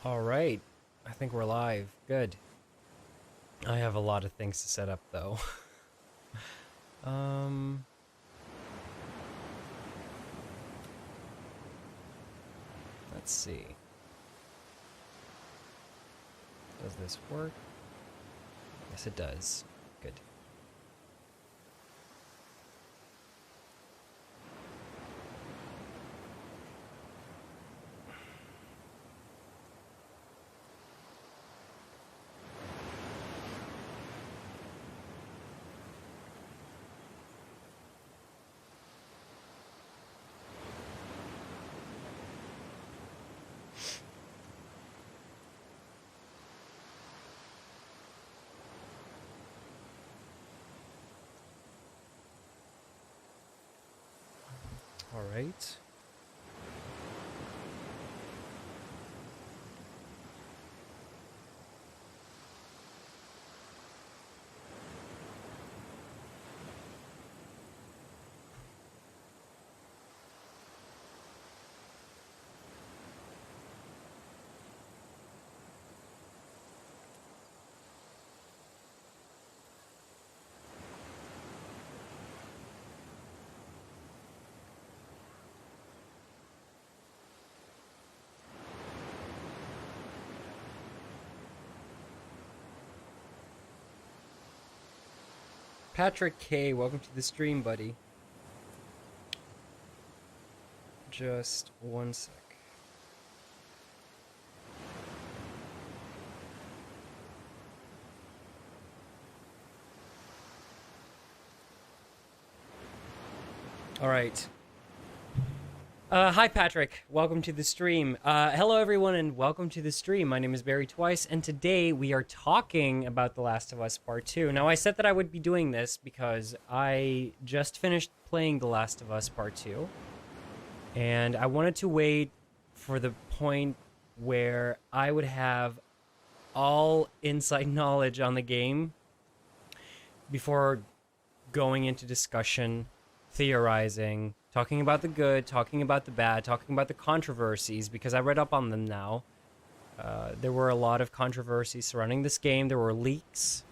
All right. I think we're live. Good. I have a lot of things to set up though. um let's see. Does this work? Yes, it does. Good. All right. Patrick K, welcome to the stream, buddy. Just one sec. All right. Hi, Patrick. Welcome to the stream. Hello, everyone, and welcome to the stream. My name is Barry Twice, and today we are talking about The Last of Us Part 2. Now, I said that I would be doing this because I just finished playing The Last of Us Part 2, and I wanted to wait for the point where I would have all inside knowledge on the game before going into discussion, theorizing, talking about the good, talking about the bad, talking about the controversies, because I read up on them now. There were a lot of controversies surrounding this game. There were leaks.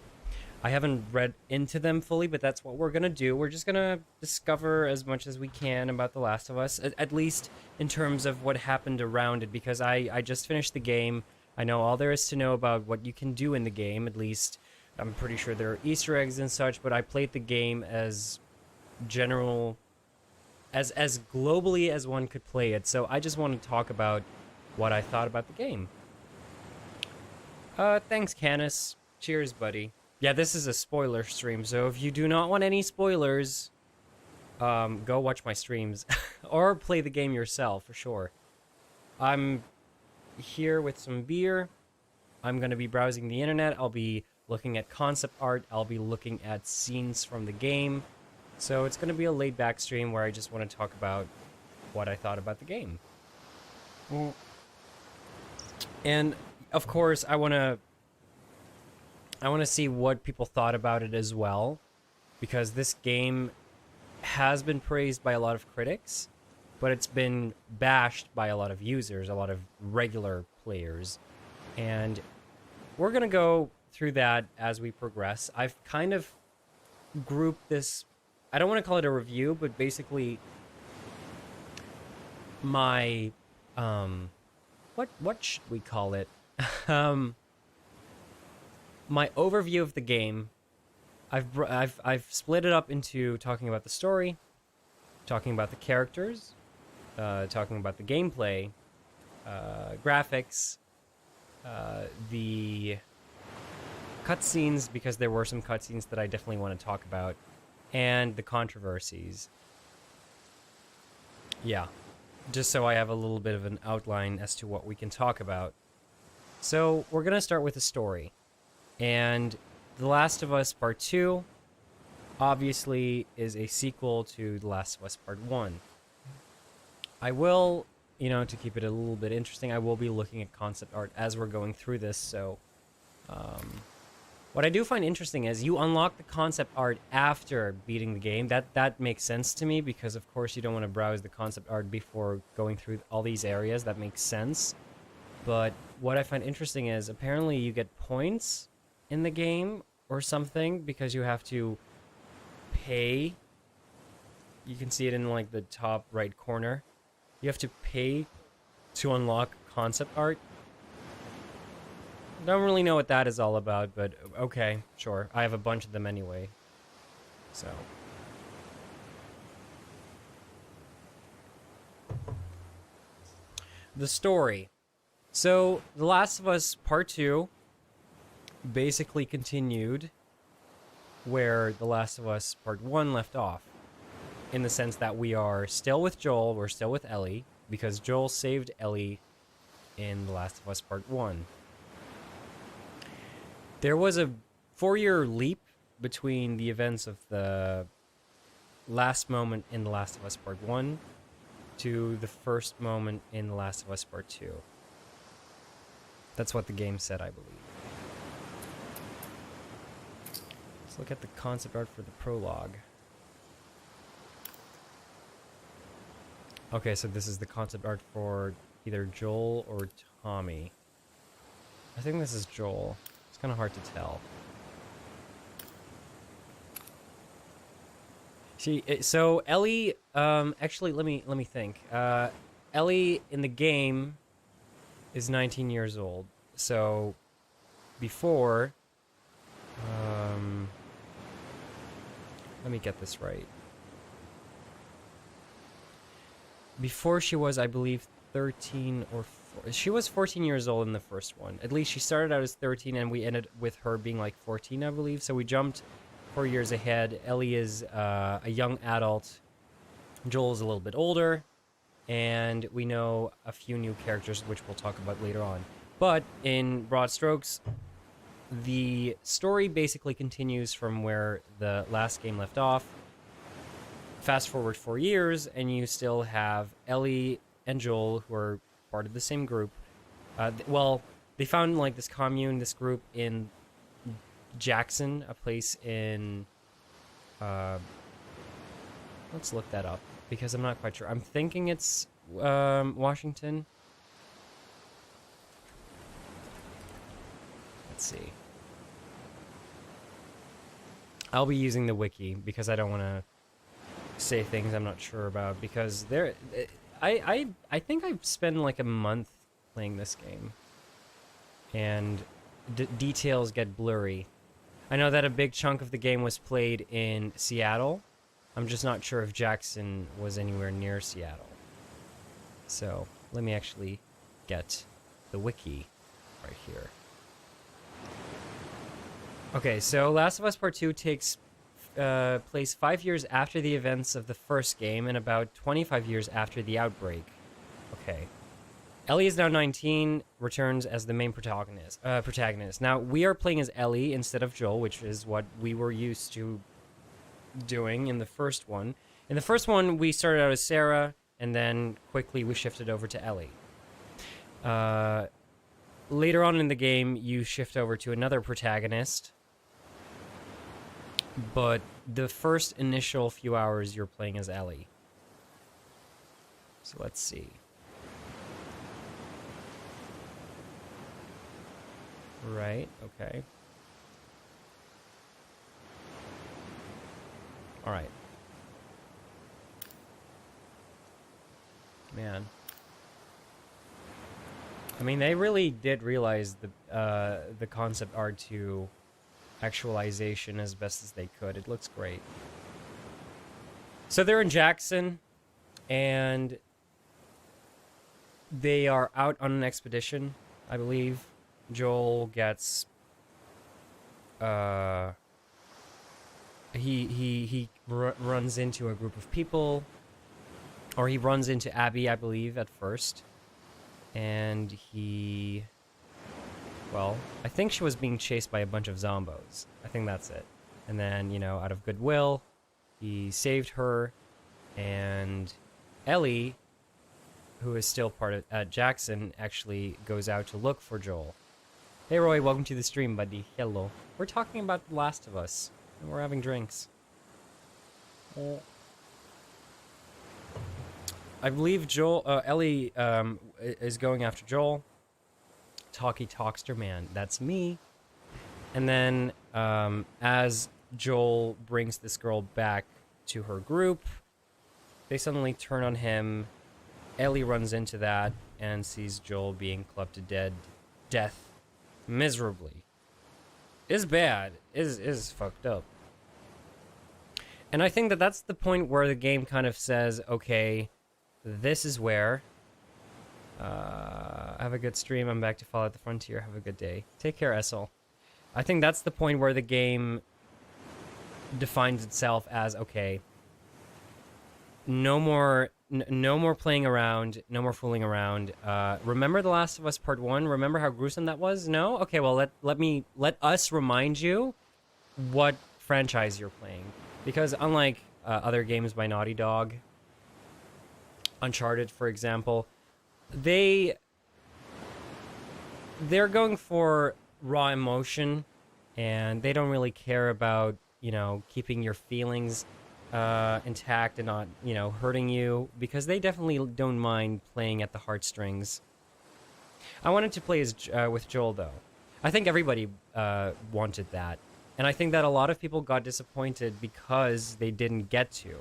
I haven't read into them fully, but that's what we're going to do. We're just going to discover as much as we can about The Last of Us, at least in terms of what happened around it, because I just finished the game. I know all there is to know about what you can do in the game, at least. I'm pretty sure there are Easter eggs and such, but I played the game as general, as globally as one could play it. So I just want to talk about what I thought about the game. Thanks, Canis. Cheers, buddy. Yeah, this is a spoiler stream, so if you do not want any spoilers, go watch my streams or play the game yourself for sure. I'm here with some beer. I'm going to be browsing the internet. I'll be looking at concept art. I'll be looking at scenes from the game. So it's going to be a laid-back stream where I just want to talk about what I thought about the game. And of course, I want to see what people thought about it as well, because this game has been praised by a lot of critics, but it's been bashed by a lot of users, a lot of regular players. And we're going to go through that as we progress. I've kind of grouped this, I don't want to call it a review, but basically my what should we call it? My overview of the game. I've split it up into talking about the story, talking about the characters, talking about the gameplay, graphics, the cutscenes, because there were some cutscenes that I definitely want to talk about, and the controversies. Yeah, just so I have a little bit of an outline as to what we can talk about. So we're going to start with the story. And The Last of Us Part 2 obviously is a sequel to The Last of Us Part 1. I will, to keep it a little bit interesting, I will be looking at concept art as we're going through this, so what I do find interesting is you unlock the concept art after beating the game. That makes sense to me, because of course you don't want to browse the concept art before going through all these areas. That makes sense. But what I find interesting is apparently you get points in the game or something because you have to pay. You can see it in like the top right corner. You have to pay to unlock concept art. Don't really know what that is all about, but okay, sure. I have a bunch of them anyway. So. The story. So, The Last of Us Part 2 basically continued where The Last of Us Part 1 left off. In the sense that we are still with Joel, we're still with Ellie, because Joel saved Ellie in The Last of Us Part 1. There was a 4-year leap between the events of the last moment in The Last of Us Part 1 to the first moment in The Last of Us Part 2. That's what the game said, I believe. Let's look at the concept art for the prologue. Okay, so this is the concept art for either Joel or Tommy. I think this is Joel. It's kind of hard to tell. So Ellie, actually, let me think. Ellie in the game is 19 years old. So before, let me get this right. Before she was, I believe, 13 or 14. She was 14 years old in the first one. At least she started out as 13, and we ended with her being like 14, I believe. So we jumped 4 years ahead. Ellie is a young adult. Joel is a little bit older. And we know a few new characters, which we'll talk about later on. But in broad strokes, the story basically continues from where the last game left off. Fast forward 4 years, and you still have Ellie and Joel, who are part of the same group. Well, they found like this commune, this group in Jackson, a place in. Let's look that up because I'm not quite sure. I'm thinking it's Washington. Let's see. I'll be using the wiki because I don't want to say things I'm not sure about because I think I've spent like a month playing this game and details get blurry. I know that a big chunk of the game was played in Seattle. I'm just not sure if Jackson was anywhere near Seattle. So let me actually get the wiki right here. Okay, so Last of Us Part 2 takes place 5 years after the events of the first game and about 25 years after the outbreak. Okay. Ellie is now 19, returns as the main protagonist. Now, we are playing as Ellie instead of Joel, which is what we were used to doing in the first one. In the first one, we started out as Sarah, and then quickly we shifted over to Ellie. Later on in the game, you shift over to another protagonist, but the first initial few hours, you're playing as Ellie. So let's see. Right, okay. Alright. Man. I mean, they really did realize the concept art to actualization as best as they could. It looks great. So they're in Jackson, and they are out on an expedition, I believe. Joel gets he runs into a group of people, or he runs into Abby, I believe, at first, and well, I think she was being chased by a bunch of zombos. I think that's it. And then, you know, out of goodwill, he saved her, and Ellie, who is still part of Jackson, actually goes out to look for Joel. Hey Roy, welcome to the stream, buddy. Hello. We're talking about The Last of Us, and we're having drinks. I believe Ellie is going after Joel, talky talkster man. That's me. And then as Joel brings this girl back to her group, they suddenly turn on him. Ellie runs into that and sees Joel being clubbed to death miserably. Is bad. Is fucked up. And I think that that's the point where the game kind of says, okay, this is where. Have a good stream. I'm back to Fallout the Frontier. Have a good day. Take care, Essel. I think that's the point where the game defines itself as, okay, no more playing around, no more fooling around. Remember The Last of Us Part 1? Remember how gruesome that was? No? Okay, well, let us remind you what franchise you're playing. Because unlike other games by Naughty Dog, Uncharted, for example, they're going for raw emotion, and they don't really care about, keeping your feelings intact and not, hurting you, because they definitely don't mind playing at the heartstrings. I wanted to play with Joel, though. I think everybody wanted that. And I think that a lot of people got disappointed because they didn't get to.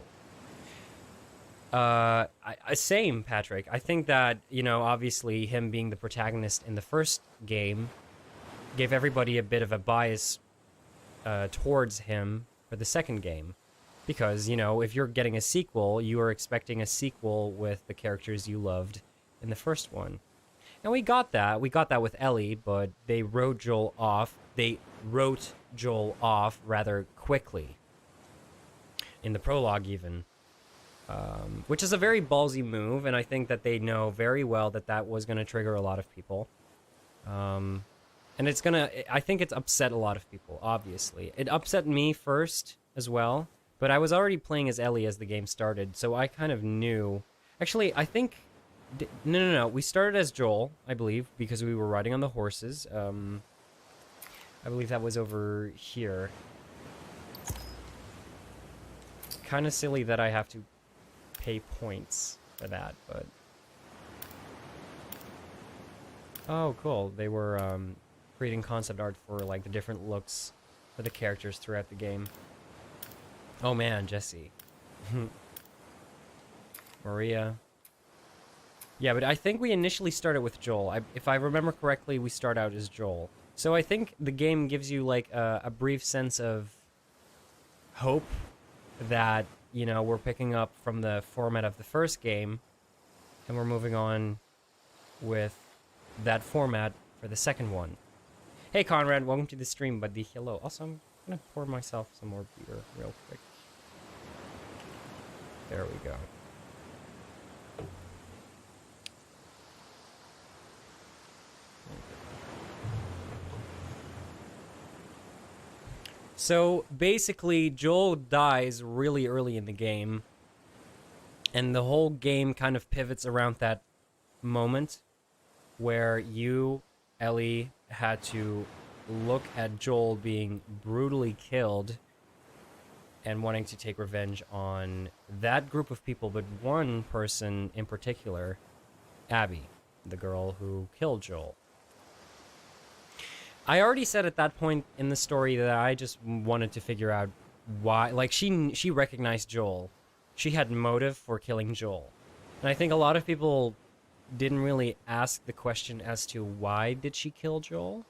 Same, Patrick. I think that, obviously him being the protagonist in the first game gave everybody a bit of a bias towards him for the second game. Because, if you're getting a sequel, you are expecting a sequel with the characters you loved in the first one. And we got that. We got that with Ellie, but they wrote Joel off. They wrote Joel off rather quickly. In the prologue, even. Which is a very ballsy move, and I think that they know very well that that was going to trigger a lot of people. And I think it's upset a lot of people, obviously. It upset me first as well, but I was already playing as Ellie as the game started, so I kind of knew. Actually, I think... No. We started as Joel, I believe, because we were riding on the horses. I believe that was over here. Kind of silly that I have to pay points for that, but... Oh, cool. They were creating concept art for, like, the different looks for the characters throughout the game. Oh, man, Jesse. Maria. Yeah, but I think we initially started with Joel. If I remember correctly, we start out as Joel. So I think the game gives you, like, a brief sense of hope that, we're picking up from the format of the first game, and we're moving on with that format for the second one. Hey, Conrad, welcome to the stream, buddy. Hello. Also, I'm gonna pour myself some more beer real quick. There we go. So basically, Joel dies really early in the game, and the whole game kind of pivots around that moment where you, Ellie, had to look at Joel being brutally killed and wanting to take revenge on that group of people, but one person in particular, Abby, the girl who killed Joel. I already said at that point in the story that I just wanted to figure out why. Like, she recognized Joel. She had motive for killing Joel. And I think a lot of people didn't really ask the question as to why did she kill Joel.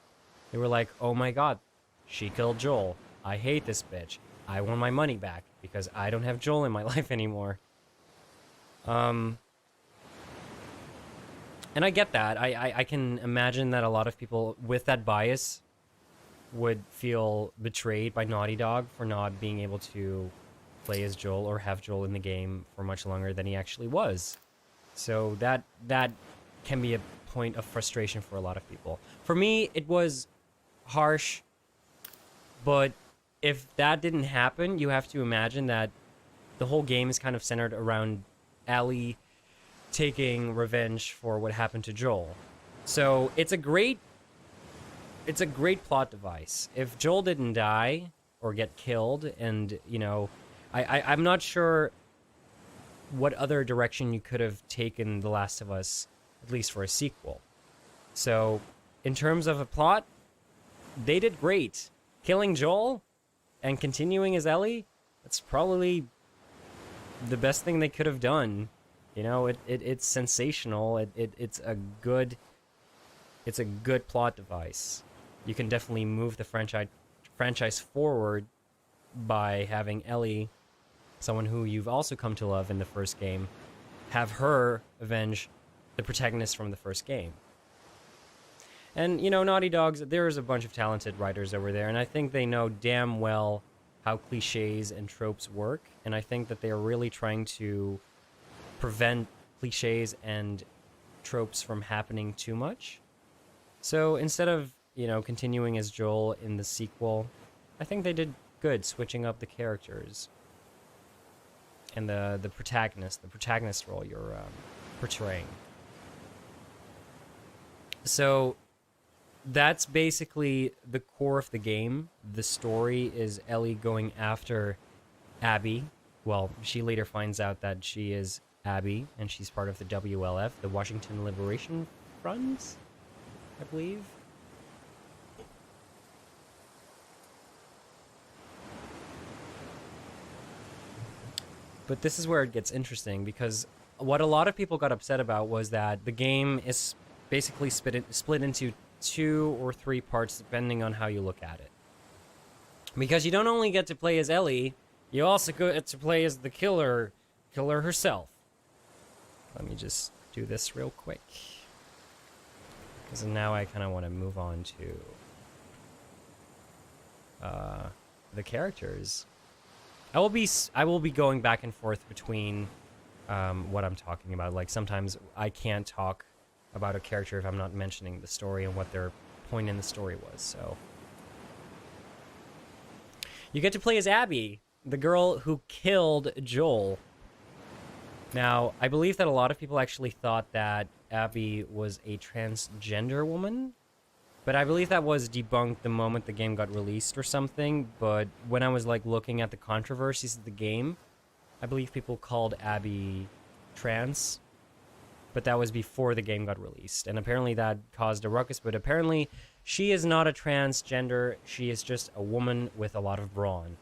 They were like, oh my god, she killed Joel. I hate this bitch. I want my money back because I don't have Joel in my life anymore. And I get that. I can imagine that a lot of people with that bias would feel betrayed by Naughty Dog for not being able to play as Joel or have Joel in the game for much longer than he actually was. So that can be a point of frustration for a lot of people. For me, it was harsh, but if that didn't happen, you have to imagine that the whole game is kind of centered around Ellie taking revenge for what happened to Joel. So it's a great plot device. If Joel didn't die or get killed, and I'm not sure what other direction you could have taken The Last of Us, at least for a sequel. So in terms of a plot, they did great. Killing Joel and continuing as Ellie, that's probably the best thing they could have done. You know, it's sensational. It's a good plot device. You can definitely move the franchise forward by having Ellie, someone who you've also come to love in the first game, have her avenge the protagonist from the first game. And, you know, Naughty Dog's, there's a bunch of talented writers over there, and I think they know damn well how cliches and tropes work, and I think that they are really trying to prevent cliches and tropes from happening too much. So instead of, you know, continuing as Joel in the sequel, I think they did good switching up the characters and the protagonist role you're portraying. So that's basically the core of the game. The story is Ellie going after Abby. Well, she later finds out that she is Abby, and she's part of the WLF, the Washington Liberation Front, I believe. But this is where it gets interesting, because what a lot of people got upset about was that the game is basically split into 2 or 3 parts depending on how you look at it. Because you don't only get to play as Ellie, you also get to play as the killer herself. Let me just do this real quick, because now I kind of want to move on to the characters. I will be going back and forth between what I'm talking about. Like, sometimes I can't talk about a character if I'm not mentioning the story and what their point in the story was. So you get to play as Abby, the girl who killed Joel. Now, I believe that a lot of people actually thought that Abby was a transgender woman, but I believe that was debunked the moment the game got released or something. But when I was like looking at the controversies of the game, I believe people called Abby trans, but that was before the game got released, and apparently that caused a ruckus. But apparently she is not a transgender, she is just a woman with a lot of brawn.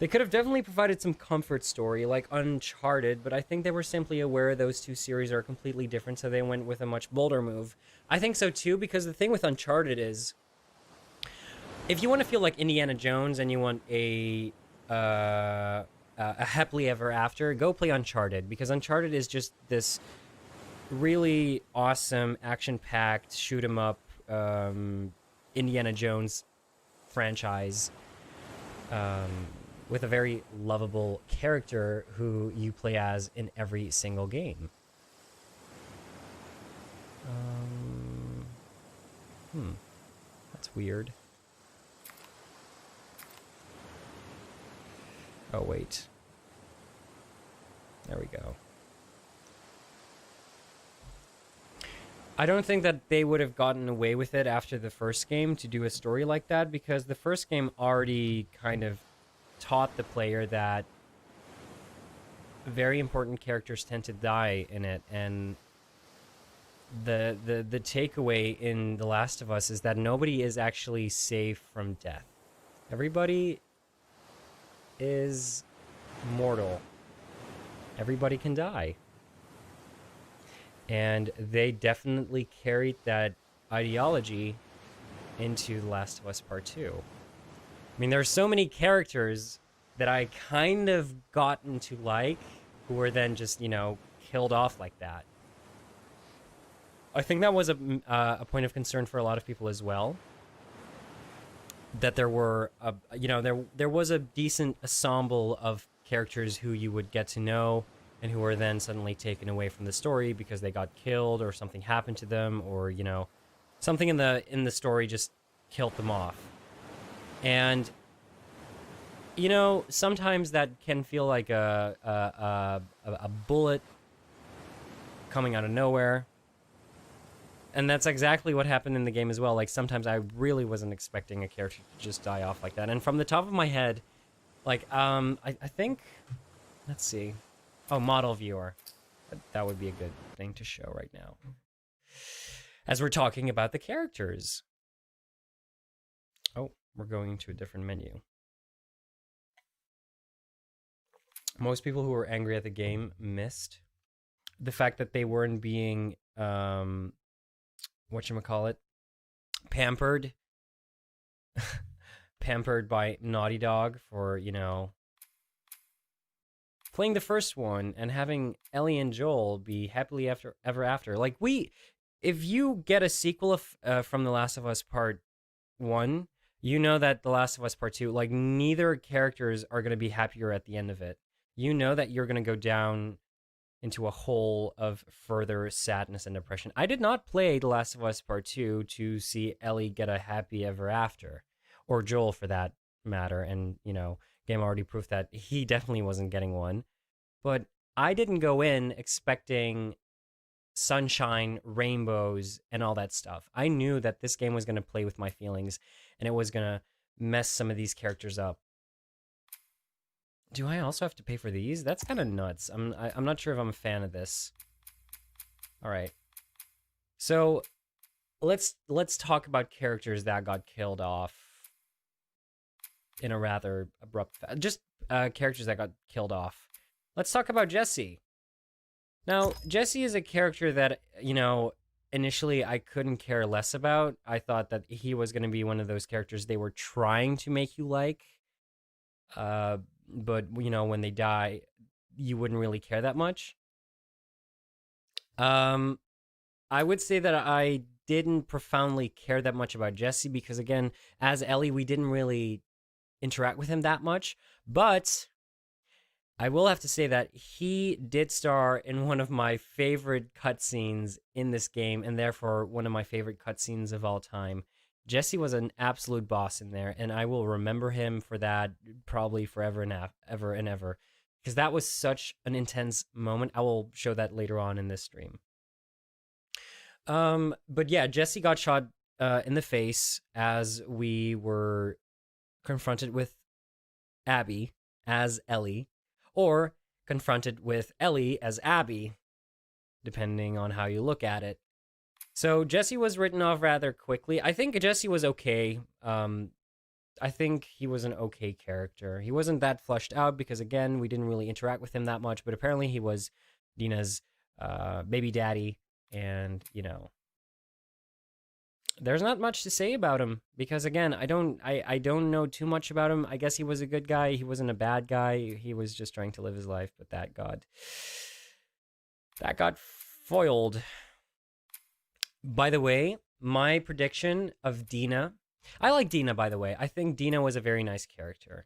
They could have definitely provided some comfort story like Uncharted, but I think they were simply aware those two series are completely different, so they went with a much bolder move. I think so too, because the thing with Uncharted is, if you want to feel like Indiana Jones and you want a happily ever after, go play Uncharted, because Uncharted is just this really awesome, action-packed, shoot-'em-up Indiana Jones franchise with a very lovable character who you play as in every single game. That's weird. Oh, wait. There we go. I don't think that they would have gotten away with it after the first game to do a story like that, because the first game already kind of taught the player that very important characters tend to die in it, and the takeaway in The Last of Us is that nobody is actually safe from death. Everybody is mortal. Everybody can die. And they definitely carried that ideology into The Last of Us Part 2. I mean, there are so many characters that I kind of gotten to like, who were then just, you know, killed off like that. I think that was a point of concern for a lot of people as well. That there were, there was a decent ensemble of characters who you would get to know, and who were then suddenly taken away from the story because they got killed or something happened to them, or, you know, something in the story just killed them off. And, you know, sometimes that can feel like a bullet coming out of nowhere. And that's exactly what happened in the game as well. Like, sometimes I really wasn't expecting a character to just die off like that. And from the top of my head, like, I think, let's see. Oh, model viewer. That would be a good thing to show right now. as we're talking about the characters. Oh, we're going to a different menu. Most people who were angry at the game missed the fact that they weren't being whatchamacallit, pampered pampered by Naughty Dog for, you know, playing the first one and having Ellie and Joel be happily ever after. Like, if you get a sequel from The Last of Us Part 1, you know that The Last of Us Part 2, like, neither characters are going to be happier at the end of it. You know that you're going to go down into a hole of further sadness and depression. I did not play The Last of Us Part 2 to see Ellie get a happy ever after, or Joel for that matter, and, you know, game already proved that he definitely wasn't getting one. But I didn't go in expecting sunshine, rainbows, and all that stuff. I knew that this game was going to play with my feelings, and it was going to mess some of these characters up. Do I also have to pay for these? That's kind of nuts. I'm not sure if I'm a fan of this. All right. So let's talk about characters that got killed off in a rather abrupt just characters that got killed off. Let's talk about Jesse. Now, Jesse is a character that, you know, initially I couldn't care less about. I thought that he was going to be one of those characters they were trying to make you like. But, you know, when they die, you wouldn't really care that much. I would say that I didn't profoundly care that much about Jesse because, again, as Ellie, we didn't really interact with him that much. But I will have to say that he did star in one of my favorite cutscenes in this game, and therefore one of my favorite cutscenes of all time. Jesse was an absolute boss in there, and I will remember him for that probably forever and ever, because that was such an intense moment. I will show that later on in this stream. But yeah, Jesse got shot in the face as we were confronted with Abby as Ellie, or confronted with Ellie as Abby, depending on how you look at it. So Jesse was written off rather quickly. I think Jesse was okay. I think he was an okay character. He wasn't that fleshed out because, again, we didn't really interact with him that much, but apparently he was Dina's baby daddy, and, you know, there's not much to say about him because, again, I don't know too much about him. I guess he was a good guy. He wasn't a bad guy. He was just trying to live his life, but that got foiled. By the way, my prediction of Dina... I like Dina, by the way. I think Dina was a very nice character.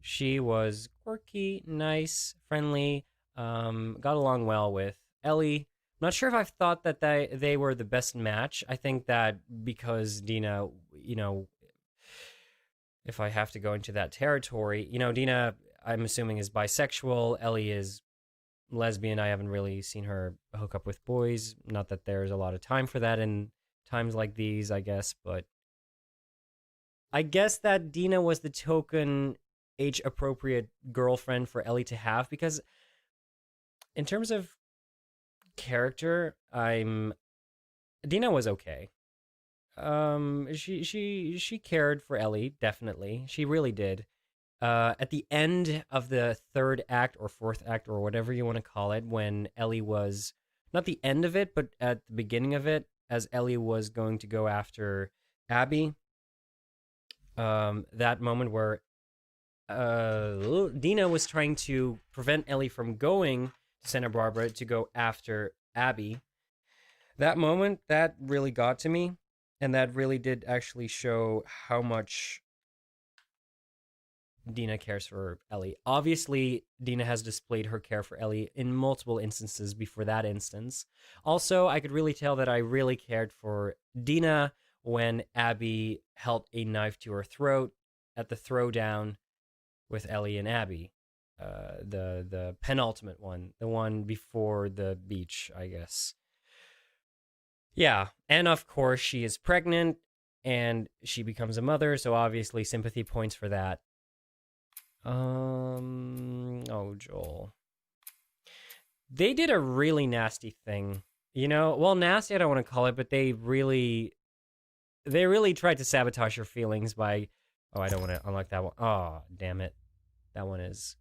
She was quirky, nice, friendly, got along well with Ellie. I'm not sure if I've thought that they were the best match. I think that because Dina, you know, if I have to go into that territory, you know, Dina, I'm assuming, is bisexual. Ellie is lesbian. I haven't really seen her hook up with boys. Not that there's a lot of time for that in times like these, I guess, but I guess that Dina was the token age-appropriate girlfriend for Ellie to have, because in terms of character, Dina was okay. She cared for Ellie, definitely. She really did. At the end of the third act or fourth act or whatever you want to call it, when Ellie was, not the end of it, but at the beginning of it, as Ellie was going to go after Abby, that moment where Dina was trying to prevent Ellie from going to Santa Barbara to go after Abby, that moment, that really got to me, and that really did actually show how much Dina cares for Ellie. Obviously, Dina has displayed her care for Ellie in multiple instances before that instance. Also, I could really tell that I really cared for Dina when Abby held a knife to her throat at the throwdown with Ellie and Abby. The penultimate one. The one before the beach, I guess. Yeah, and of course, she is pregnant, and she becomes a mother, so obviously sympathy points for that. Oh, Joel. They did a really nasty thing You know, well, nasty I don't want to call it, but they really tried to sabotage your feelings by, oh, I don't want to unlock that one. Oh, damn it. That one is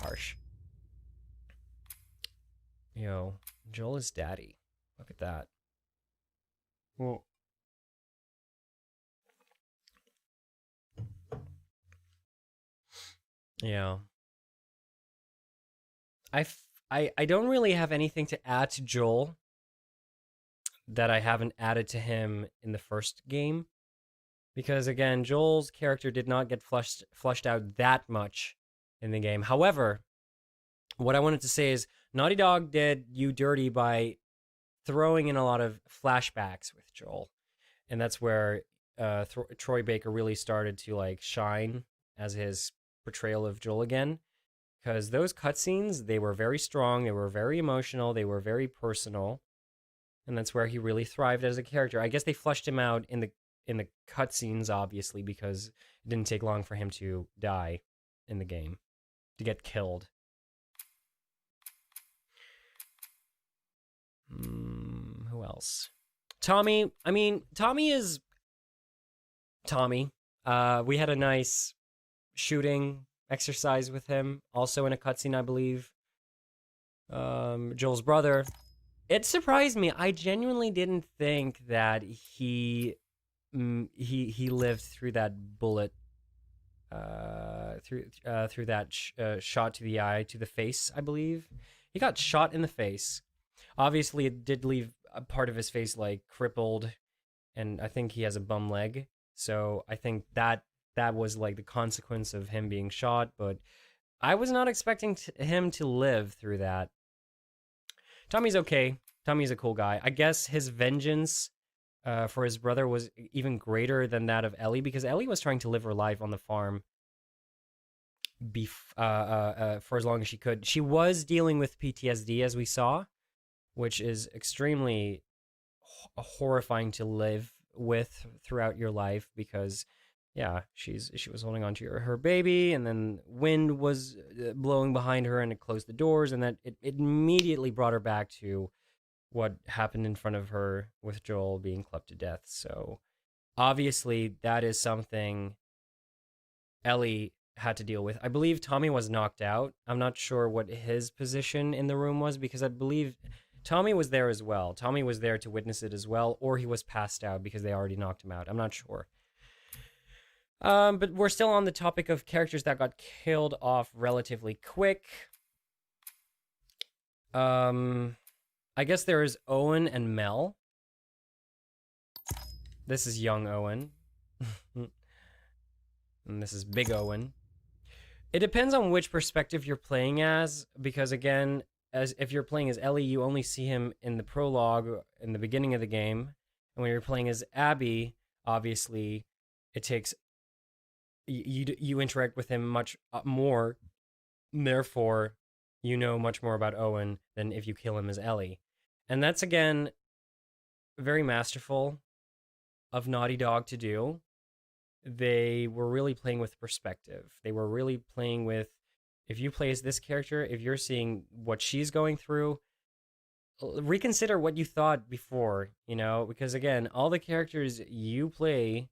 harsh. Yo, Joel is daddy. Look at that. Well, yeah. I don't really have anything to add to Joel that I haven't added to him in the first game. Because again, Joel's character did not get flushed out that much in the game. However, what I wanted to say is Naughty Dog did you dirty by throwing in a lot of flashbacks with Joel, and that's where Troy Baker really started to like shine as his portrayal of Joel again. Because those cutscenes, they were very strong, they were very emotional, they were very personal, and that's where he really thrived as a character. I guess they flushed him out in the cutscenes, obviously, because it didn't take long for him to die in the game, to get killed. Who else? Tommy. I mean, Tommy is Tommy. We had a nice shooting exercise with him, also in a cutscene, I believe. Joel's brother. It surprised me. I genuinely didn't think that he lived through that bullet, through that shot to the eye, to the face. I believe he got shot in the face. Obviously, it did leave a part of his face like crippled, and I think he has a bum leg. So I think that was like the consequence of him being shot. But I was not expecting him to live through that. Tommy's okay. Tommy's a cool guy. I guess his vengeance for his brother was even greater than that of Ellie, because Ellie was trying to live her life on the farm for as long as she could. She was dealing with PTSD, as we saw, which is extremely horrifying to live with throughout your life, because yeah, she was holding on to her baby, and then wind was blowing behind her, and it closed the doors, and that it immediately brought her back to what happened in front of her with Joel being clubbed to death. So obviously that is something Ellie had to deal with. I believe Tommy was knocked out. I'm not sure what his position in the room was, because I believe Tommy was there as well. Tommy was there to witness it as well, or he was passed out because they already knocked him out. I'm not sure. But we're still on the topic of characters that got killed off relatively quick. I guess there is Owen and Mel. This is young Owen. And this is big Owen. It depends on which perspective you're playing as, because again, as if you're playing as Ellie, you only see him in the prologue in the beginning of the game. And when you're playing as Abby, obviously, it takes you interact with him much more, therefore you know much more about Owen than if you kill him as Ellie. And that's again very masterful of Naughty Dog to do. They were really playing with perspective. They were really playing with, if you play as this character, if you're seeing what she's going through, reconsider what you thought before, you know, because again, all the characters you play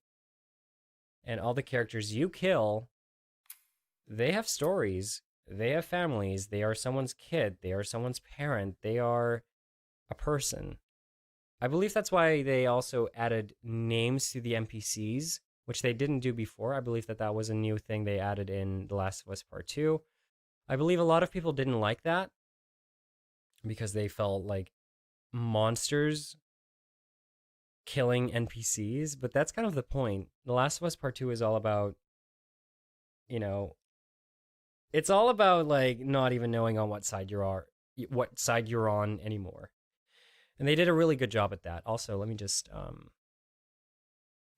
and all the characters you kill, they have stories, they have families, they are someone's kid, they are someone's parent, they are a person. I believe that's why they also added names to the NPCs, which they didn't do before. I believe that was a new thing they added in The Last of Us Part 2. I believe a lot of people didn't like that because they felt like monsters killing NPCs, but that's kind of the point. The Last of Us Part 2 is all about, you know, it's all about like not even knowing on what side you're on anymore. And they did a really good job at that. Also, let me just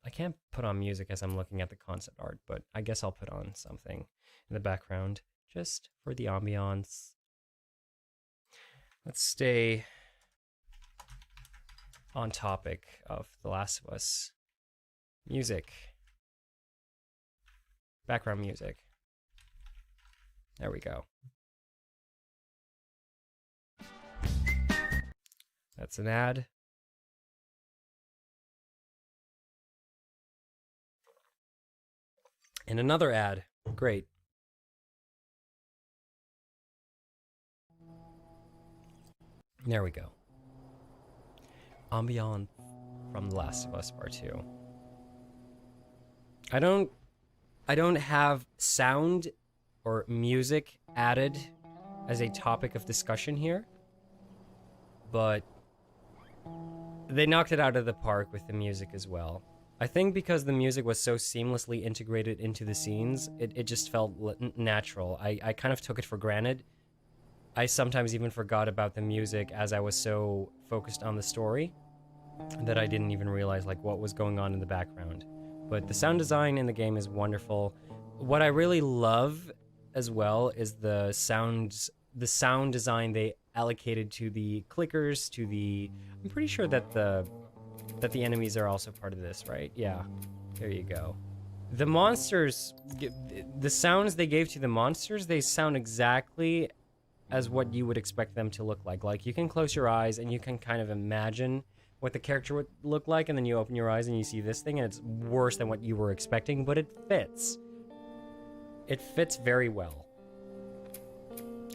I can't put on music as I'm looking at the concept art, but I guess I'll put on something in the background just for the ambiance. Let's stay on topic of The Last of Us. Music. Background music. There we go. That's an ad. And another ad. Great. There we go. Ambiance from The Last of Us Part 2. I don't have sound or music added as a topic of discussion here, but they knocked it out of the park with the music as well. I think because the music was so seamlessly integrated into the scenes, it just felt natural. I kind of took it for granted. I sometimes even forgot about the music as I was so focused on the story that I didn't even realize like what was going on in the background. But the sound design in the game is wonderful. What I really love as well is the sound design they allocated to the clickers, to the... I'm pretty sure that the enemies are also part of this, right? Yeah, there you go. The monsters, the sounds they gave to the monsters, they sound exactly as what you would expect them to look like. Like, you can close your eyes and you can kind of imagine what the character would look like, and then you open your eyes and you see this thing, and it's worse than what you were expecting, but it fits. It fits very well.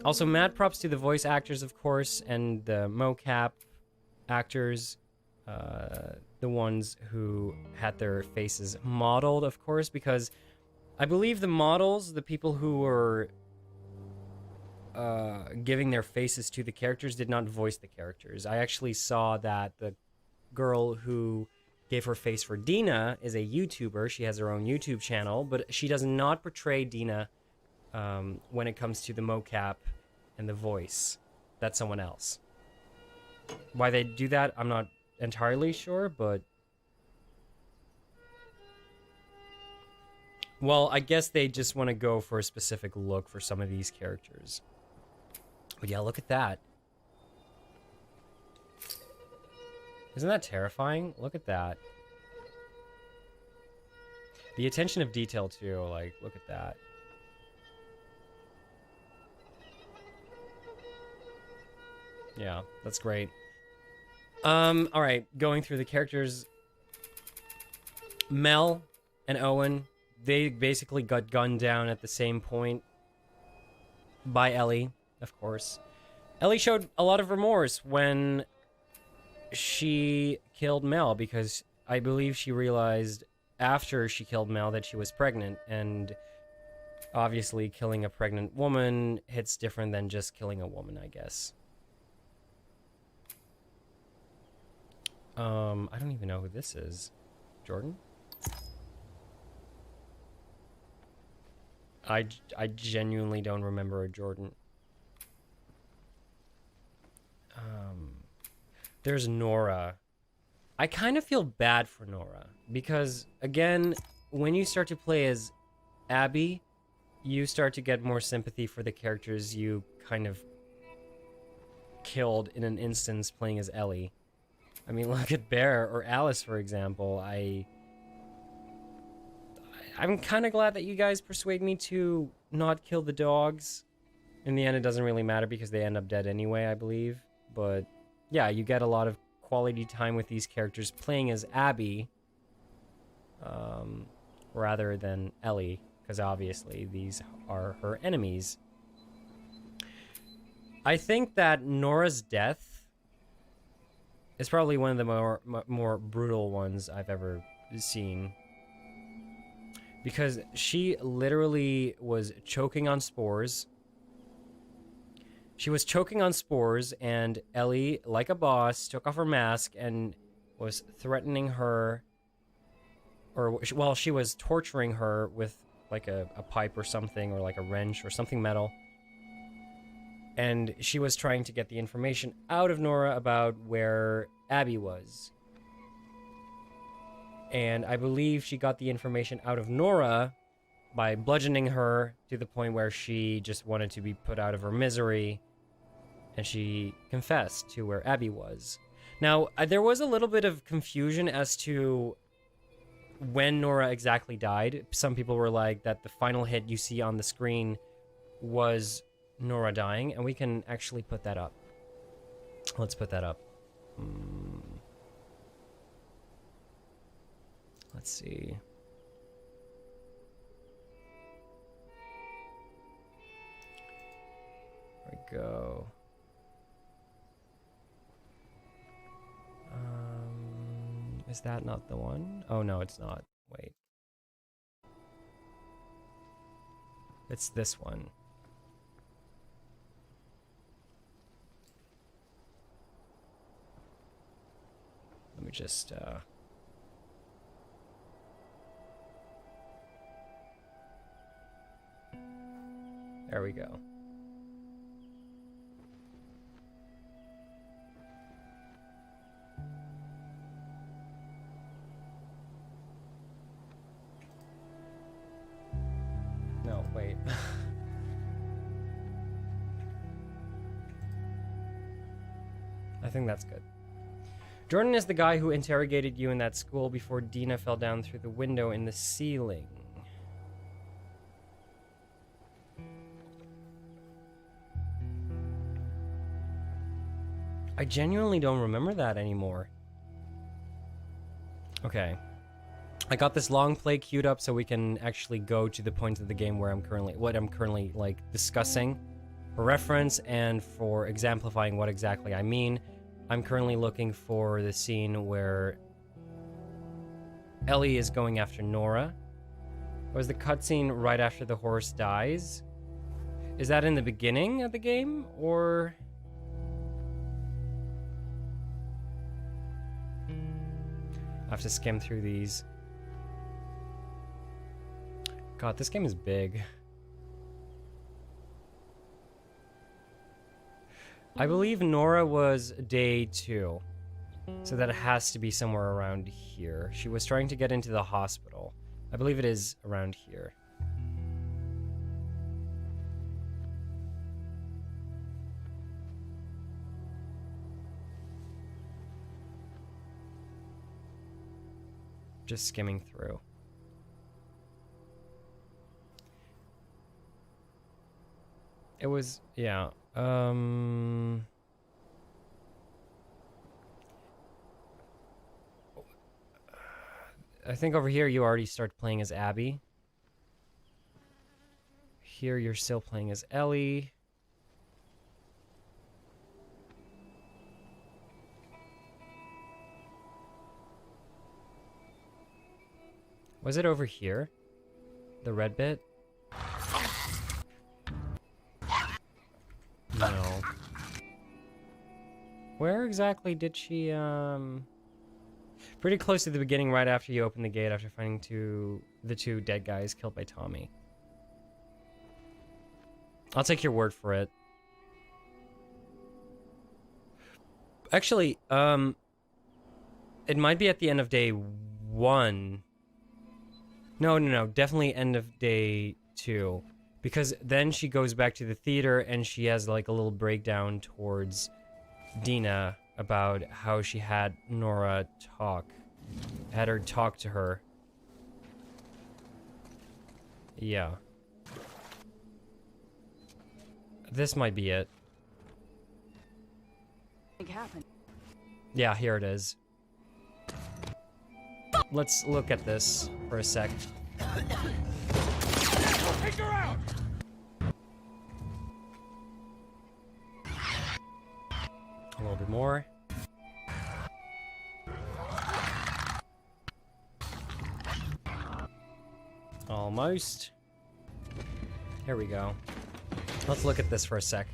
Also, mad props to the voice actors, of course, and the mocap actors, the ones who had their faces modeled, of course, because I believe the models, the people who were giving their faces to the characters, did not voice the characters. I actually saw that the girl who gave her face for Dina is a YouTuber. She has her own YouTube channel, but she does not portray Dina when it comes to the mocap and the voice. That's someone else. Why they do that, I'm not entirely sure, but... well, I guess they just want to go for a specific look for some of these characters. But yeah, look at that. Isn't that terrifying? Look at that. The attention of detail, too. Like, look at that. Yeah, that's great. Alright, going through the characters. Mel and Owen, they basically got gunned down at the same point by Ellie, of course. Ellie showed a lot of remorse when she killed Mel, because I believe she realized after she killed Mel that she was pregnant, and obviously killing a pregnant woman hits different than just killing a woman, I guess. I don't even know who this is. Jordan? I genuinely don't remember a Jordan. There's Nora. I kind of feel bad for Nora, because, again, when you start to play as Abby, you start to get more sympathy for the characters you kind of killed in an instance playing as Ellie. I mean, look at Bear or Alice, for example. I'm kind of glad that you guys persuade me to not kill the dogs. In the end, it doesn't really matter because they end up dead anyway, I believe. But yeah, you get a lot of quality time with these characters playing as Abby rather than Ellie, because obviously these are her enemies. I think that Nora's death is probably one of the more brutal ones I've ever seen, because she literally was choking on spores. She was choking on spores, and Ellie, like a boss, took off her mask and was threatening her, or, well, she was torturing her with, like, a pipe or something, or like a wrench or something metal. And she was trying to get the information out of Nora about where Abby was. And I believe she got the information out of Nora by bludgeoning her to the point where she just wanted to be put out of her misery, and she confessed to where Abby was. Now, there was a little bit of confusion as to when Nora exactly died. Some people were like that the final hit you see on the screen was Nora dying, and we can actually put that up. Let's put that up. Let's see. There we go. Is that not the one? Oh, no, it's not. Wait. It's this one. Let me just, there we go. No, wait. I think that's good. Jordan is the guy who interrogated you in that school before Dina fell down through the window in the ceiling. I genuinely don't remember that anymore. Okay. I got this long play queued up so we can actually go to the point of the game where I'm currently like discussing for reference and for exemplifying what exactly I mean. I'm currently looking for the scene where Ellie is going after Nora. Was the cutscene right after the horse dies? Is that in the beginning of the game, or... I have to skim through these. God, this game is big. I believe Nora was day 2. So that it has to be somewhere around here. She was trying to get into the hospital. I believe it is around here. Just skimming through. It was, yeah. I think over here you already start playing as Abby. Here you're still playing as Ellie. Was it over here? The red bit? No. Where exactly did she, Pretty close to the beginning, right after you open the gate, after finding the two dead guys killed by Tommy. I'll take your word for it. Actually, it might be at the end of day 1. No, definitely end of day 2. Because then she goes back to the theater and she has like a little breakdown towards Dina about how she had Nora had her talk to her. Yeah. This might be it. It happened. Yeah, here it is. Let's look at this for a sec. Take her out! A little bit more. Almost. Here we go. Let's look at this for a sec.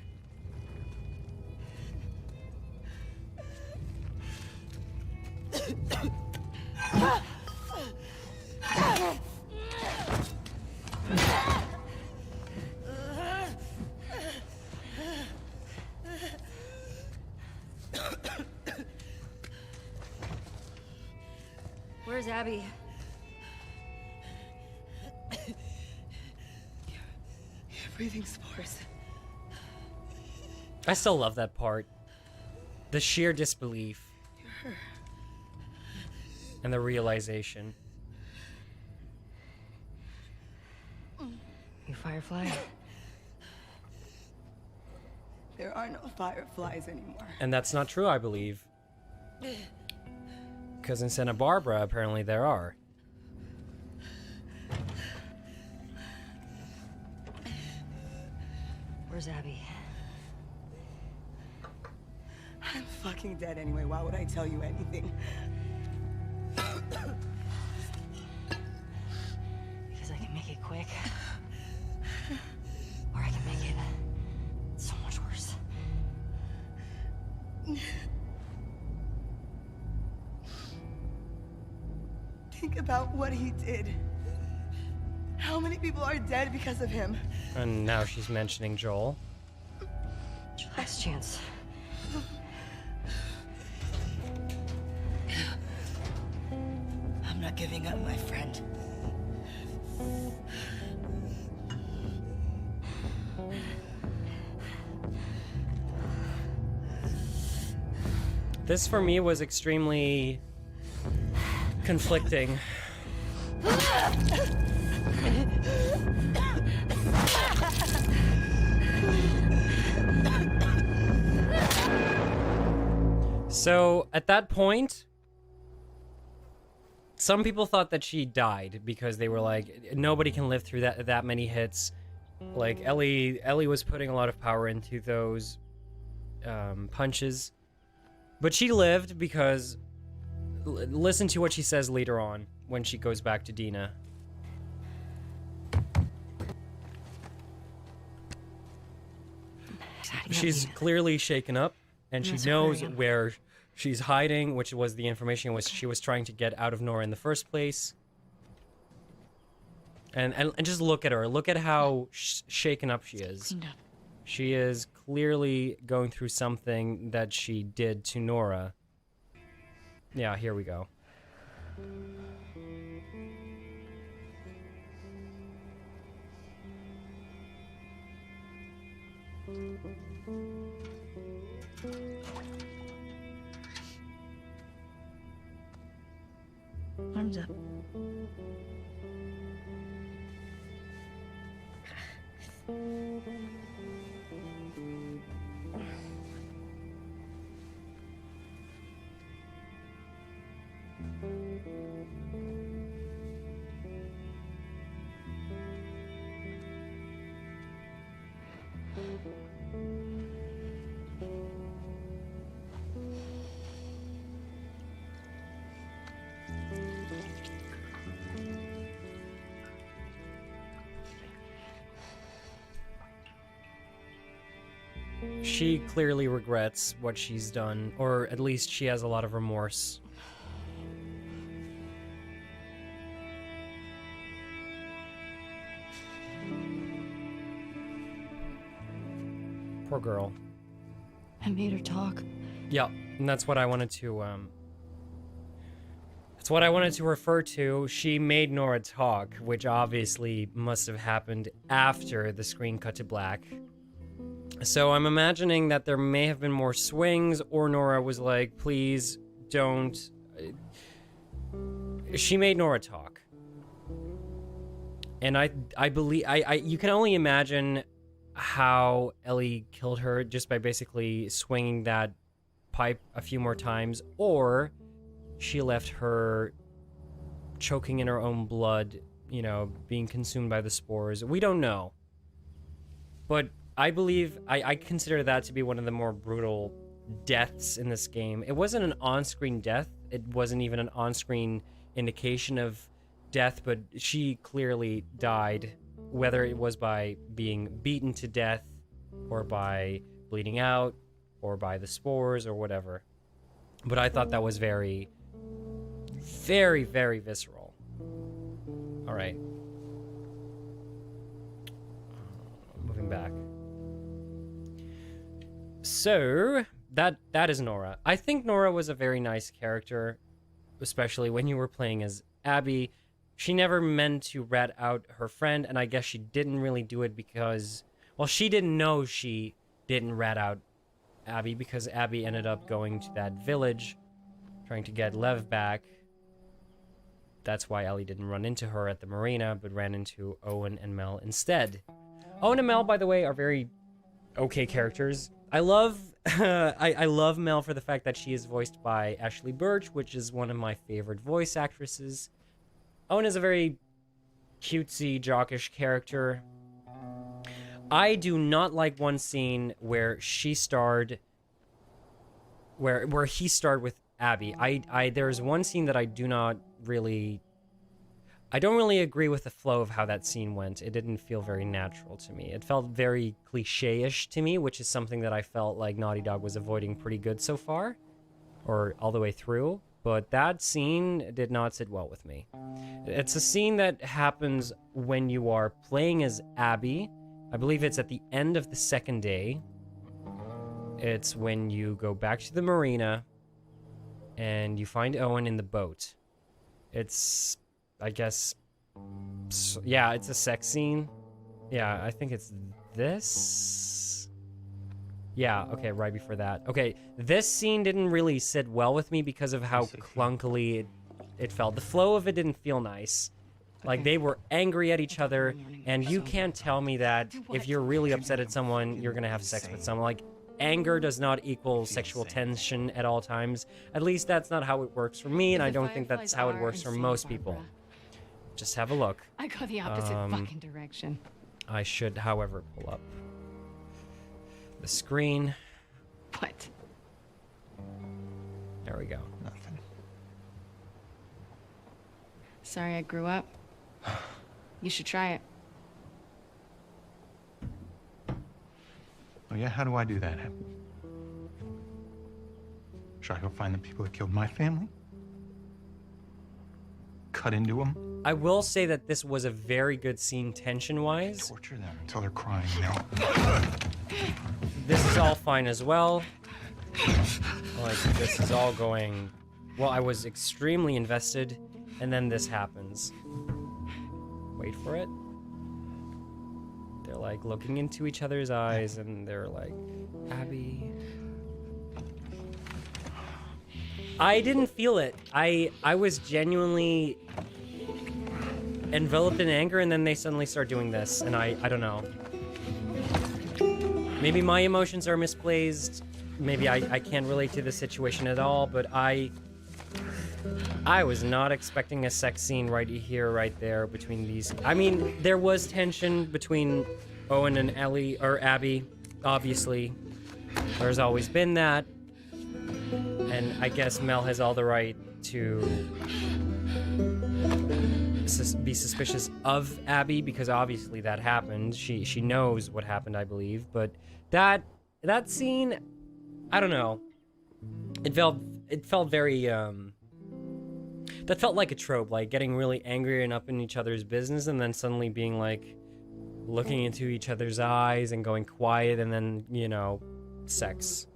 Where's Abby? You're breathing spores. I still love that part. The sheer disbelief. And the realization. You Firefly? There are no fireflies anymore. And that's not true, I believe. Because in Santa Barbara, apparently there are. Where's Abby? I'm fucking dead anyway. Why would I tell you anything? Because I can make it quick. Or I can make it so much worse. Think about what he did. How many people are dead because of him? And now she's mentioning Joel. It's your last chance. I'm not giving up, my friend. This for me was extremely conflicting. So at that point, some people thought that she died because they were like, nobody can live through that many hits. Like Ellie was putting a lot of power into those punches, but she lived because listen to what she says later on when she goes back to Dina. She's clearly shaken up, and she knows where she's hiding, which was the information she was trying to get out of Nora in the first place. And just look at her. Look at how shaken up she is. She is clearly going through something that she did to Nora. Yeah, here we go. Arms up. She clearly regrets what she's done, or at least she has a lot of remorse. Poor girl. I made her talk. Yeah, and that's what I wanted to, that's what I wanted to refer to. She made Nora talk, which obviously must have happened after the screen cut to black. So I'm imagining that there may have been more swings, or Nora was like, please don't. She made Nora talk. And I believe, you can only imagine how Ellie killed her just by basically swinging that pipe a few more times, or she left her choking in her own blood, you know, being consumed by the spores. We don't know. But I believe, I consider that to be one of the more brutal deaths in this game. It wasn't an on-screen death. It wasn't even an on-screen indication of death, but she clearly died, whether it was by being beaten to death, or by bleeding out, or by the spores, or whatever. But I thought that was very, very, very visceral. All right. Moving back. So, that is Nora. I think Nora was a very nice character, especially when you were playing as Abby. She never meant to rat out her friend, and I guess she didn't really do it because, well, she didn't know she didn't rat out Abby, because Abby ended up going to that village, trying to get Lev back. That's why Ellie didn't run into her at the marina, but ran into Owen and Mel instead. Owen and Mel, by the way, are very okay characters. I love I love Mel for the fact that she is voiced by Ashley Birch, which is one of my favorite voice actresses. Owen is a very cutesy, jockish character. I do not like one scene where he starred with Abby. There's one scene that I don't really agree with the flow of how that scene went. It didn't feel very natural to me. It felt very cliche-ish to me, which is something that I felt like Naughty Dog was avoiding pretty good so far, or all the way through. But that scene did not sit well with me. It's a scene that happens when you are playing as Abby. I believe it's at the end of the second day. It's when you go back to the marina and you find Owen in the boat. It's, I guess, yeah, it's a sex scene. Yeah, I think it's this. Yeah, okay, right before that. Okay, this scene didn't really sit well with me because of how clunkily it felt. The flow of it didn't feel nice. Like, they were angry at each other, and you can't tell me that if you're really upset at someone, you're gonna have sex with someone. Like, anger does not equal sexual tension at all times. At least that's not how it works for me, and I don't think that's how it works for most people. Just have a look. I go the opposite fucking direction. I should, however, pull up the screen. What? There we go. Nothing. Sorry I grew up. You should try it. Oh yeah, how do I do that? Should I go find the people that killed my family? Cut into them? I will say that this was a very good scene tension-wise. Torture them until they're crying, Mel. This is all fine as well. Like, this is all going... Well, I was extremely invested, and then this happens. Wait for it. They're, like, looking into each other's eyes, and they're like, Abby... I didn't feel it. I was genuinely enveloped in anger, and then they suddenly start doing this, and I don't know. Maybe my emotions are misplaced. Maybe I can't relate to the situation at all, but I was not expecting a sex scene right here, right there, between these. I mean, there was tension between Owen and Ellie, or Abby, obviously. There's always been that. And I guess Mel has all the right to be suspicious of Abby, because obviously that happened. She knows what happened, I believe. But that scene, I don't know. It felt very that felt like a trope, like getting really angry and up in each other's business, and then suddenly being like looking into each other's eyes and going quiet, and then, you know, sex.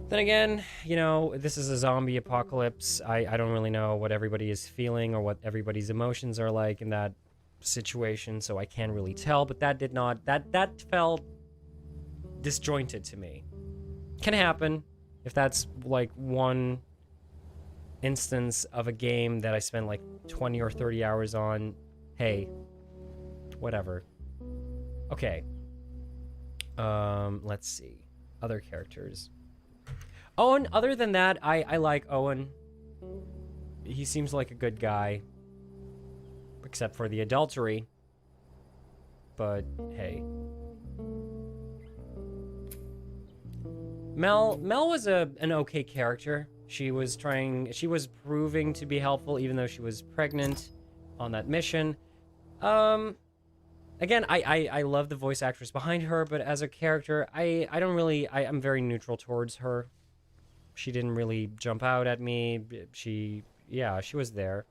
Then again, you know, this is a zombie apocalypse. I don't really know what everybody is feeling or what everybody's emotions are like in that situation, so I can't really tell, but that did not, that felt disjointed to me. Can happen if that's like one instance of a game that I spent like 20 or 30 hours on. Hey, whatever. Okay. Let's see. Other characters. Owen, other than that, I like Owen. He seems like a good guy. Except for the adultery. But, hey. Mel was an okay character. She was proving to be helpful even though she was pregnant on that mission. Again, I love the voice actress behind her, but as a character, I'm very neutral towards her. She didn't really jump out at me. She was there.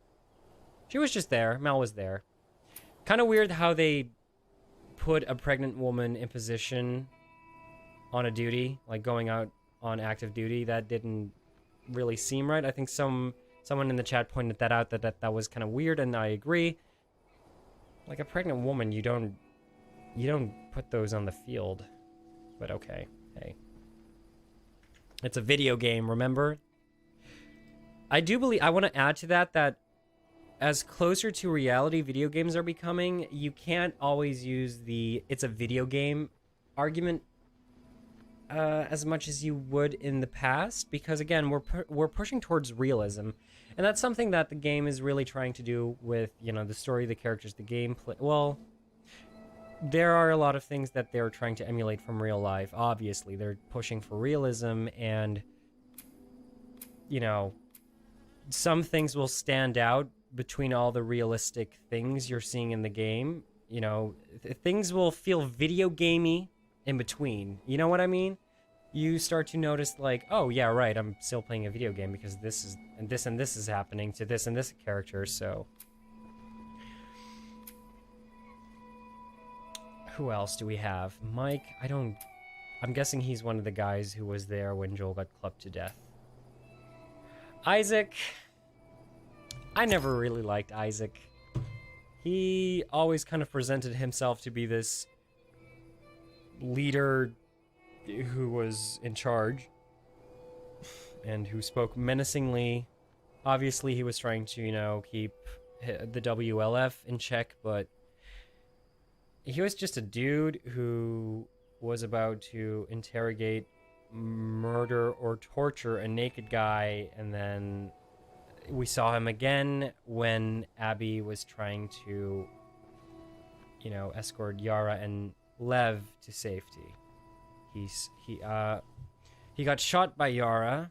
She was just there. Mel was there. Kind of weird how they put a pregnant woman in position on a duty, like going out on active duty. That didn't really seem right. I think someone in the chat pointed that out, that was kind of weird, and I agree. Like, a pregnant woman, you don't put those on the field. But okay, hey. It's a video game, remember? I do believe, I want to add to that as closer to reality video games are becoming, you can't always use the it's a video game argument as much as you would in the past, because again, we're pushing towards realism, and that's something that the game is really trying to do with, you know, the story, the characters, the gameplay. Well, there are a lot of things that they're trying to emulate from real life. Obviously, they're pushing for realism, and you know, some things will stand out between all the realistic things you're seeing in the game. You know, things will feel video gamey in between. You know what I mean? You start to notice, like, oh yeah, right, I'm still playing a video game because this is and this is happening to this and this character. So who else do we have? Mike, I'm guessing he's one of the guys who was there when Joel got clubbed to death. Isaac, I never really liked Isaac. He always kind of presented himself to be this leader who was in charge and who spoke menacingly. Obviously, he was trying to, you know, keep the WLF in check, but he was just a dude who was about to interrogate, murder, or torture a naked guy, and then we saw him again when Abby was trying to, you know, escort Yara and Lev to safety. He got shot by Yara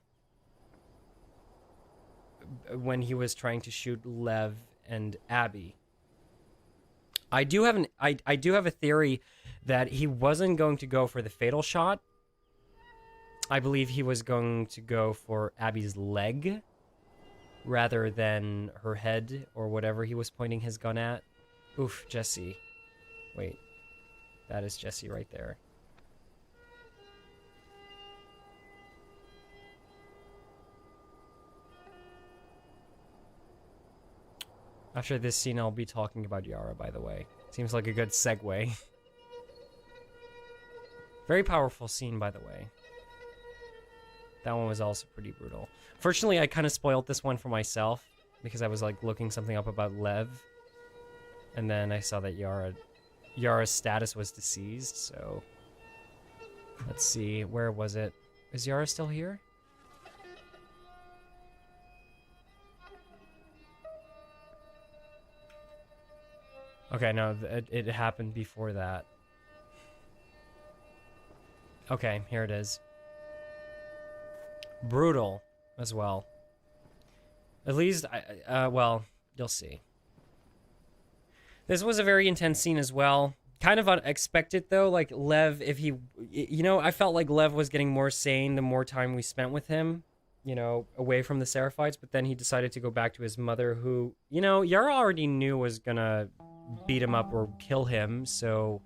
when he was trying to shoot Lev and Abby. I do have a theory that he wasn't going to go for the fatal shot. I believe he was going to go for Abby's leg rather than her head or whatever he was pointing his gun at. Oof, Jesse. Wait. That is Jesse right there. After this scene, I'll be talking about Yara, by the way. Seems like a good segue. Very powerful scene, by the way. That one was also pretty brutal. Fortunately, I kind of spoiled this one for myself because I was like looking something up about Lev, and then I saw that Yara's status was deceased. So let's see, where was it? Is Yara still here? Okay, no, it happened before that. Okay, here it is. Brutal as well. At least, well, you'll see. This was a very intense scene as well. Kind of unexpected, though. Like, Lev, if he... You know, I felt like Lev was getting more sane the more time we spent with him. You know, away from the Seraphites. But then he decided to go back to his mother, who, you know, Yara already knew was gonna beat him up or kill him. So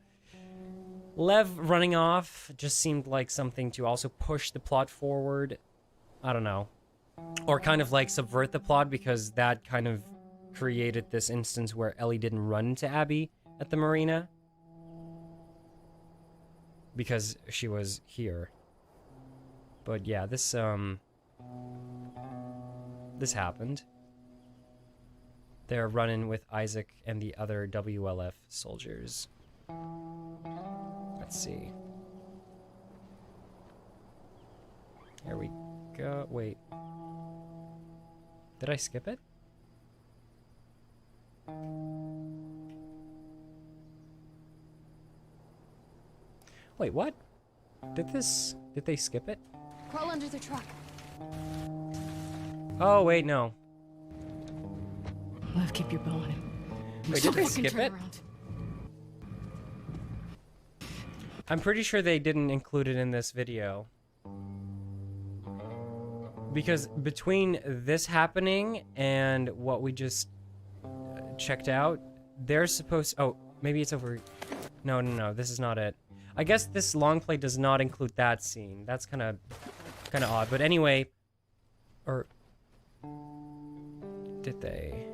Lev running off just seemed like something to also push the plot forward. I don't know. Or kind of like subvert the plot, because that kind of created this instance where Ellie didn't run to Abby at the marina. Because she was here. But yeah, this happened. They're running with Isaac and the other WLF soldiers. Let's see. Here we go. Wait. Did I skip it? Wait, what? Did they skip it? Crawl under the truck. Oh, wait, no. Lev, keep your bow on him. Wait, did they skip it? I'm pretty sure they didn't include it in this video. Because between this happening and what we just checked out, they're supposed... Oh, maybe it's over... No, this is not it. I guess this long play does not include that scene. That's kind of odd. But anyway... Or... Did they...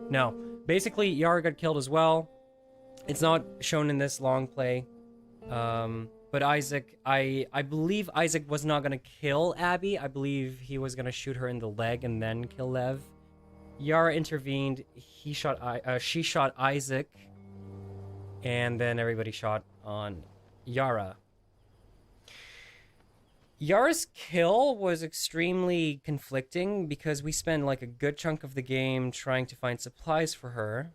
No. Basically, Yara got killed as well. It's not shown in this long play. But Isaac, I believe Isaac was not gonna kill Abby. I believe he was gonna shoot her in the leg and then kill Lev. Yara intervened. She shot Isaac, and then everybody shot on Yara. Yara's kill was extremely conflicting because we spent like a good chunk of the game trying to find supplies for her.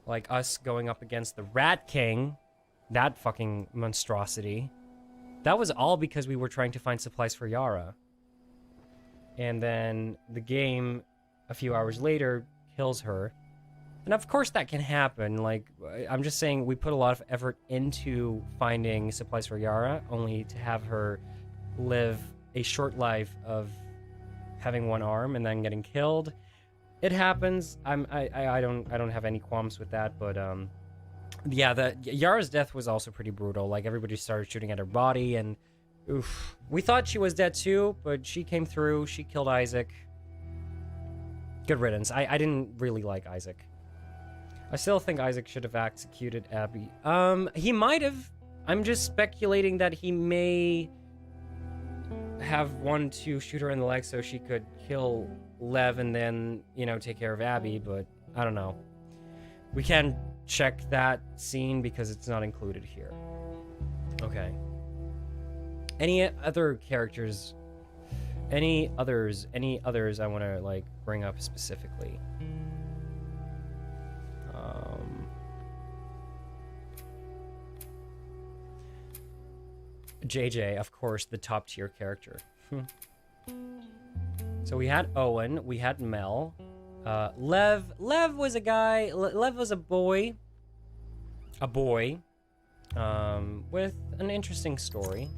Like us going up against the Rat King, that fucking monstrosity. That was all because we were trying to find supplies for Yara. And then the game, a few hours later, kills her. And of course that can happen. Like, I'm just saying we put a lot of effort into finding supplies for Yara, only to have her live a short life of having one arm and then getting killed. It happens. I don't have any qualms with that, but yeah, the Yara's death was also pretty brutal. Like, everybody started shooting at her body, and oof. We thought she was dead too, but she came through. She killed Isaac. Good riddance. I didn't really like Isaac. I still think Isaac should have executed Abby. He might have. I'm just speculating that he may have wanted to shoot her in the leg so she could kill Lev and then, you know, take care of Abby, but I don't know. We can check that scene because it's not included here. Okay. Any other characters? Any others I want to, like, bring up specifically? JJ, of course, the top tier character. So we had Owen, we had Mel, Lev was a guy. Lev was a boy, with an interesting story.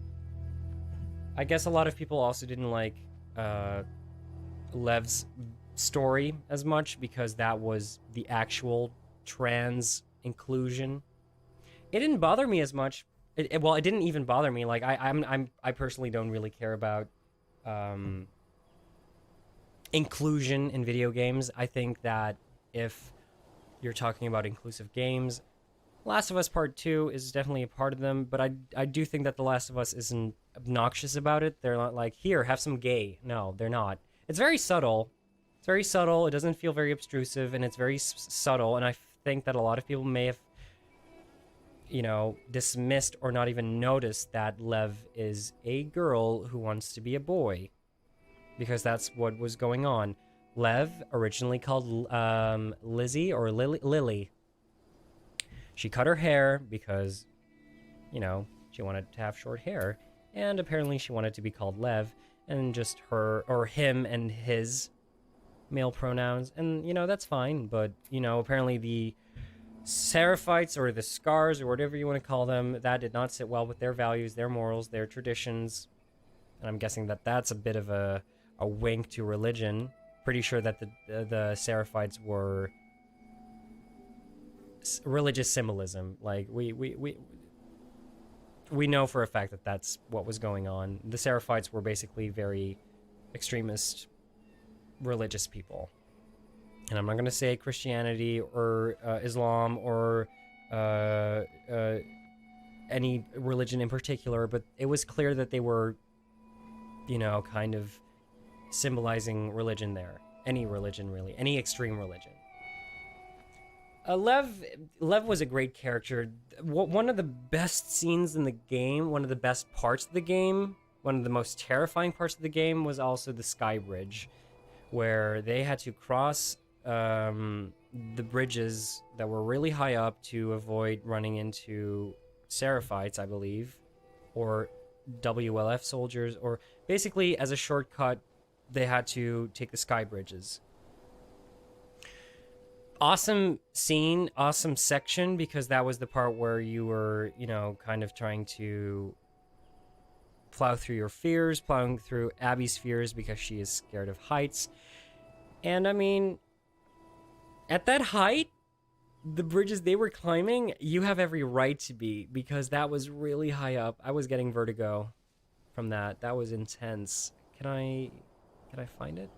I guess a lot of people also didn't like Lev's story as much because that was the actual trans inclusion. It didn't bother me as much. Well, it didn't even bother me. Like, I personally don't really care about inclusion in video games. I think that if you're talking about inclusive games, Last of Us Part 2 is definitely a part of them, but I do think that The Last of Us isn't obnoxious about it. They're not like, here, have some gay. No, they're not. It's very subtle. It's very subtle. It doesn't feel very obtrusive, and it's very subtle, and I think that a lot of people may have, you know, dismissed or not even noticed that Lev is a girl who wants to be a boy, because that's what was going on. Lev, originally called Lizzie or Lily. She cut her hair because, you know, she wanted to have short hair, and apparently she wanted to be called Lev, and just her or him and his male pronouns, and, you know, that's fine. But, you know, apparently the Seraphites or the Scars or whatever you want to call them, that did not sit well with their values, their morals, their traditions, and I'm guessing that that's a bit of a wink to religion. Pretty sure that the Seraphites were religious symbolism. Like, we know for a fact that that's what was going on. The Seraphites were basically very extremist religious people. And I'm not going to say Christianity or Islam or any religion in particular, but it was clear that they were, you know, kind of symbolizing religion there. Any religion, really. Any extreme religion. Lev was a great character. One of the best scenes in the game, one of the best parts of the game, one of the most terrifying parts of the game was also the Sky Bridge, where they had to cross the bridges that were really high up to avoid running into Seraphites, I believe, or WLF soldiers, or basically as a shortcut, they had to take the Sky Bridges. Awesome scene, awesome section, because that was the part where you were, you know, kind of trying to plow through your fears, plowing through Abby's fears because she is scared of heights. And I mean, at that height, the bridges they were climbing, you have every right to be, because that was really high up. I was getting vertigo from that. That was intense. Can I find it?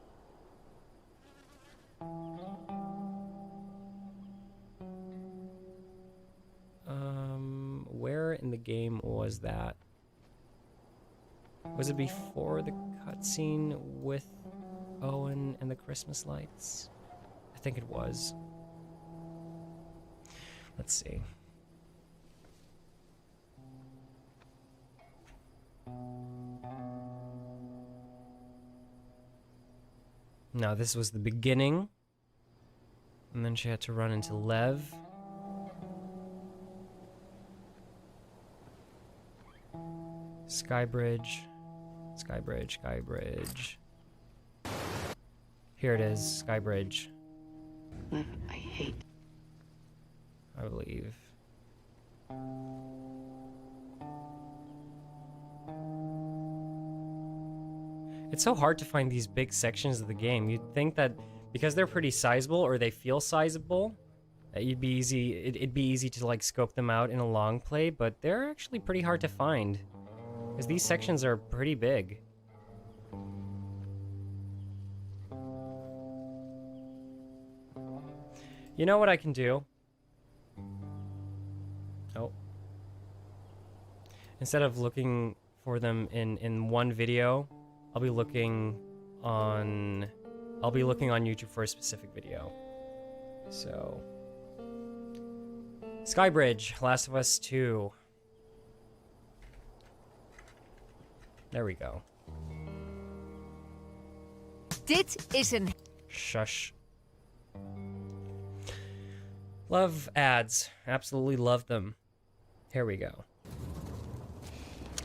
Where in the game was that? Was it before the cutscene with Owen and the Christmas lights? I think it was. Let's see. Now, this was the beginning. And then she had to run into Lev. Skybridge. Skybridge, Skybridge. Here it is, Skybridge. I hate. I believe. It's so hard to find these big sections of the game. You'd think that because they're pretty sizable, or they feel sizable, that it'd be easy to like scope them out in a long play, but they're actually pretty hard to find. Because these sections are pretty big. You know what I can do? Oh. Instead of looking for them in one video, I'll be looking on YouTube for a specific video. So, Skybridge, Last of Us 2. There we go. Dit is een... Shush. Love ads. Absolutely love them. Here we go.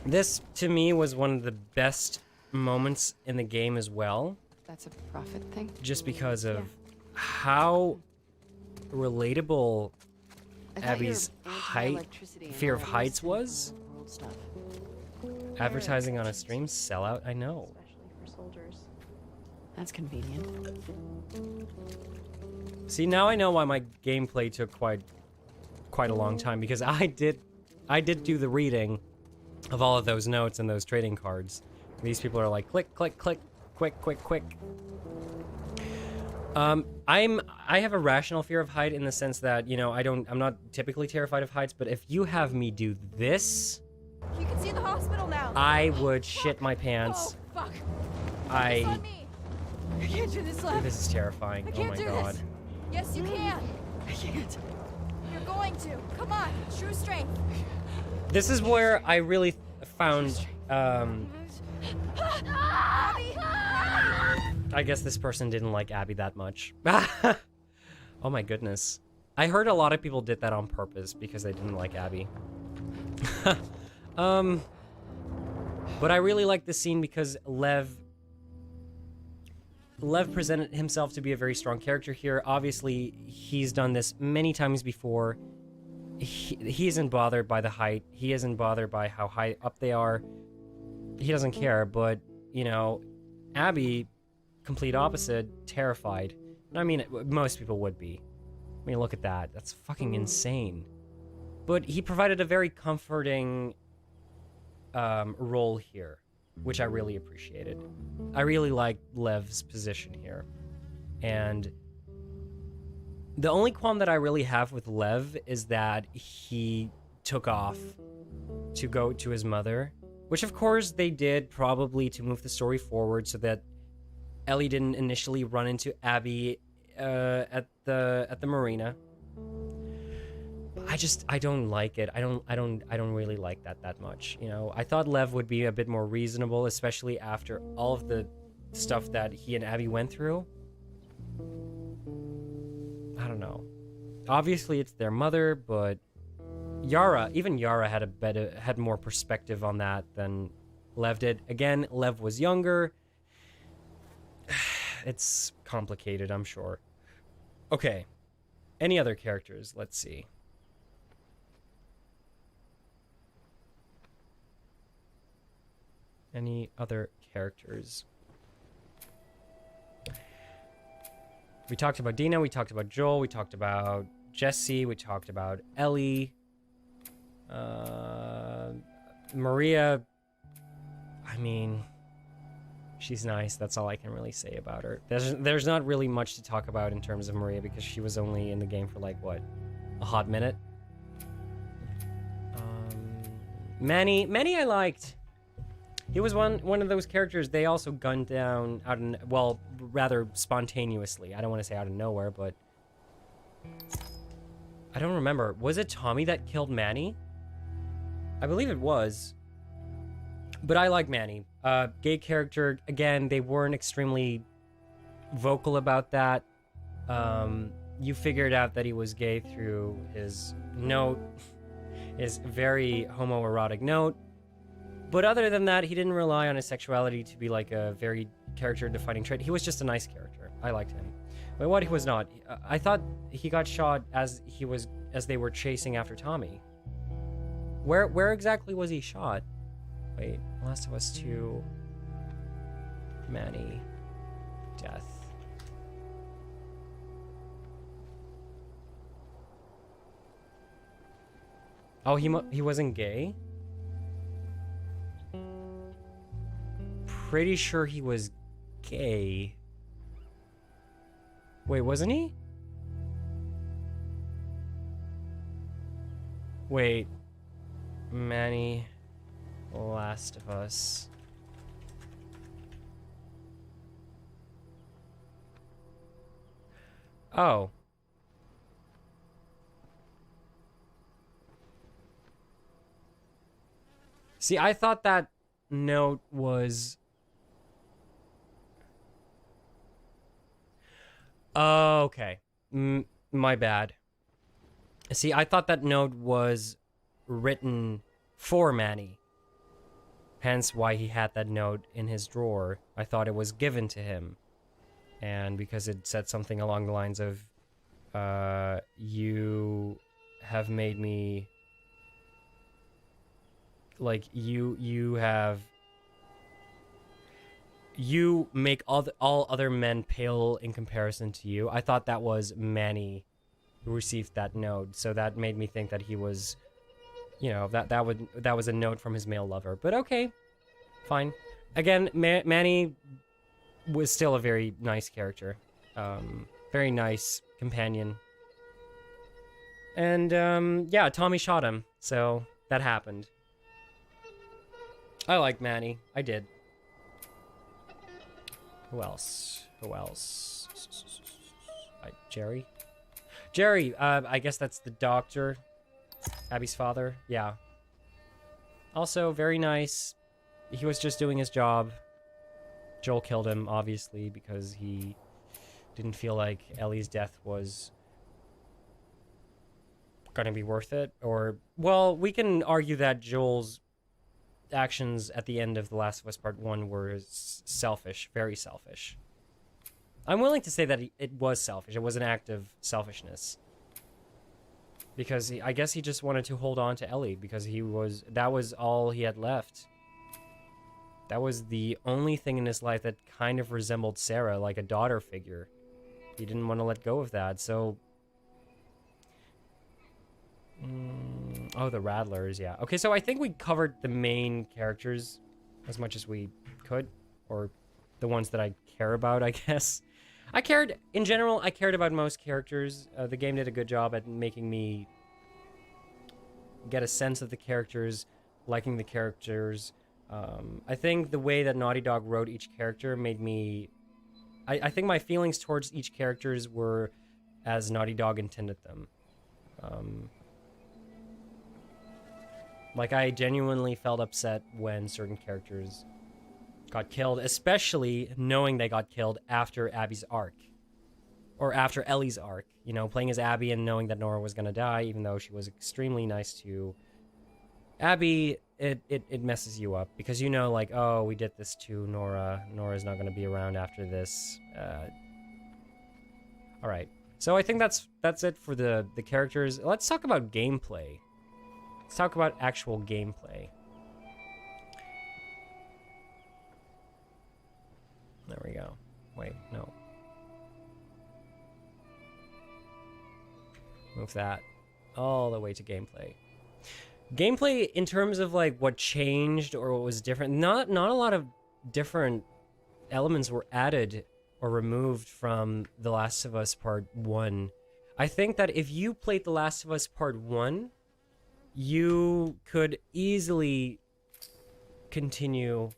This, to me, was one of the best moments in the game as well. That's a profit thing. Just because of how relatable Abby's fear of heights was. Advertising on a stream, sellout, I know. Especially for soldiers. That's convenient. See, now I know why my gameplay took quite a long time, because I did do the reading of all of those notes and those trading cards. These people are like click, click, click, quick, quick, quick. I have a rational fear of height in the sense that, you know, I'm not typically terrified of heights, but if you have me do this, You can see the hospital now. I would shit my pants. Oh, fuck. I can't do this, Lev. This is terrifying. I Oh can't my do god. this. Yes, you can. I can't. You're going to. Come on. True strength. This is where I really found Abby. I guess this person didn't like Abby that much. Oh my goodness. I heard a lot of people did that on purpose because they didn't like Abby. But I really like this scene because Lev presented himself to be a very strong character here. Obviously, he's done this many times before. He isn't bothered by the height. He isn't bothered by how high up they are. He doesn't care, but, you know, Abby, complete opposite, terrified. And I mean, most people would be. I mean, look at that. That's fucking insane. But he provided a very comforting role here, which I really appreciated. I really like Lev's position here. And the only qualm that I really have with Lev is that he took off to go to his mother, which of course they did probably to move the story forward so that Ellie didn't initially run into Abby at the marina. I don't like it. I don't really like that much. You know, I thought Lev would be a bit more reasonable, especially after all of the stuff that he and Abby went through. I don't know. Obviously, it's their mother, but even Yara had more perspective on that than Lev did. Again, Lev was younger. It's complicated, I'm sure. Okay. Any other characters? Let's see. Any other characters? We talked about Dina, we talked about Joel, we talked about Jesse, we talked about Ellie. Maria, I mean, she's nice. That's all I can really say about her. There's not really much to talk about in terms of Maria because she was only in the game for like, what, a hot minute? Manny I liked. He was one of those characters they also gunned down rather spontaneously. I don't want to say out of nowhere, but I don't remember. Was it Tommy that killed Manny? I believe it was. But I like Manny. Gay character, again, they weren't extremely vocal about that. You figured out that he was gay through his note, his very homoerotic note. But other than that, he didn't rely on his sexuality to be like a very character-defining trait. He was just a nice character. I liked him. But what he was not, I thought he got shot as they were chasing after Tommy. Where exactly was he shot? Wait, Last of Us 2, Manny, death. Oh, he wasn't gay? Pretty sure he was gay. Wait, wasn't he? Wait. Manny, Last of Us. Oh. See, I thought that note was... Oh, okay. My bad. See, I thought that note was written for Manny. Hence why he had that note in his drawer. I thought it was given to him. And because it said something along the lines of, you have made me... Like, you make all other men pale in comparison to you. I thought that was Manny who received that note, so that made me think that he was, you know, that was a note from his male lover. But okay, fine. Again, Manny was still a very nice character, very nice companion, and yeah, Tommy shot him, so that happened. I like Manny. I did. Who else? Jerry? Jerry, I guess that's the doctor. Abby's father. Yeah. Also, very nice. He was just doing his job. Joel killed him, obviously, because he didn't feel like Ellie's death was gonna be worth it. Or, well, we can argue that Joel's actions at the end of The Last of Us Part 1 were selfish, very selfish. I'm willing to say that it was selfish. It was an act of selfishness. Because I guess he just wanted to hold on to Ellie because that was all he had left. That was the only thing in his life that kind of resembled Sarah, like a daughter figure. He didn't want to let go of that, so... Oh, the Rattlers, yeah. Okay, so I think we covered the main characters as much as we could. Or the ones that I care about, I guess. In general, I cared about most characters. The game did a good job at making me get a sense of the characters, liking the characters. I think the way that Naughty Dog wrote each character made me... I think my feelings towards each characters were as Naughty Dog intended them. Like, I genuinely felt upset when certain characters got killed, especially knowing they got killed after Abby's arc. Or after Ellie's arc. You know, playing as Abby and knowing that Nora was gonna die, even though she was extremely nice to Abby, it messes you up. Because you know, like, oh, we did this to Nora. Nora's not gonna be around after this. Alright. So I think that's it for the characters. Let's talk about gameplay. Let's talk about actual gameplay. There we go. Wait, no. Move that all the way to gameplay. Gameplay in terms of like what changed or what was different. Not a lot of different elements were added or removed from The Last of Us Part 1. I think that if you played The Last of Us Part 1, you could easily continue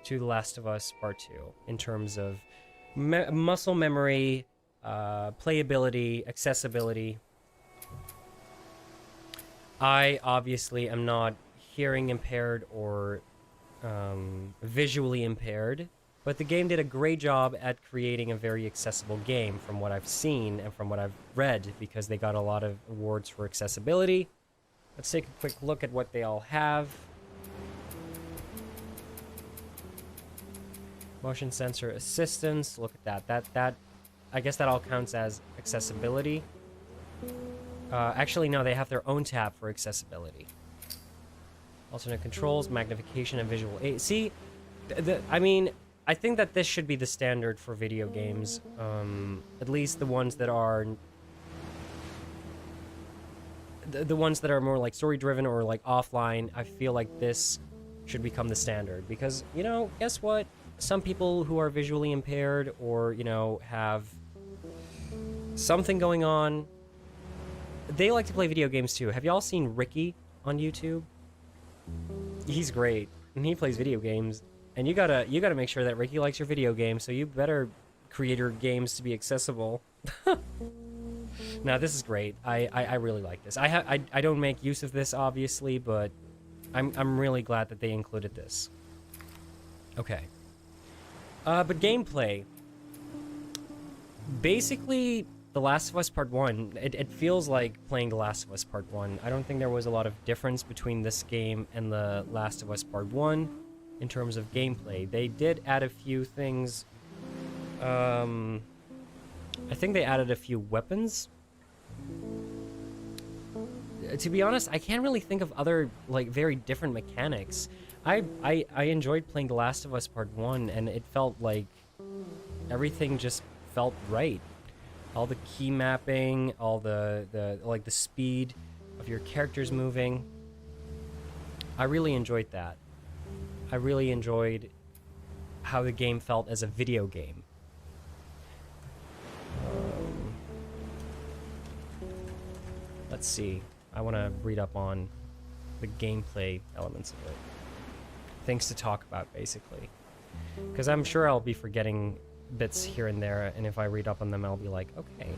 to The Last of Us Part 2 in terms of muscle memory, playability, accessibility. I obviously am not hearing impaired or visually impaired, But the game did a great job at creating a very accessible game from what I've seen and from what I've read, because they got a lot of awards for accessibility. Let's take a quick look at what they all have. Motion sensor assistance. Look at that. I guess that all counts as accessibility. Actually, no, they have their own tab for accessibility. Alternate controls, magnification, and visual aid. See, I mean, I think that this should be the standard for video games. At least the ones that are... The ones that are more like story-driven or like offline, I feel like this should become the standard. Because, you know, guess what? Some people who are visually impaired or, you know, have something going on, they like to play video games too. Have y'all seen Ricky on YouTube? He's great, and he plays video games. And you gotta make sure that Ricky likes your video game, so you better create your games to be accessible. Now, this is great. I really like this. I don't make use of this, obviously, but I'm really glad that they included this. Okay. But gameplay. Basically, The Last of Us Part 1, it feels like playing The Last of Us Part 1. I don't think there was a lot of difference between this game and The Last of Us Part 1 in terms of gameplay. They did add a few things. I think they added a few weapons. To be honest, I can't really think of other, like, very different mechanics. I enjoyed playing The Last of Us Part 1, and it felt like everything just felt right. All the key mapping, all the speed of your characters moving. I really enjoyed that. I really enjoyed how the game felt as a video game. Let's see. I want to read up on the gameplay elements of it. Things to talk about, basically. Because I'm sure I'll be forgetting bits here and there, and if I read up on them, I'll be like, okay.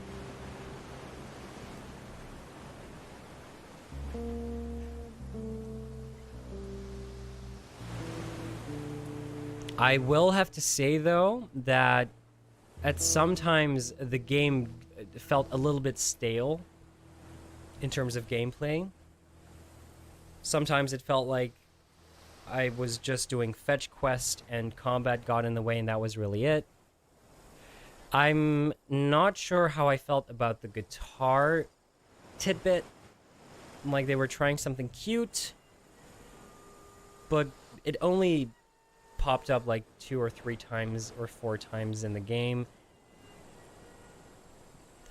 I will have to say, though, that at sometimes the game felt a little bit stale in terms of gameplay. Sometimes it felt like I was just doing fetch quest and combat got in the way and that was really it. I'm not sure how I felt about the guitar tidbit. Like they were trying something cute, but it only popped up like 2 or 3 times or 4 times in the game.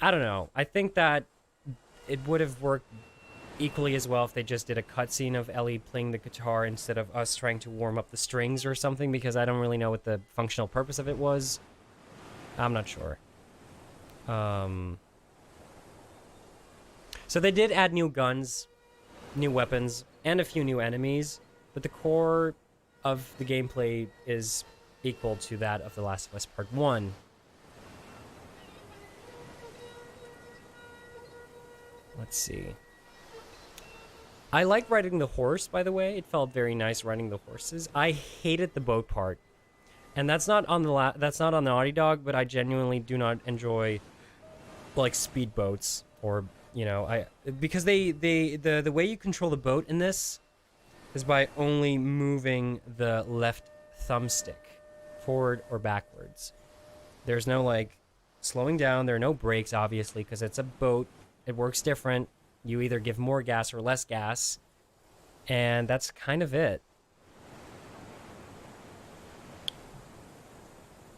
I don't know. I think that it would have worked equally as well if they just did a cutscene of Ellie playing the guitar instead of us trying to warm up the strings or something, because I don't really know what the functional purpose of it was. I'm not sure. So they did add new guns, new weapons, and a few new enemies, but the core of the gameplay is equal to that of The Last of Us Part 1. Let's see. I like riding the horse, by the way. It felt very nice riding the horses. I hated the boat part. And that's not on the Naughty Dog, but I genuinely do not enjoy like speedboats or, you know, because the way you control the boat in this is by only moving the left thumbstick forward or backwards. There's no like slowing down, there are no brakes obviously because it's a boat. It works different. You either give more gas or less gas, and that's kind of it.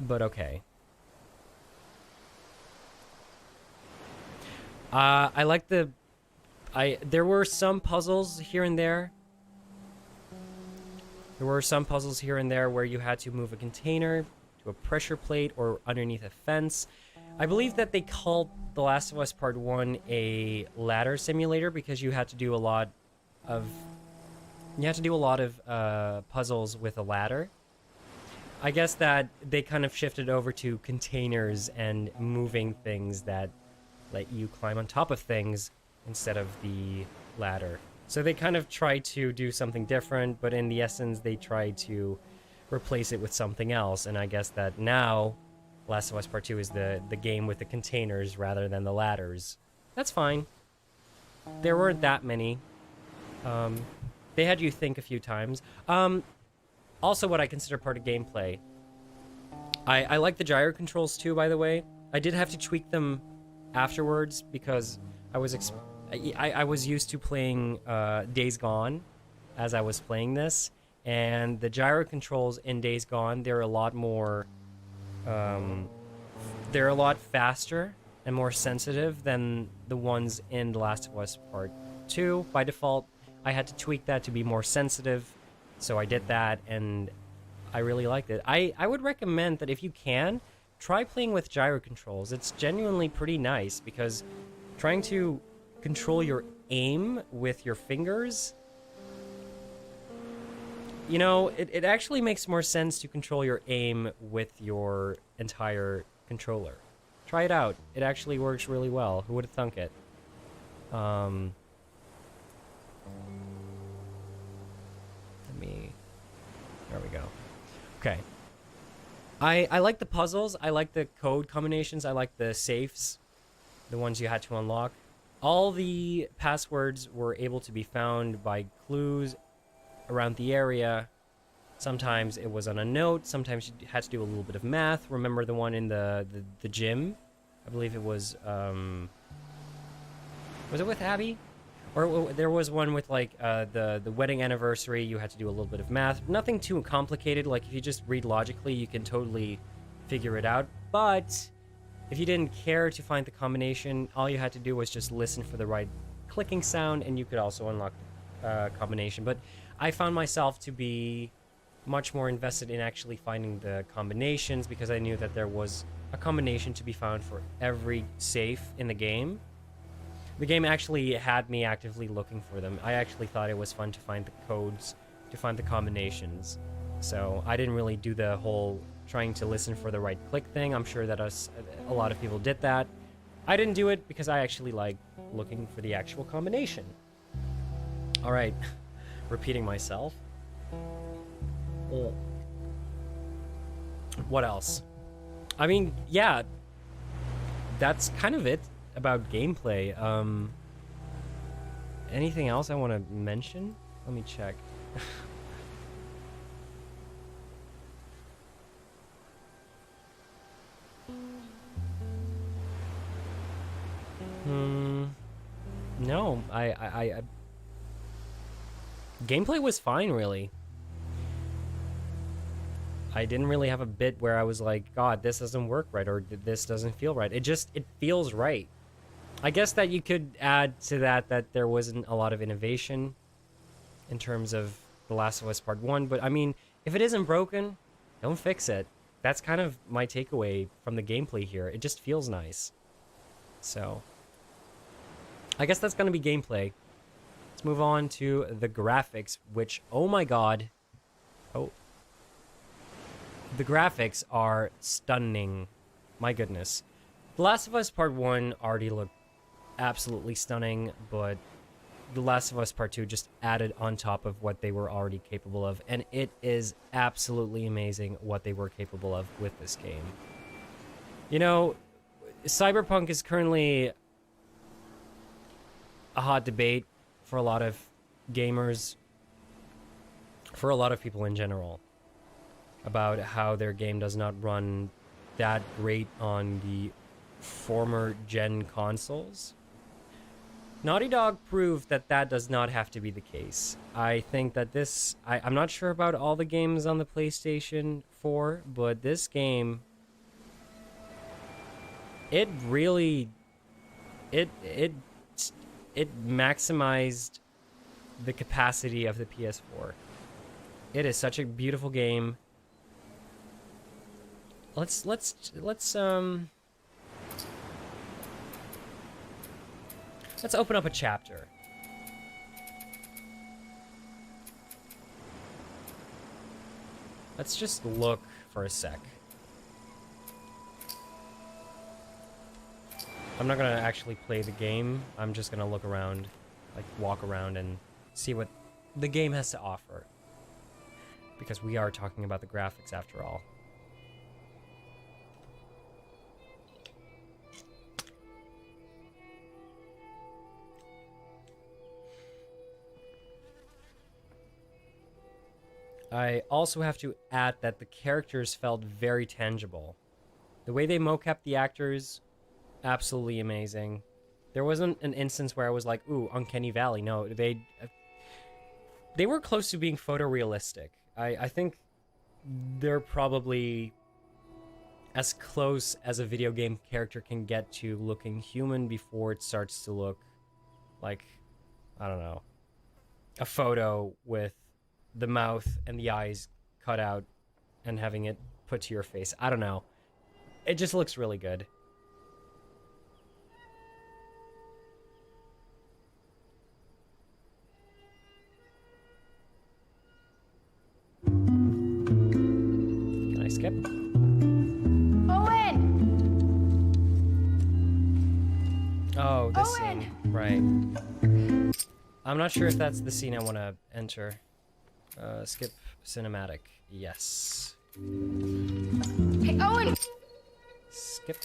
But okay. I like there were some puzzles here and there. There were some puzzles here and there where you had to move a container to a pressure plate or underneath a fence. I believe that they called The Last of Us Part 1 a ladder simulator because you had to do a lot of puzzles with a ladder. I guess that they kind of shifted over to containers and moving things that let you climb on top of things instead of the ladder. So they kind of tried to do something different, but in the essence they tried to replace it with something else. And I guess that now Last of Us Part 2 is the game with the containers rather than the ladders. That's fine. There weren't that many. They had you think a few times. Also what I consider part of gameplay. I like the gyro controls too, by the way. I did have to tweak them afterwards because I was used to playing Days Gone as I was playing this, and the gyro controls in Days Gone, they're a lot more they're a lot faster and more sensitive than the ones in The Last of Us Part 2. By default, I had to tweak that to be more sensitive, so I did that, and I really liked it. I would recommend that if you can, try playing with gyro controls. It's genuinely pretty nice, because trying to control your aim with your fingers, you know, it actually makes more sense to control your aim with your entire controller. Try it out. It actually works really well. Who would have thunk it? There we go. Okay. I like the puzzles. I like the code combinations. I like the safes, the ones you had to unlock. All the passwords were able to be found by clues around the area. Sometimes it was on a note. Sometimes you had to do a little bit of math. Remember the one in the gym? I believe it was it with Abby? Or there was one with, like, the wedding anniversary. You had to do a little bit of math. Nothing too complicated. Like, if you just read logically, you can totally figure it out. But if you didn't care to find the combination, all you had to do was just listen for the right clicking sound, and you could also unlock the combination. But I found myself to be much more invested in actually finding the combinations, because I knew that there was a combination to be found for every safe in the game. The game actually had me actively looking for them. I actually thought it was fun to find the codes, to find the combinations. So I didn't really do the whole trying to listen for the right click thing. I'm sure that a lot of people did that. I didn't do it because I actually like looking for the actual combination. All right, repeating myself. What else? I mean, yeah, that's kind of it about gameplay. Anything else I want to mention? Let me check. No, I gameplay was fine, really. I didn't really have a bit where I was like, God, this doesn't work right, or this doesn't feel right. It feels right. I guess that you could add to that there wasn't a lot of innovation in terms of The Last of Us Part 1, but I mean, if it isn't broken, don't fix it. That's kind of my takeaway from the gameplay here. It just feels nice. So, I guess that's going to be gameplay. Let's move on to the graphics, which, oh my god. Oh. The graphics are stunning. My goodness. The Last of Us Part 1 already looked absolutely stunning, but The Last of Us Part 2 just added on top of what they were already capable of, and it is absolutely amazing what they were capable of with this game. You know, Cyberpunk is currently a hot debate for a lot of gamers, for a lot of people in general, about how their game does not run that great on the former gen consoles. Naughty Dog proved that that does not have to be the case. I think that this... I'm not sure about all the games on the PlayStation 4, but this game... It really... It maximized the capacity of the PS4. It is such a beautiful game. Let's open up a chapter. Let's just look for a sec. I'm not gonna actually play the game. I'm just gonna look around, like walk around and see what the game has to offer. because we are talking about the graphics after all. I also have to add that the characters felt very tangible. The way they mocap the actors, absolutely amazing. There wasn't an instance where I was like, ooh, Uncanny Valley. No, they were close to being photorealistic. I think they're probably as close as a video game character can get to looking human before it starts to look like, I don't know, a photo with the mouth and the eyes cut out and having it put to your face. I don't know. It just looks really good. Can I skip? Owen! Oh, this Owen! scene. Right. I'm not sure if that's the scene I want to enter. Skip cinematic. Yes. Hey, Owen! Skip.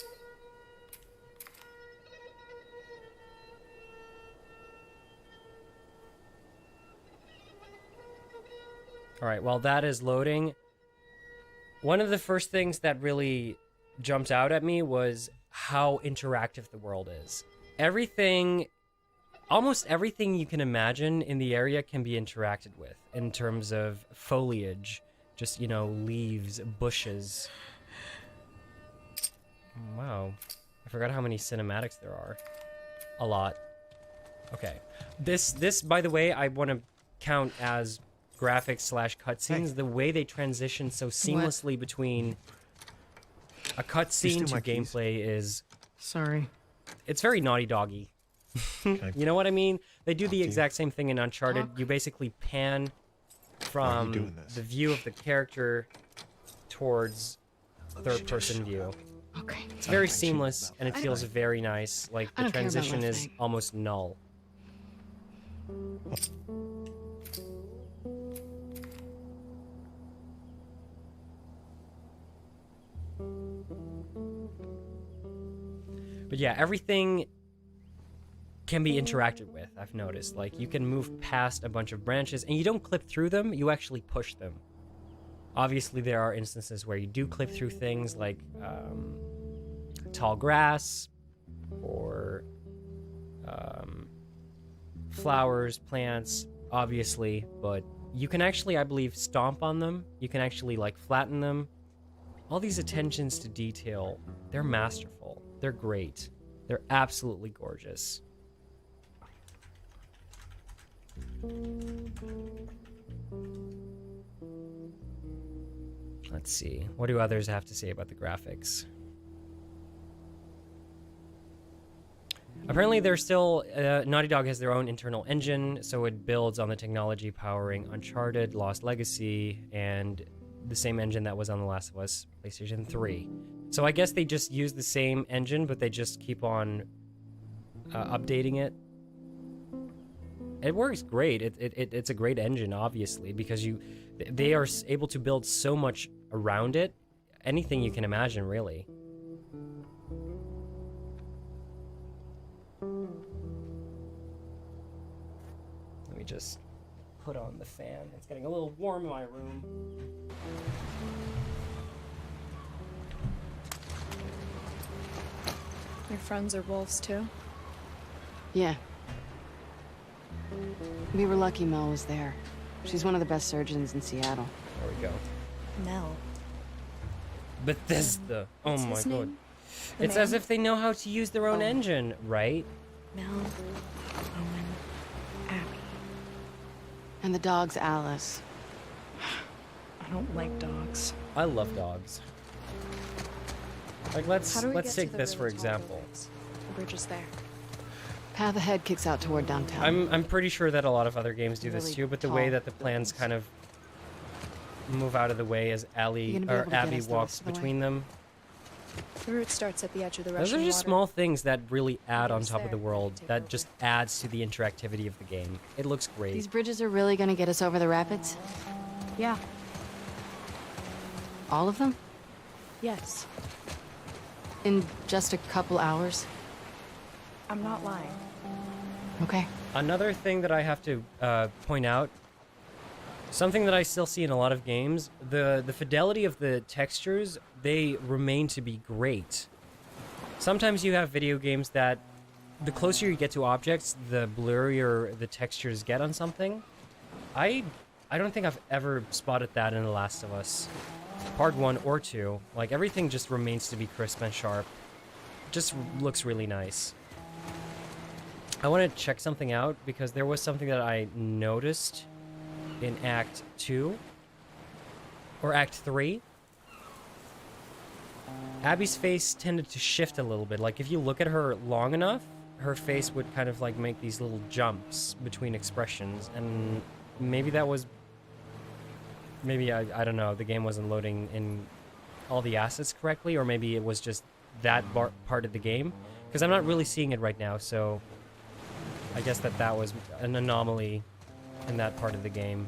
Alright, while that is loading, one of the first things that really jumped out at me was how interactive the world is. Almost everything you can imagine in the area can be interacted with in terms of foliage, just, you know, leaves, bushes. Wow. I forgot how many cinematics there are. A lot. Okay. This, by the way, I want to count as graphics / cutscenes. The way they transition so seamlessly between a cutscene to gameplay is... Sorry. It's very Naughty Doggy. You know what I mean? They do the exact same thing in Uncharted. You basically pan from the view of the character towards third-person view. Okay. It's very seamless, and it feels very nice. Like, the transition is almost null. But yeah, everything can be interacted with, I've noticed. Like, you can move past a bunch of branches, and you don't clip through them, you actually push them. Obviously, there are instances where you do clip through things like tall grass or flowers, plants, obviously, but you can actually, I believe, stomp on them. You can actually, like, flatten them. All these attentions to detail, they're masterful. They're great. They're absolutely gorgeous. Let's see. What do others have to say about the graphics? Apparently, they're still... Naughty Dog has their own internal engine, so it builds on the technology powering Uncharted, Lost Legacy, and the same engine that was on The Last of Us PlayStation 3. So I guess they just use the same engine, but they just keep on updating it. It works great. It's a great engine, obviously, because they are able to build so much around it. Anything you can imagine, really. Let me just put on the fan. It's getting a little warm in my room. Your friends are wolves too? Yeah. We were lucky Mel was there. She's one of the best surgeons in Seattle. There we go. Mel. Bethesda. Oh What's my his god. name? The It's man? as if they know how to use their own engine, right? Mel. Owen. Abby. And the dog's Alice. I don't like dogs. I love dogs. Like, let's How do we get take to the this for really tall example. buildings? The bridge is there. Path ahead kicks out toward downtown. I'm pretty sure that a lot of other games do this Really too, but the way tall that the plans kind of move out of the way as You gonna be able to get Abby us the walks rest of the way? between them. The route starts at the edge of the Those rushing are just water. small things that really add on Goes top of the there, world. take That over. just adds to the interactivity of the game. It looks great. These bridges are really gonna get us over the rapids? Yeah. All of them? Yes, In just a couple hours? I'm not lying. Okay. Another thing that I have to point out, something that I still see in a lot of games, the fidelity of the textures, they remain to be great. Sometimes you have video games that the closer you get to objects, the blurrier the textures get on something. I don't think I've ever spotted that in The Last of Us. Part 1 or 2. Like, everything just remains to be crisp and sharp. Just looks really nice. I want to check something out because there was something that I noticed in Act 2 or Act 3. Abby's face tended to shift a little bit. Like, if you look at her long enough, her face would kind of like make these little jumps between expressions, and maybe that was... Maybe, I don't know, the game wasn't loading in all the assets correctly, or maybe it was just that part of the game. Because I'm not really seeing it right now, so I guess that was an anomaly in that part of the game.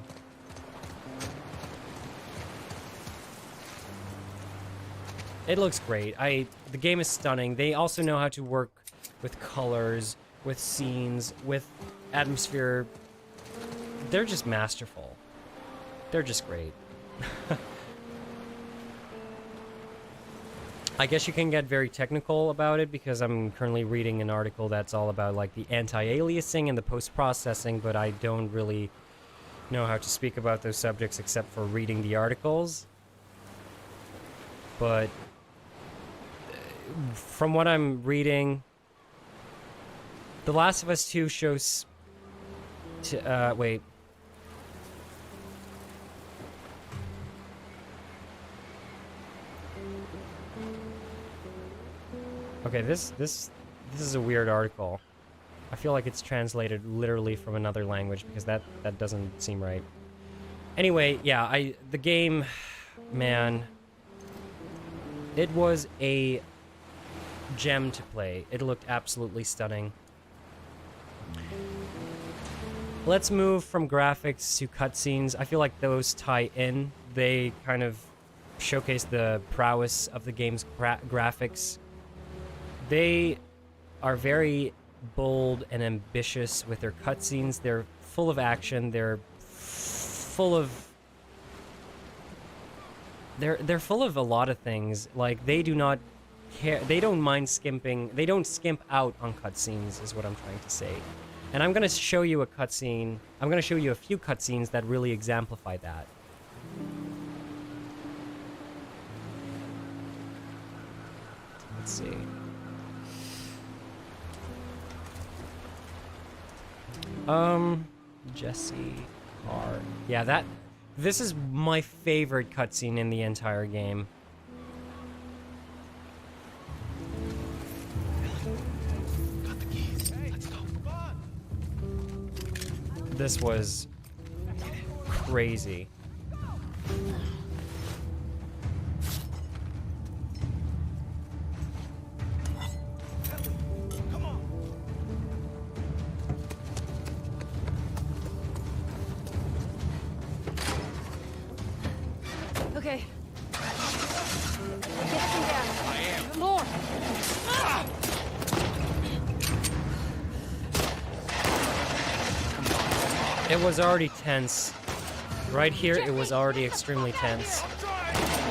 It looks great. The game is stunning. They also know how to work with colors, with scenes, with atmosphere. They're just masterful. They're just great. I guess you can get very technical about it because I'm currently reading an article that's all about like the anti-aliasing and the post-processing, but I don't really know how to speak about those subjects except for reading the articles. But from what I'm reading, The Last of Us 2 shows... wait. Okay, this is a weird article. I feel like it's translated literally from another language because that doesn't seem right. Anyway, yeah, the game, man, it was a gem to play. It looked absolutely stunning. Let's move from graphics to cutscenes. I feel like those tie in. They kind of showcase the prowess of the game's graphics. They are very bold and ambitious with their cutscenes. They're full of action. They're full of... They're full of a lot of things. Like, they do not care. They don't mind skimping. They don't skimp out on cutscenes, is what I'm trying to say. And I'm going to show you a cutscene. I'm going to show you a few cutscenes that really exemplify that. Let's see. Jesse R. Yeah, this is my favorite cutscene in the entire game. Got the keys. Let's go. Come on. This was crazy. Okay. Get him down. I am. More. It was already tense. Right here, it was already extremely tense.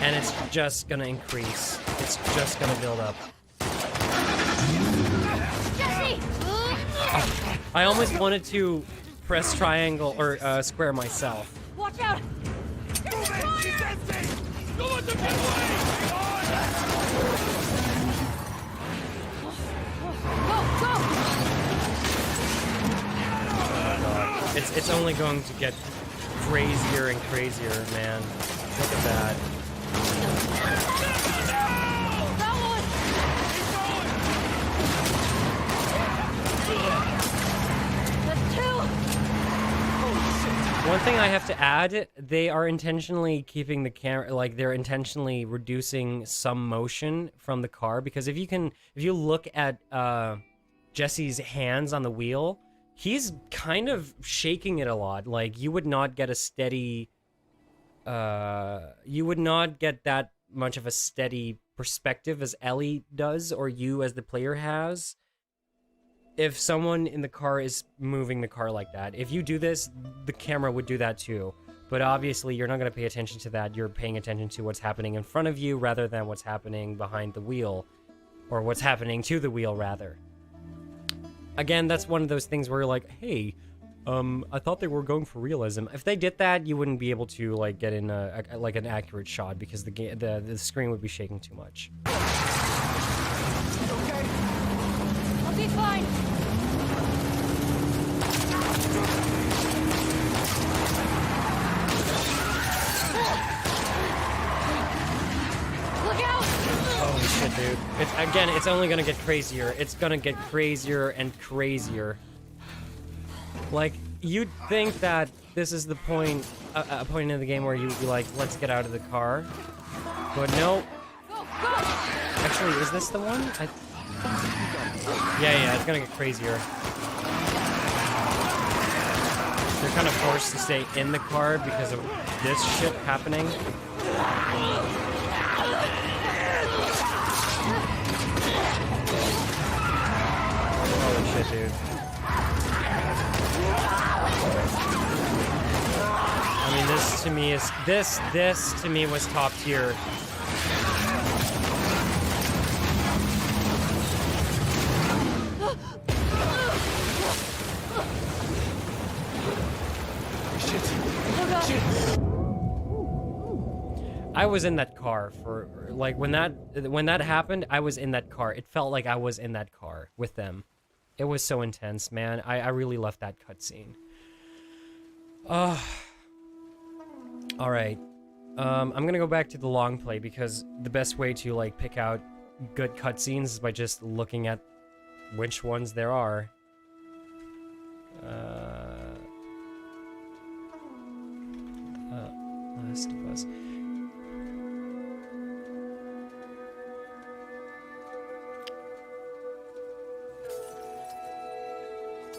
And it's just gonna increase. It's just gonna build up. Jesse! I almost wanted to press triangle or square myself. Watch out! It's only going to get crazier and crazier, man. Look at that. One thing I have to add, they are intentionally keeping the camera, like they're intentionally reducing some motion from the car, because if you look at Jesse's hands on the wheel, he's kind of shaking it a lot. Like, you would not get a steady you would not get that much of a steady perspective as Ellie does, or you as the player has, if someone in the car is moving the car like that. If you do this, the camera would do that too. But obviously, you're not going to pay attention to that. You're paying attention to what's happening in front of you rather than what's happening behind the wheel. Or what's happening to the wheel, rather. Again, that's one of those things where you're like, hey, I thought they were going for realism. If they did that, you wouldn't be able to, like, get in like an accurate shot because the screen would be shaking too much. Okay. I'll be fine. Look out! Holy shit, dude. It's only gonna get crazier. It's gonna get crazier and crazier. Like, you'd think that this is the point, a point in the game where you'd be like, let's get out of the car. But no. Actually, is this the one? Yeah, it's gonna get crazier. They're kind of forced to stay in the car because of this shit happening. Holy shit, dude. I mean, this to me was top tier. I was in that car for, like, when that happened, I was in that car. It felt like I was in that car with them. It was so intense, man. I really loved that cutscene. Alright. I'm gonna go back to the long play because the best way to, like, pick out good cutscenes is by just looking at which ones there are. Last of Us.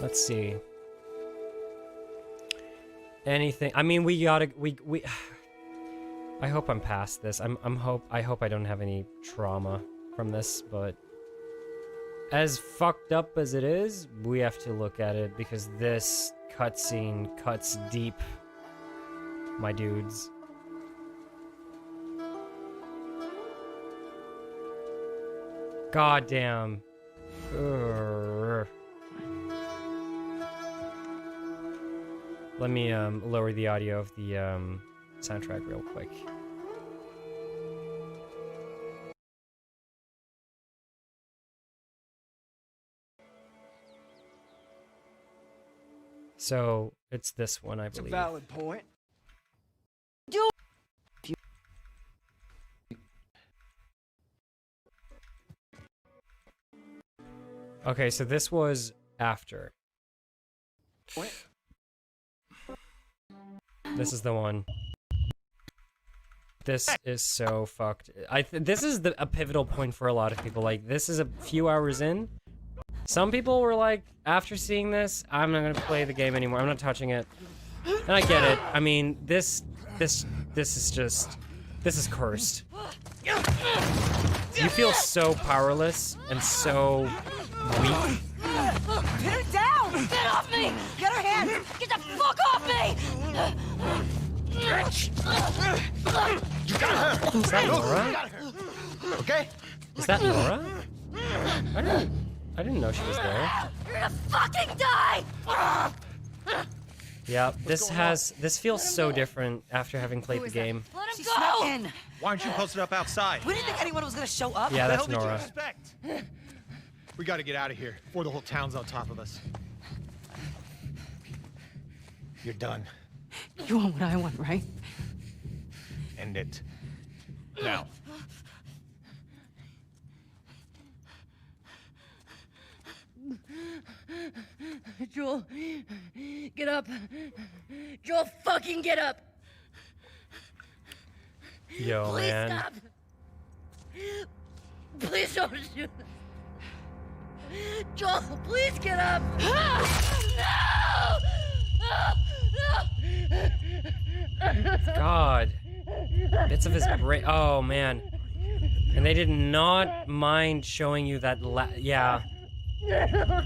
Let's see. Anything. I mean, we I hope I'm past this. I hope I don't have any trauma from this, but as fucked up as it is, we have to look at it because this cutscene cuts deep, my dudes. God damn. Let me lower the audio of the soundtrack real quick. So it's this one, I believe. It's a valid point. Okay, so this was after. What? This is the one. This is so fucked. This is a pivotal point for a lot of people. Like, this is a few hours in. Some people were like, after seeing this, I'm not gonna play the game anymore. I'm not touching it. And I get it. I mean, this is just, this is cursed. You feel so powerless and so weak. Pin her down! Get off me! Get her hand! Get the fuck off me! Is that Laura? Okay? Is that Laura? I didn't know she was there. You're gonna fucking die! Yeah, this feels so different after having played the game. Let him She go! snuck in. Why aren't you posted up outside? We didn't think anyone was gonna show up. Yeah, What the that's hell did you Nora. expect? We gotta get out of here before the whole town's on top of us. You're done. You want what I want, right? End it. Now. Joel, get up. Joel, fucking get up. Yo, Please man. stop. Please don't shoot. Joel, please get up. No! God. bits of his brain. Oh, man. And they did not mind showing you that yeah.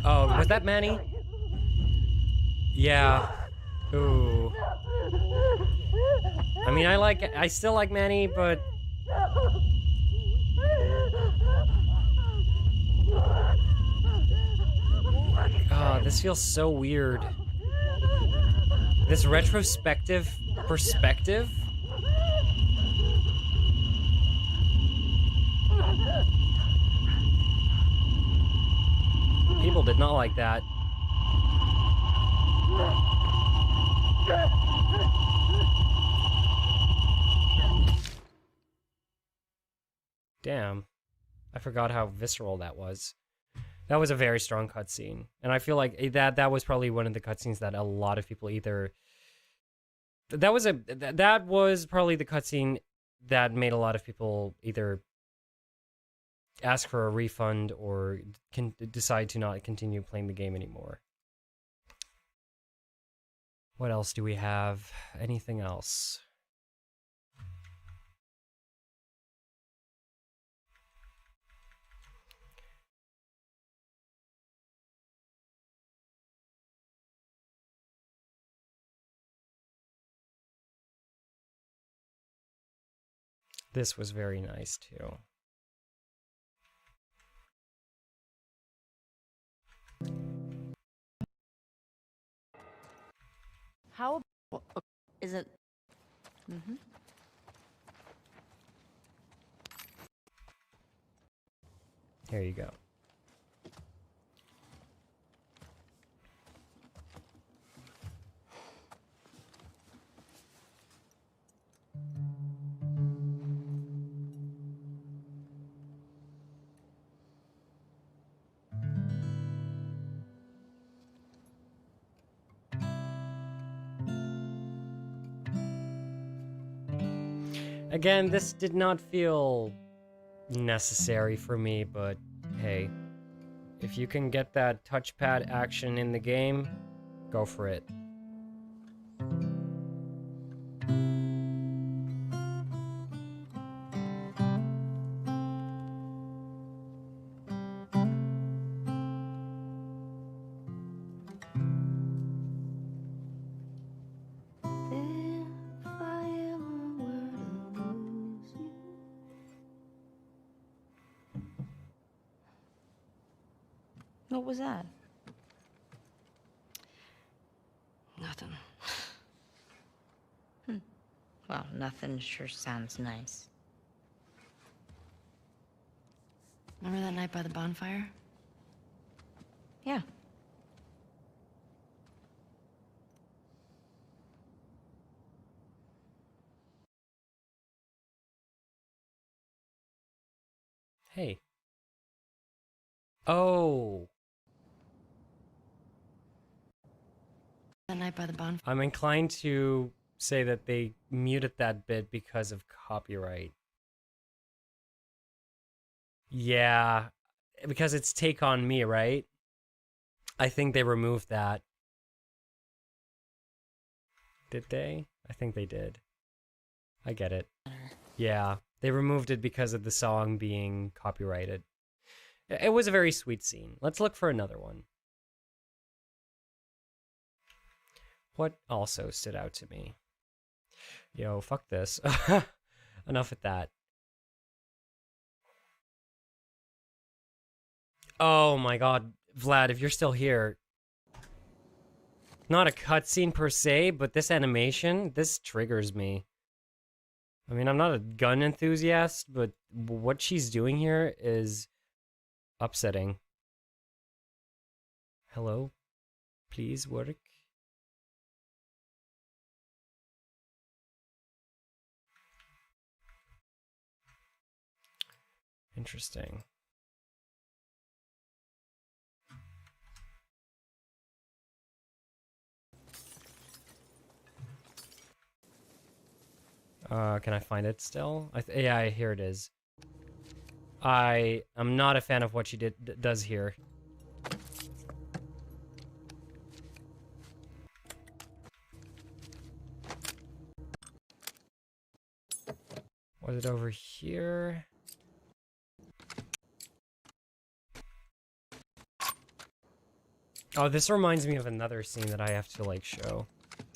Oh, was that Manny? Yeah. Ooh. I mean, I still like Manny, but... Oh, this feels so weird. This retrospective perspective? People did not like that. Damn. I forgot how visceral that was. That was a very strong cutscene. And I feel like that was probably one of the cutscenes that a lot of people either... That was probably the cutscene that made a lot of people either ask for a refund or decide to not continue playing the game anymore. What else do we have? Anything else? This was very nice too. How is it? Here you go. Again, this did not feel necessary for me, but hey, if you can get that touchpad action in the game, go for it. What was that? Nothing. Well, nothing sure sounds nice. Remember that night by the bonfire? Yeah. Hey. Oh. That night by the bonfire. I'm inclined to say that they muted that bit because of copyright. Yeah, because it's Take On Me, right? I think they removed that. Did they? I think they did. I get it. Yeah, they removed it because of the song being copyrighted. It was a very sweet scene. Let's look for another one. What also stood out to me? Yo, fuck this. Enough with that. Oh my god, Vlad, if you're still here. Not a cutscene per se, but this animation, this triggers me. I mean, I'm not a gun enthusiast, but what she's doing here is upsetting. Hello? Please work? Interesting. Can I find it still? Yeah, here it is. I am not a fan of what she does here. Was it over here? Oh, this reminds me of another scene that I have to, like, show.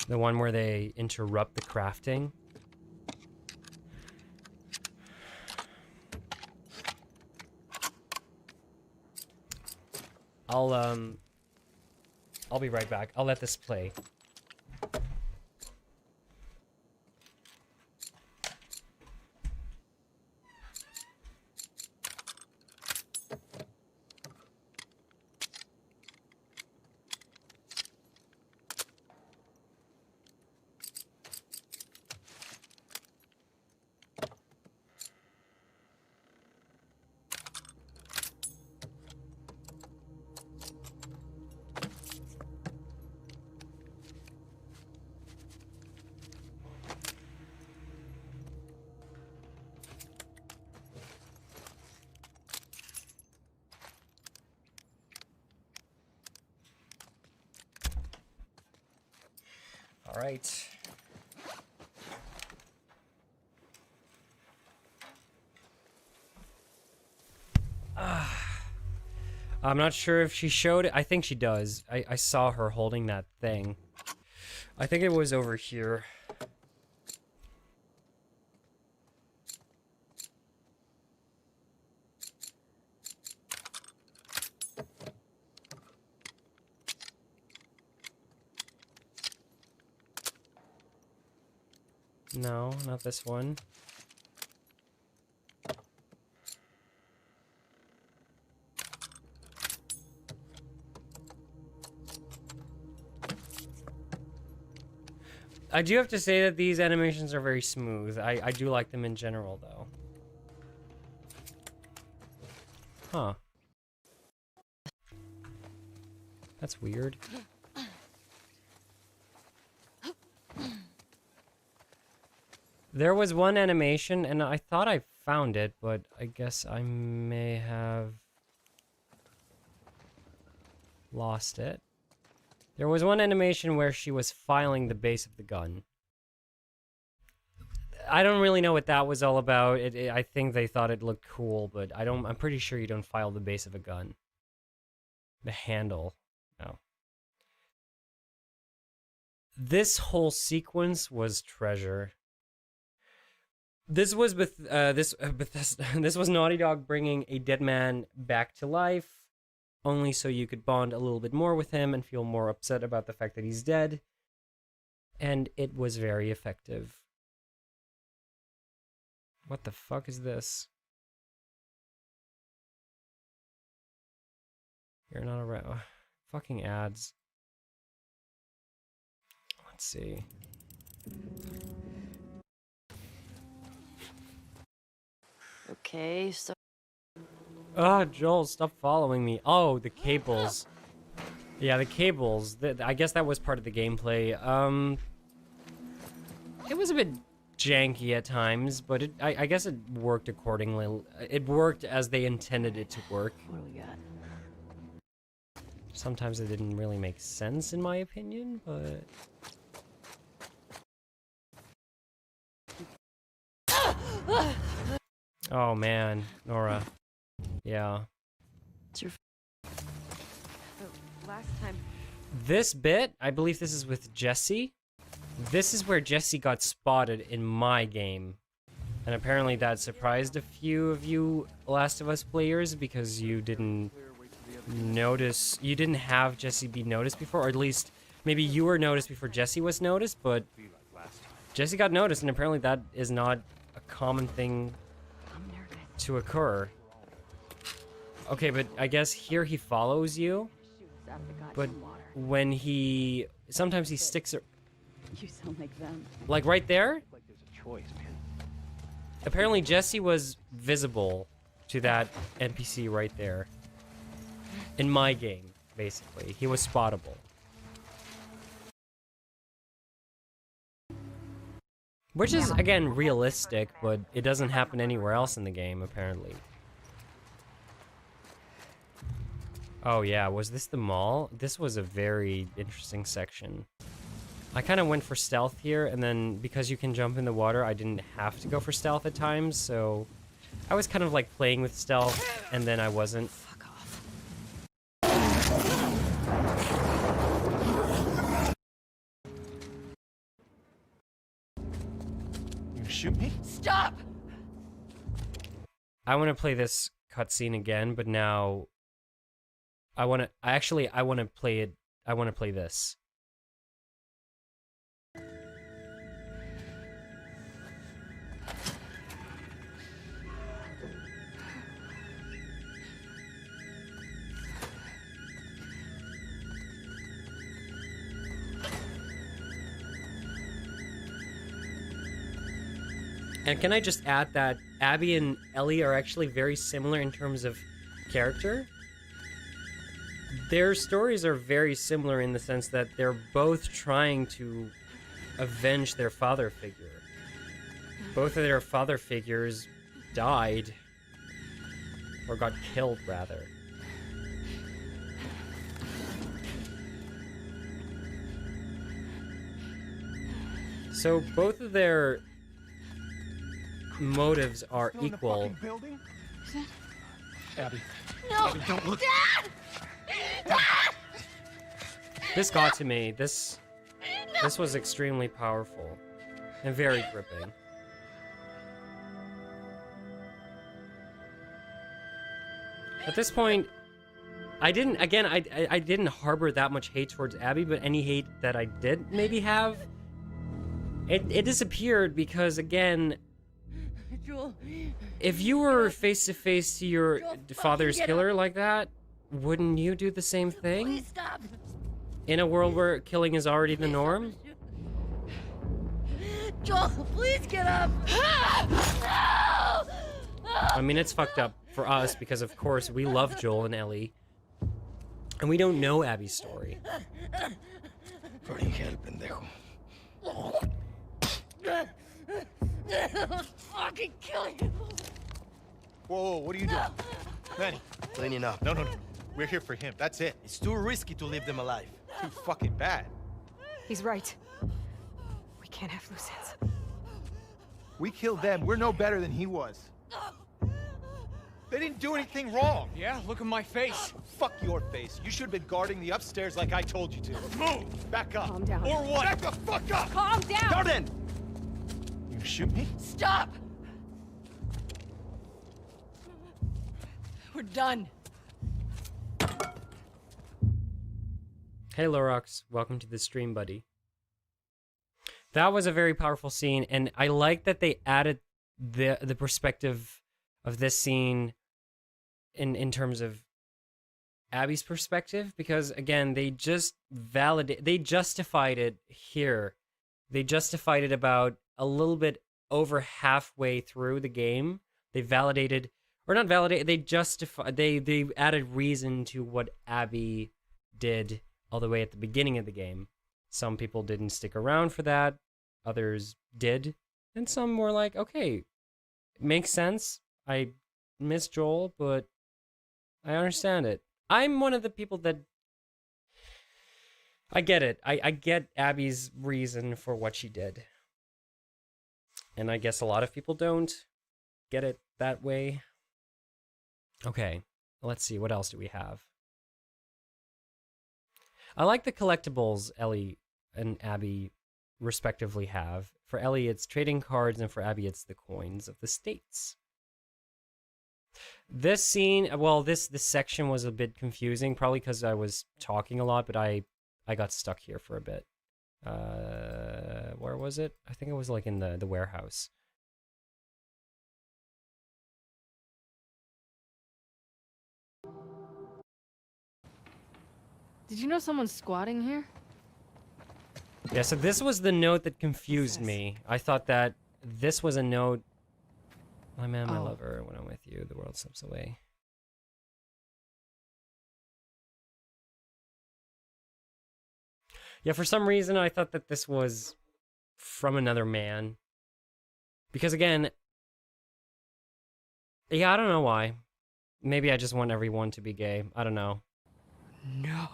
The one where they interrupt the crafting. I'll be right back. I'll let this play. All right. I'm not sure if she showed it. I think she does. I saw her holding that thing. I think it was over here. No, not this one. I do have to say that these animations are very smooth. I do like them in general, though. Huh. That's weird. There was one animation, and I thought I found it, but I guess I may have lost it. There was one animation where she was filing the base of the gun. I don't really know what that was all about. I think they thought it looked cool, but I'm pretty sure you don't file the base of a gun. The handle. No. This whole sequence was treasure. This was with this was Naughty Dog bringing a dead man back to life, only so you could bond a little bit more with him and feel more upset about the fact that he's dead. And it was very effective. What the fuck is this? You're not around. Fucking ads. Let's see. Okay, so Ah, Joel, stop following me. Oh, the cables. Yeah, the cables. I guess that was part of the gameplay. It was a bit janky at times, but I guess it worked accordingly. It worked as they intended it to work. what do we got? Sometimes it didn't really make sense, in my opinion, but... Oh, man. Nora. Yeah. It's your last time. This bit, I believe this is with Jesse. This is where Jesse got spotted in my game. And apparently that surprised a few of you Last of Us players because you didn't notice, you didn't have Jesse be noticed before, or at least maybe you were noticed before Jesse was noticed, but Jesse got noticed, and apparently that is not a common thing to occur. Okay, but I guess here he follows you, but when he, sometimes he sticks, You sound like them. like right there, apparently Jesse was visible to that NPC right there. In my game, basically. He was spottable. Which is, again, realistic, but it doesn't happen anywhere else in the game, apparently. Oh yeah, was this the mall? This was a very interesting section. I kind of went for stealth here, and then because you can jump in the water, I didn't have to go for stealth at times, so I was kind of like playing with stealth, and then I wasn't. Fuck off. You shoot me? Stop! I want to play this cutscene again, but now I want to play it. I want to play this. And can I just add that Abby and Ellie are actually very similar in terms of character? Their stories are very similar in the sense that they're both trying to avenge their father figure. Both of their father figures died, or got killed, rather. So both of their motives are Still in the equal. fucking building? Abby. No! Abby, don't look. This got to me. This was extremely powerful and very gripping. At this point, I didn't harbor that much hate towards Abby, but any hate that I did maybe have, it disappeared because, again, Joel, if you were face to face to your Joel, fucking father's get killer like that, wouldn't you do the same thing? please stop! In a world where killing is already the norm? Joel, please get up! I mean, it's fucked up for us because, of course, we love Joel and Ellie. And we don't know Abby's story. Fucking kill you! Whoa, what are you doing? Manny. Cleaning up. No. We're here for him. That's it. It's too risky to leave them alive. Too fucking bad. He's right. We can't have loose ends. We killed them. We're no better than he was. They didn't do anything wrong. Yeah, look at my face. Fuck your face. You should have been guarding the upstairs like I told you to. Move! Back up. Calm down. Or what? Back the fuck up! Calm down! Jordan! You shoot me? Stop! We're done. Hey Lorox, welcome to the stream, buddy. That was a very powerful scene, and I like that they added the perspective of this scene in terms of Abby's perspective, because again, they justified it here. They justified it about a little bit over halfway through the game. They validated, or not validated, they added reason to what Abby did all the way at the beginning of the game. Some people didn't stick around for that, others did, and some were like, okay, makes sense. I miss Joel, but I understand it. I'm one of the people that I get it. I get Abby's reason for what she did. And I guess a lot of people don't get it that way. Okay, let's see. What else do we have? I like the collectibles Ellie and Abby respectively have. For Ellie, it's trading cards, and for Abby, it's the coins of the states. This scene, well, this section was a bit confusing, probably because I was talking a lot, but I got stuck here for a bit. Where was it? I think it was like in the warehouse. Did you know someone's squatting here? Yeah, so this was the note that confused me. I thought that this was a note. My man, my lover, when I'm with you, the world slips away. Yeah, for some reason, I thought that this was from another man. Because again, yeah, I don't know why. Maybe I just want everyone to be gay. I don't know. No.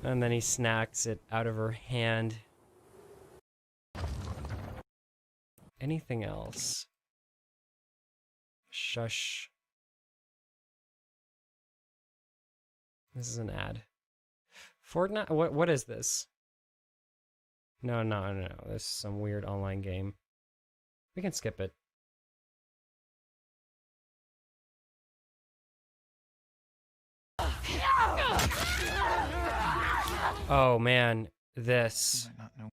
And then he snacks it out of her hand. Anything else? Shush. This is an ad. Fortnite? What is this? No. This is some weird online game. We can skip it. Oh man, this. You might not know.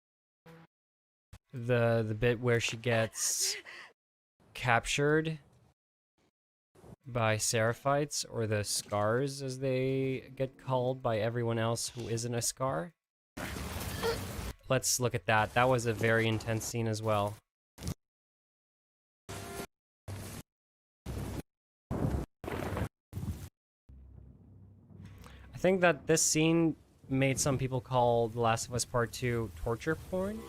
The bit where she gets captured by Seraphites, or the Scars as they get called by everyone else who isn't a Scar. Let's look at that. That was a very intense scene as well. I think that this scene made some people call The Last of Us Part 2 torture porn.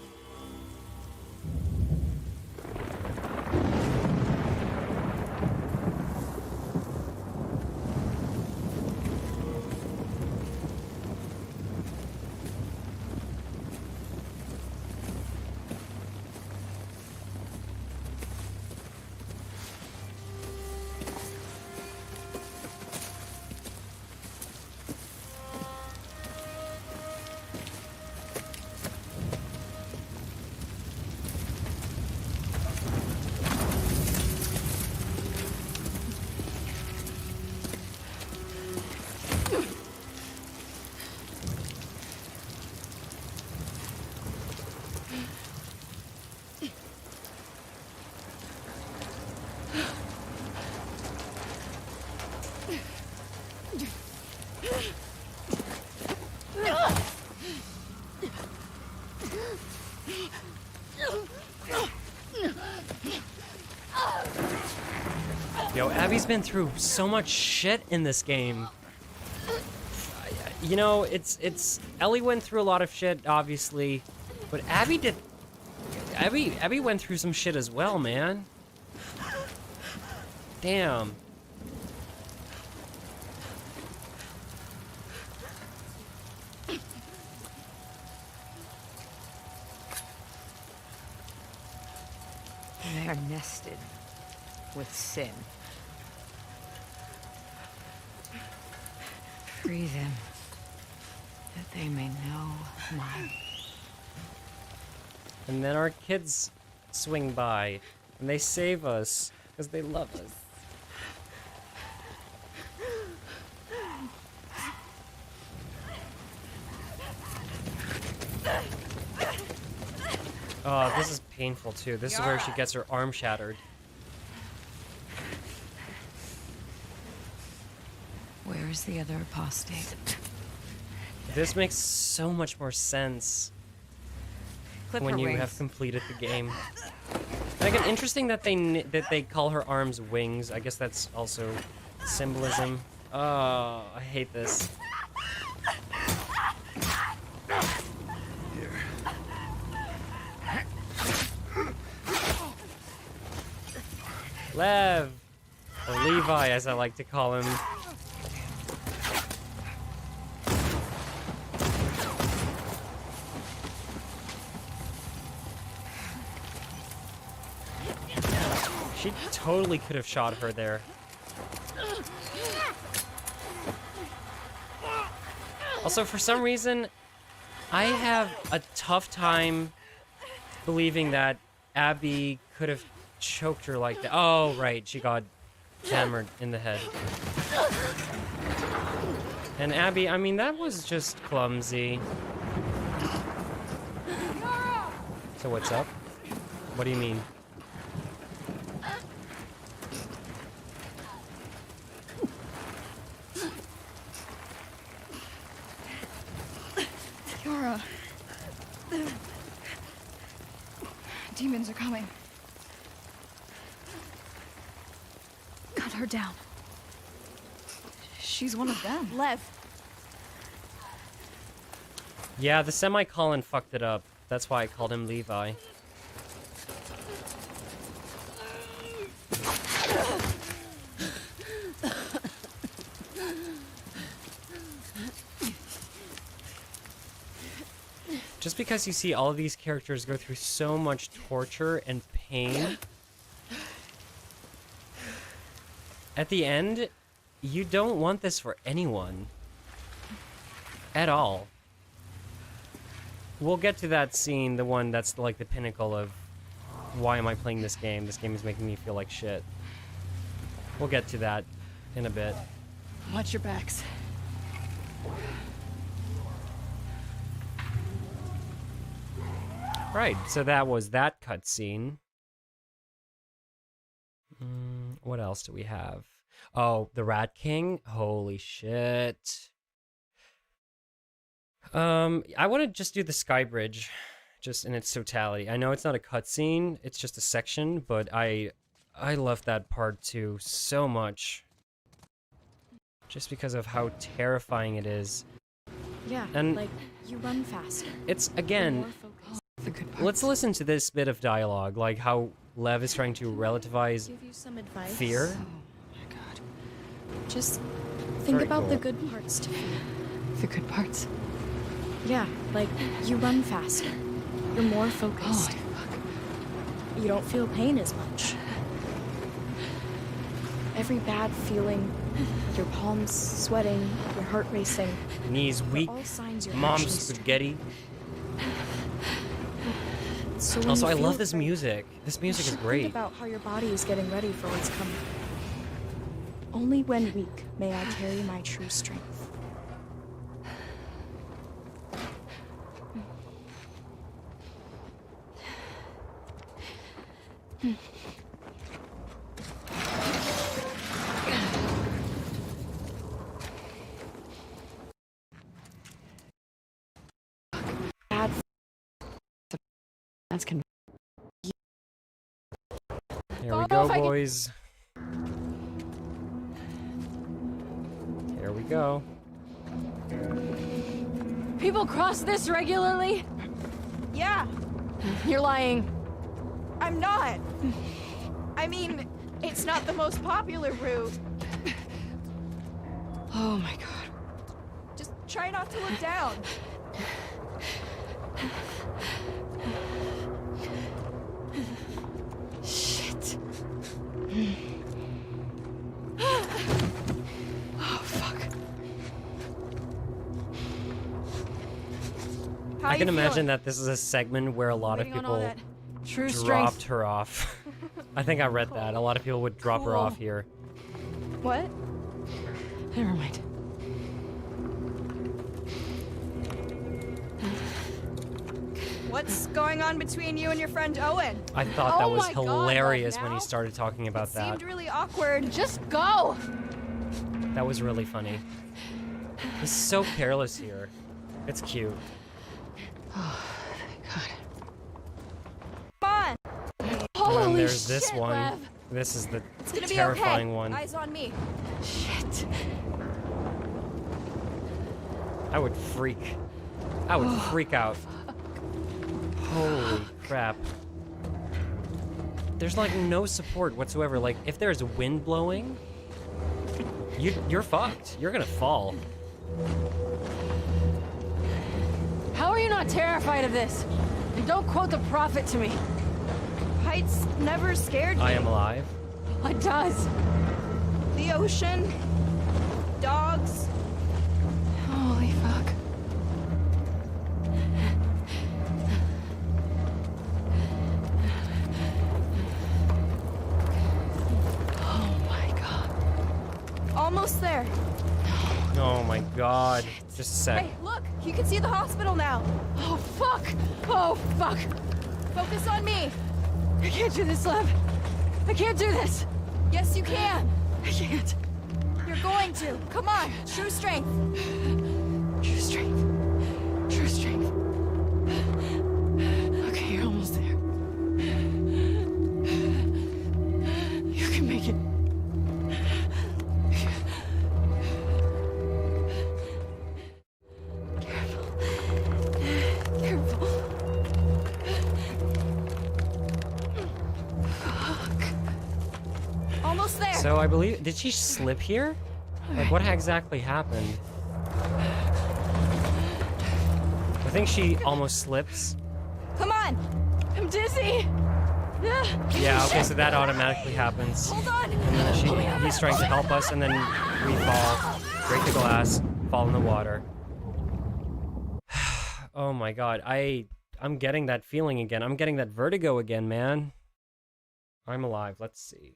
Yo, Abby's been through so much shit in this game. You know, it's Ellie went through a lot of shit, obviously, but Abby went through some shit as well, man. Damn. They are nested with sin. Free them, that they may know mine. And then our kids swing by, and they save us, because they love us. Oh, this is painful too. This is where she gets her arm shattered. Where is the other apostate? This makes so much more sense when you have completed the game. And again, interesting that they call her arms wings. I guess that's also symbolism. Oh, I hate this. Lev, or Levi as I like to call him. She totally could have shot her there. Also, for some reason, I have a tough time believing that Abby could have choked her like that. Oh, right, she got hammered in the head. And Abby, I mean, that was just clumsy. So what's up? What do you mean? Yara. Demons are coming. Cut her down. She's one of them. Lev. Yeah, the semicolon fucked it up. That's why I called him Levi. Just because you see all of these characters go through so much torture and pain, at the end, you don't want this for anyone. At all. We'll get to that scene, the one that's like the pinnacle of why am I playing this game? This game is making me feel like shit. We'll get to that in a bit. Watch your backs. Right, so that was that cutscene. What else do we have? Oh, the Rat King? Holy shit. I want to just do the Sky Bridge, just in its totality. I know it's not a cutscene, it's just a section, but I love that part too so much. Just because of how terrifying it is. Yeah, And like, you run faster. it's, You're again, more focused. The good parts. let's listen to this bit of dialogue, like how Lev is trying to relativize Give you some advice. fear. Oh my god. Just think Very about the cool. good parts to fear. The good parts. Yeah, like, you run faster. You're more focused. Holy fuck. You don't feel pain as much. Every bad feeling, your palms sweating, your heart racing, Knees they're weak, all signs you're mom's actually stressed. spaghetti. So when Also, you I feel love this afraid, music. This you music is should great. Think about how your body is getting ready for what's coming. Only when weak may I carry my true strength. Bad That's con- Here we go, boys. Here we go. People cross this regularly? Yeah, You're lying. I'm not. I mean, it's not the most popular route. Oh my god. Just try not to look down. Shit. Oh fuck. How I you can imagine feeling? that this is a segment where a lot of Waiting on all people that true dropped strength. her off. I think I read that. A lot of people would drop her Cool. off here. What? Never mind. What's going on between you and your friend Owen? I thought that Oh was my God, hilarious Lev, when he now? started talking about that. Seemed really awkward. Just go. That was really funny. He's so careless here. It's cute. God. Come on. And then Holy there's this shit, one. Lev. This is the It's gonna be terrifying okay. one. Eyes on me. Shit. I would freak. I would freak out. Holy crap. There's like no support whatsoever. Like if there's wind blowing, you're fucked. You're gonna fall. How are you not terrified of this? And don't quote the prophet to me. Heights never scared me. I am alive. It does. The ocean. Dogs. Holy fuck. Oh my god. Almost there. Oh my god. Just a sec. Hey, look. You can see the hospital now. Oh, fuck. Oh, fuck. Focus on me. I can't do this, Lev. I can't do this. Yes, you can. I can't. You're going to. Come on. True strength. True strength. True strength. Okay, you're almost there. You can make it. Careful. Careful. Almost there. So I believe, did she slip here? Like what exactly happened? I think she almost slips. Come on! I'm dizzy! Yeah, okay, so that automatically happens. Hold on! And then he's trying to help us, and then we fall, break the glass, fall in the water. Oh my god, I'm getting that feeling again. I'm getting that vertigo again, man. I'm alive. Let's see.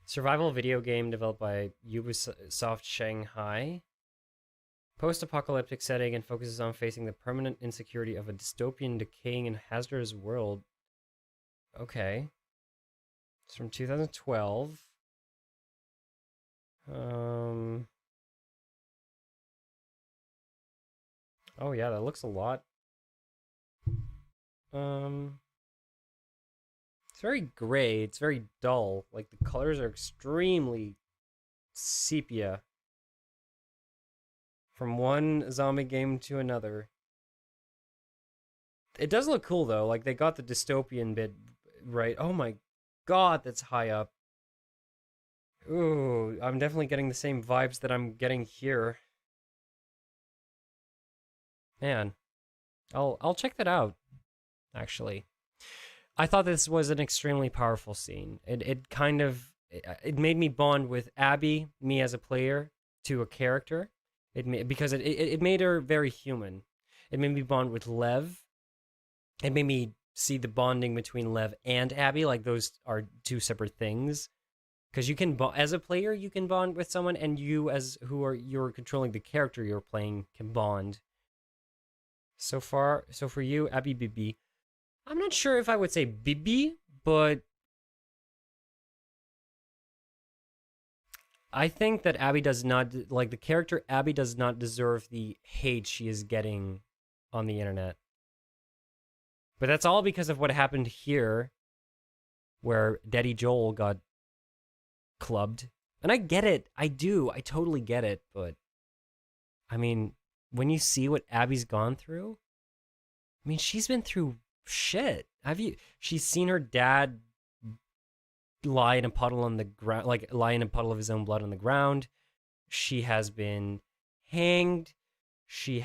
Survival video game developed by Ubisoft Shanghai. Post-apocalyptic setting and focuses on facing the permanent insecurity of a dystopian, decaying, and hazardous world. Okay. It's from 2012. Oh yeah, that looks a lot. It's very gray. It's very dull. Like, the colors are extremely sepia. From one zombie game to another. It does look cool, though. Like, they got the dystopian bit right. Oh my god, that's high up. Ooh, I'm definitely getting the same vibes that I'm getting here. Man, I'll check that out, actually. I thought this was an extremely powerful scene. It kind of... It made me bond with Abby, me as a player, to a character. Because it made her very human. It made me bond with Lev. It made me see the bonding between Lev and Abby, like those are two separate things. Because you can, as a player, you can bond with someone, and you, you're controlling the character you're playing, can bond. So for you, Abby Bibi, I'm not sure if I would say Bibi, but I think that Abby does not, like, the character Abby does not deserve the hate she is getting on the internet. But that's all because of what happened here, where Daddy Joel got clubbed. And I get it. I do. I totally get it. But, I mean, when you see what Abby's gone through, I mean, she's been through shit. She's seen her dad lie in a puddle on the ground, like lie in a puddle of his own blood on the ground. She has been hanged. She's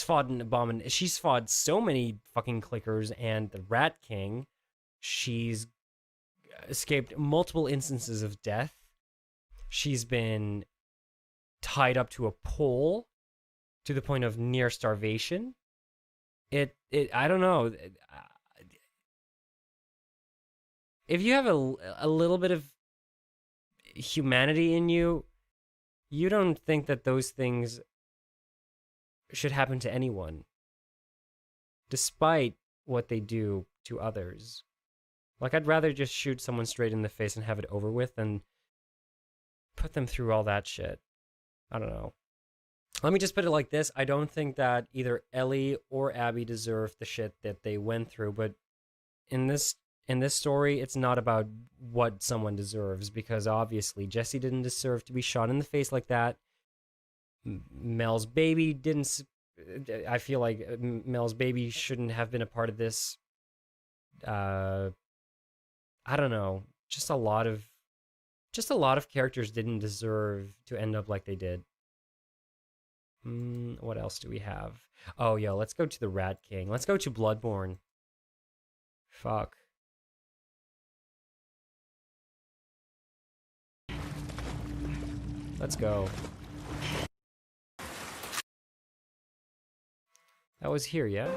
fought so many fucking clickers and the Rat King. She's escaped multiple instances of death. She's been tied up to a pole to the point of near starvation. I don't know. If you have a little bit of humanity in you, you don't think that those things should happen to anyone, despite what they do to others. Like, I'd rather just shoot someone straight in the face and have it over with than put them through all that shit. I don't know. Let me just put it like this. I don't think that either Ellie or Abby deserve the shit that they went through, but in this story, it's not about what someone deserves, because obviously Jesse didn't deserve to be shot in the face like that. Mel's baby didn't. I feel like Mel's baby shouldn't have been a part of this. I don't know. Just a lot of characters didn't deserve to end up like they did. What else do we have? Oh, yo, let's go to the Rat King. Let's go to Bloodborne. Fuck. Let's go. That was here, yeah?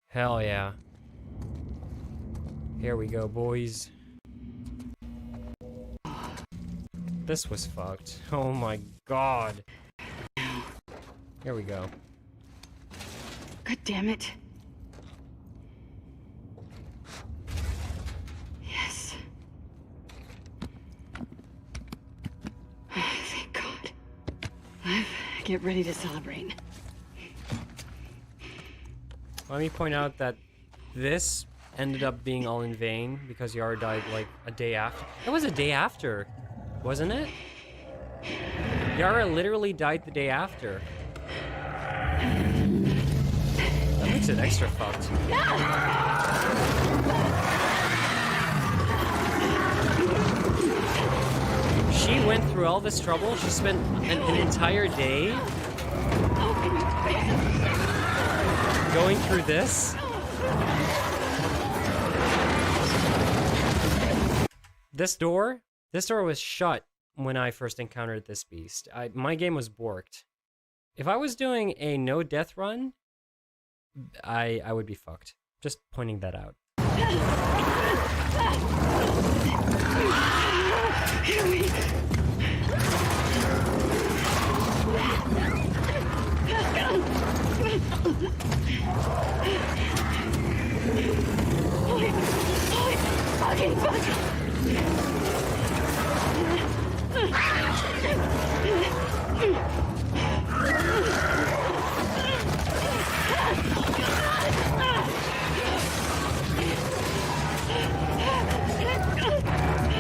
Hell yeah. Here we go, boys. This was fucked. Oh my god. Here we go. God damn it. Yes. Thank God. Get ready to celebrate. Let me point out that this ended up being all in vain because Yara died like a day after. It was a day after, wasn't it? Yara literally died the day after. That makes it extra fucked. She went through all this trouble. She spent an entire day going through this. This door was shut when I first encountered this beast. My game was borked. If I was doing a no death run, I would be fucked. Just pointing that out.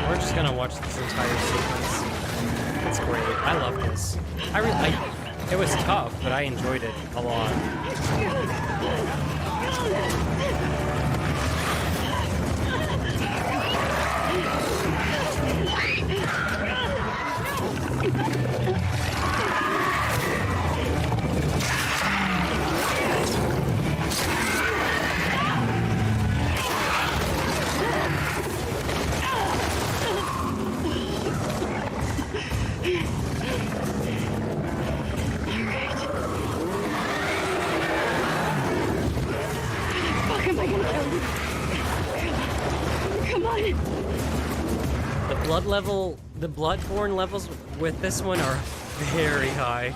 We're just gonna watch this entire sequence. It's great. I love this. It was tough, but I enjoyed it a lot. The Bloodborne levels with this one are very high.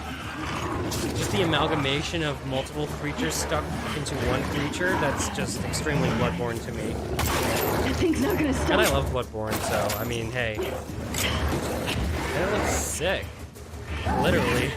Just the amalgamation of multiple creatures stuck into one creature, that's just extremely Bloodborne to me. That thing's not gonna stop. And I love Bloodborne, so, I mean, hey. It looks sick. Literally.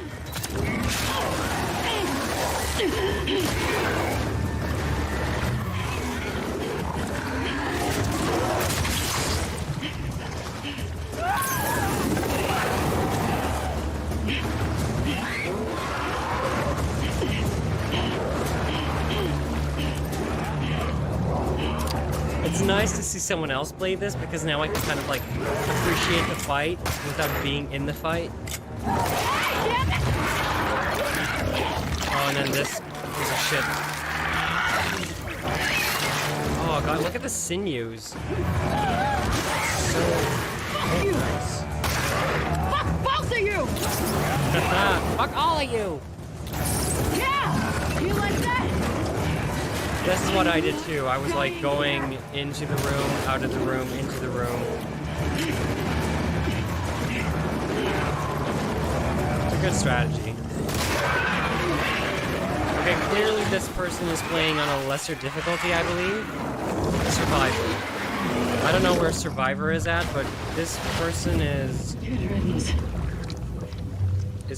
It's nice to see someone else play this because now I can kind of like appreciate the fight without being in the fight. Oh, and then this piece of shit. Oh god, look at the sinews. So nice. Fuck both of you! Fuck all of you! Yeah! You like that? This is what I did too. I was like going into the room, out of the room, into the room. It's a good strategy. Okay, clearly this person is playing on a lesser difficulty, I believe. Survivor. I don't know where Survivor is at, but this person is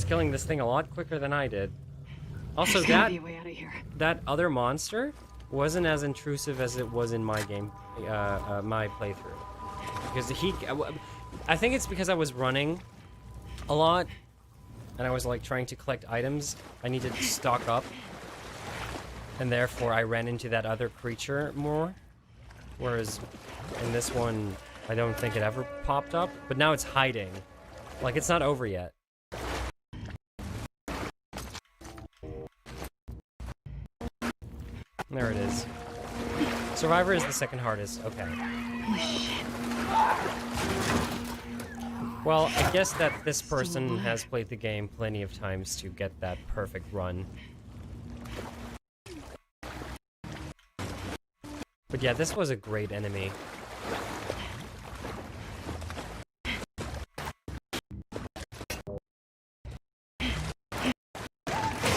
killing this thing a lot quicker than I did. Also, that other monster wasn't as intrusive as it was in my game, my playthrough. Because I think it's because I was running a lot, and I was like trying to collect items. I needed to stock up, and therefore I ran into that other creature more. Whereas in this one, I don't think it ever popped up, but now it's hiding. Like, it's not over yet. There it is. Survivor is the second hardest. Okay. Well, I guess that this person has played the game plenty of times to get that perfect run. But yeah, this was a great enemy.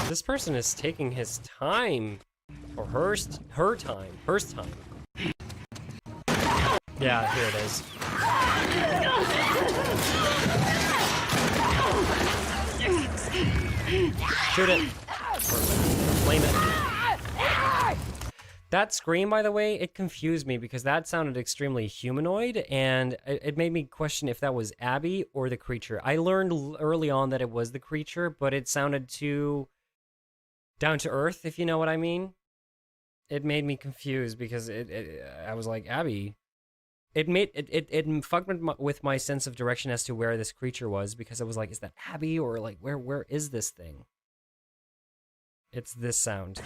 This person is taking his time. Or hers time. Yeah, here it is. Shoot it. Or flame it. That scream, by the way, it confused me because that sounded extremely humanoid, and it made me question if that was Abby or the creature. I learned early on that it was the creature, but it sounded too down to earth, if you know what I mean. it made me confused because I was like, Abby. It fucked with my sense of direction as to where this creature was, because I was like, is that Abby, or like where is this thing? It's this sound.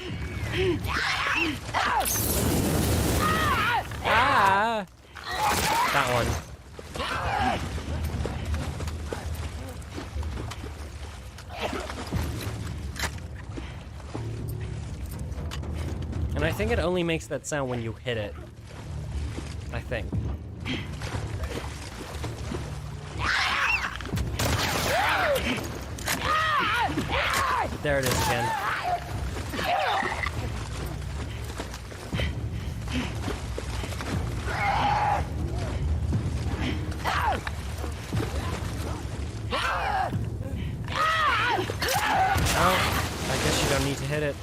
Ah! That one. And I think it only makes that sound when you hit it. I think. There it is again. Oh, I guess you don't need to hit it.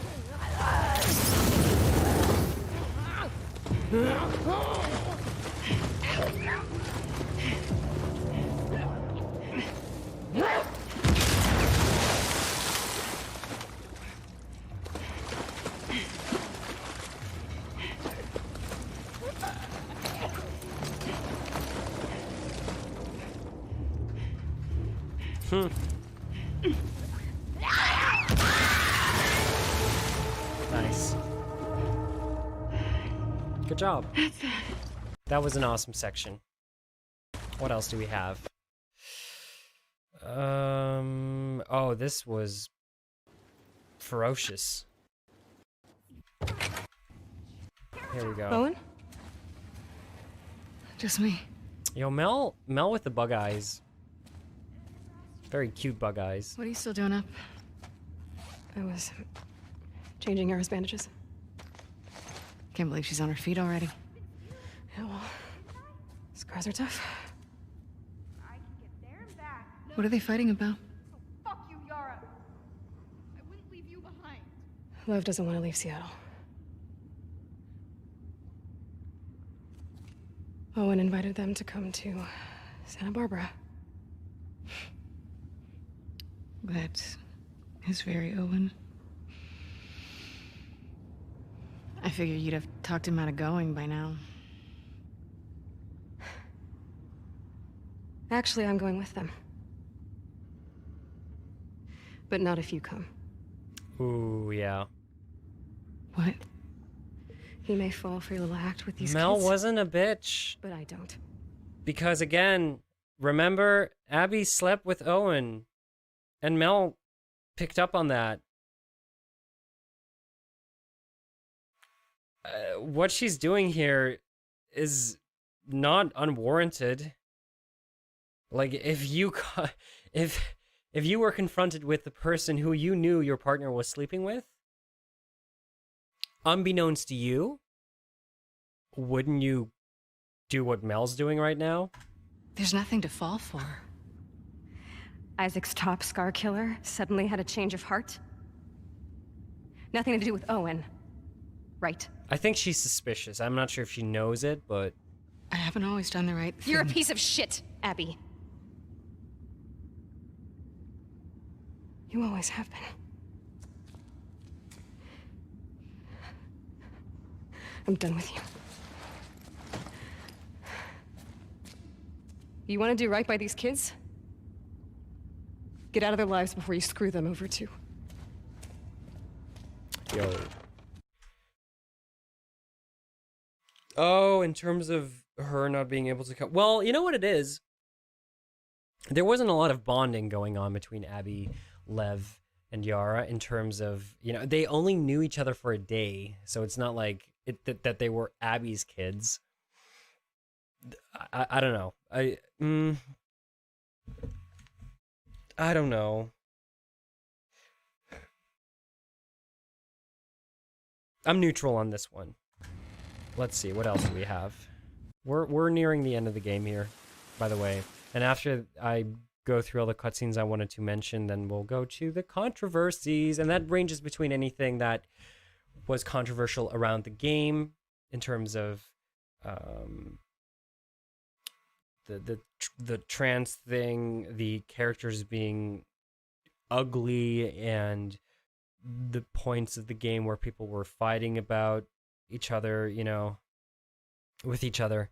Nice. Good job. That was an awesome section. What else do we have? Oh, this was ferocious. Here we go. Owen? Just me. Yo, Mel with the bug eyes. Very cute bug eyes. What are you still doing up? I was changing Yara's bandages. Can't believe she's on her feet already. Yeah, well, scars are tough. I can get there and back. What are they fighting about? Fuck you, Yara. I wouldn't leave you behind. Lev doesn't want to leave Seattle. Owen invited them to come to Santa Barbara. That is very Owen. I figure you'd have talked him out of going by now. Actually, I'm going with them. But not if you come. Ooh, yeah. What? He may fall for your little act with these Mel kids, wasn't a bitch. but I don't. Because again, remember, Abby slept with Owen. And Mel picked up on that. What she's doing here is not unwarranted. Like, if you were confronted with the person who you knew your partner was sleeping with, unbeknownst to you, wouldn't you do what Mel's doing right now? There's nothing to fall for. Isaac's top scar killer suddenly had a change of heart? Nothing to do with Owen, right? I think she's suspicious. I'm not sure if she knows it, but... I haven't always done the right thing. You're a piece of shit, Abby. You always have been. I'm done with you. You want to do right by these kids? Get out of their lives before you screw them over too. Yo. Oh, in terms of her not being able to come... Well, you know what it is? There wasn't a lot of bonding going on between Abby, Lev, and Yara in terms of, you know, they only knew each other for a day, so it's not like that they were Abby's kids. I don't know. I don't know. I'm neutral on this one. Let's see, what else do we have? We're nearing the end of the game here, by the way. And after I go through all the cutscenes I wanted to mention, then we'll go to the controversies. And that ranges between anything that was controversial around the game in terms of the trans thing, the characters being ugly, and the points of the game where people were fighting about each other, you know, with each other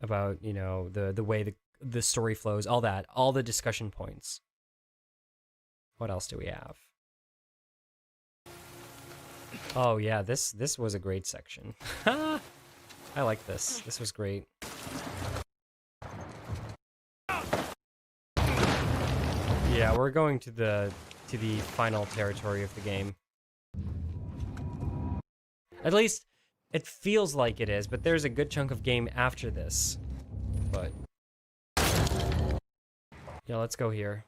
about, you know, the way the story flows, all that, all the discussion points. What else do we have? Oh yeah, this was a great section. I like this. This was great. Yeah, we're going to the final territory of the game. At least it feels like it is, but there's a good chunk of game after this. But yeah, let's go here.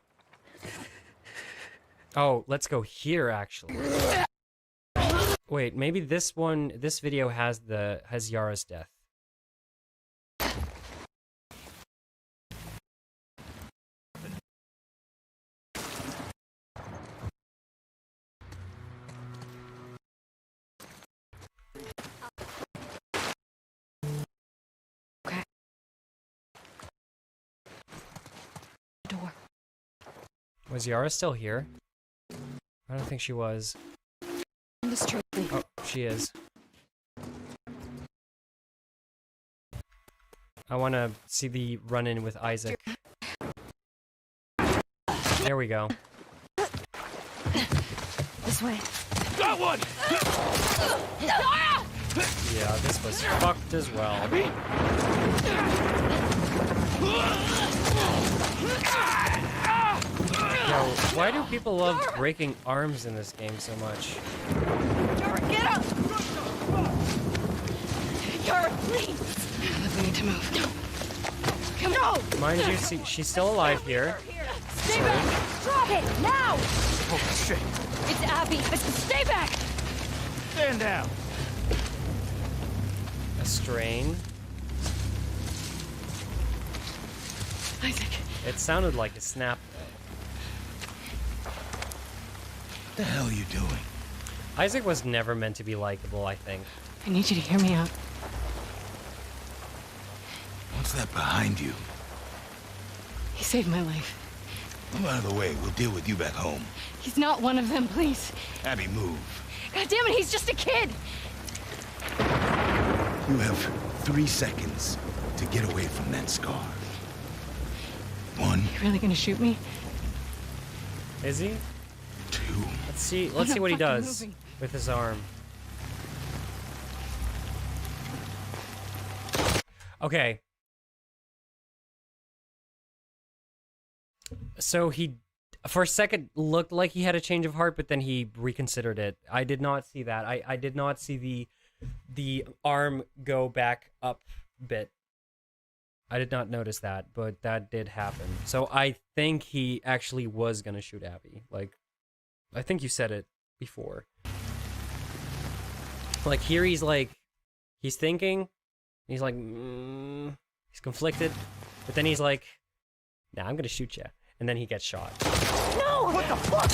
Oh, let's go here actually. Wait, maybe this video has Yara's death. Okay. Door. Was Yara still here? I don't think she was. Oh, she is. I want to see the run-in with Isaac. There we go. This way. Got one! Yeah, this was fucked as well. Yo, why do people love breaking arms in this game so much? Yara, get up! Yara, please! We need to move. Come on! Mind you, see, she's still alive here. Stay back! Drop it! Now! Holy shit! It's Abby! Stay back! Stand down! A strain. Isaac. It sounded like a snap. What the hell are you doing? Isaac was never meant to be likable, I think. I need you to hear me out. What's that behind you? He saved my life. Move out of the way. We'll deal with you back home. He's not one of them, please. Abby, move. God damn it, he's just a kid! You have 3 seconds to get away from that scar. 1. You really gonna shoot me? Is he? 2. Let's see I'm what not he fucking does moving. with his arm. Okay. So he, for a second, looked like he had a change of heart, but then he reconsidered it. I did not see that. I did not see the arm go back up a bit. I did not notice that, but that did happen. So I think he actually was gonna shoot Abby. Like, I think you said it before. Like, here he's like, he's thinking, he's like, he's conflicted, but then he's like, nah, I'm gonna shoot you. And then he gets shot. No! What the fuck?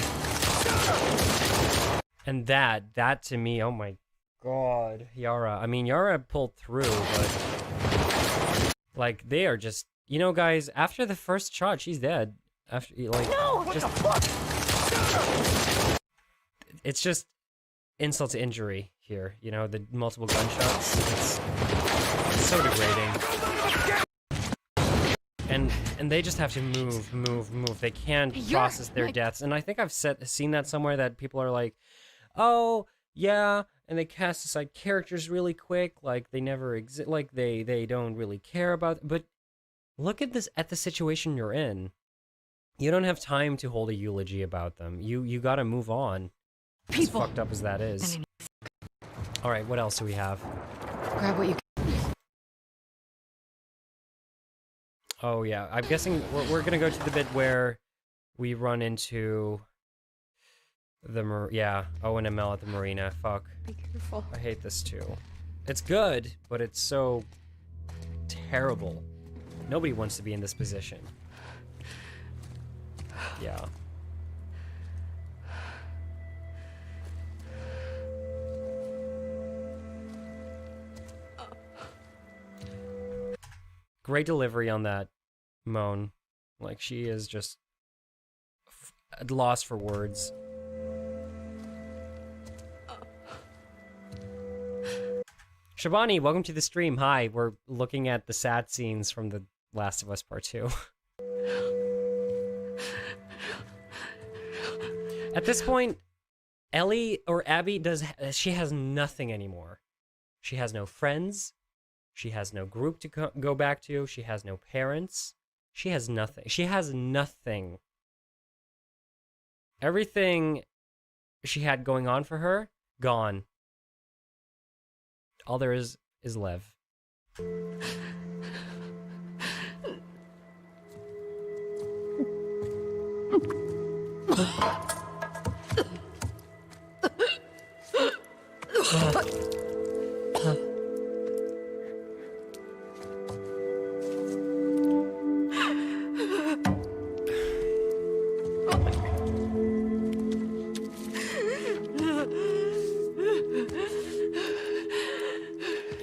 And that to me, oh my god, Yara. I mean, Yara pulled through, but like, they are just, you know, guys, after the first shot, she's dead. After, like, No! What just, the fuck? it's just insult to injury here, you know, the multiple gunshots. It's so degrading. And they just have to move. They can't process their deaths. And I think I've seen that somewhere, that people are like, oh, yeah, and they cast aside characters really quick, like they never exist, like they don't really care about. But look at this, at the situation you're in. You don't have time to hold a eulogy about them. You gotta move on. As fucked up as that is. All right, what else do we have? Grab what you can. Oh yeah, I'm guessing we're gonna go to the bit where we run into the Owen and Mel at the marina. Fuck. Be careful. I hate this too. It's good, but it's so terrible. Nobody wants to be in this position. Yeah. Great delivery on that moan. Like, she is just lost for words. Shabani, welcome to the stream. Hi, we're looking at the sad scenes from The Last of Us Part 2. At this point, Ellie or Abby she has nothing anymore. She has no friends. She has no group to go back to. She has no parents. She has nothing. She has nothing. Everything she had going on for her, gone. All there is Lev.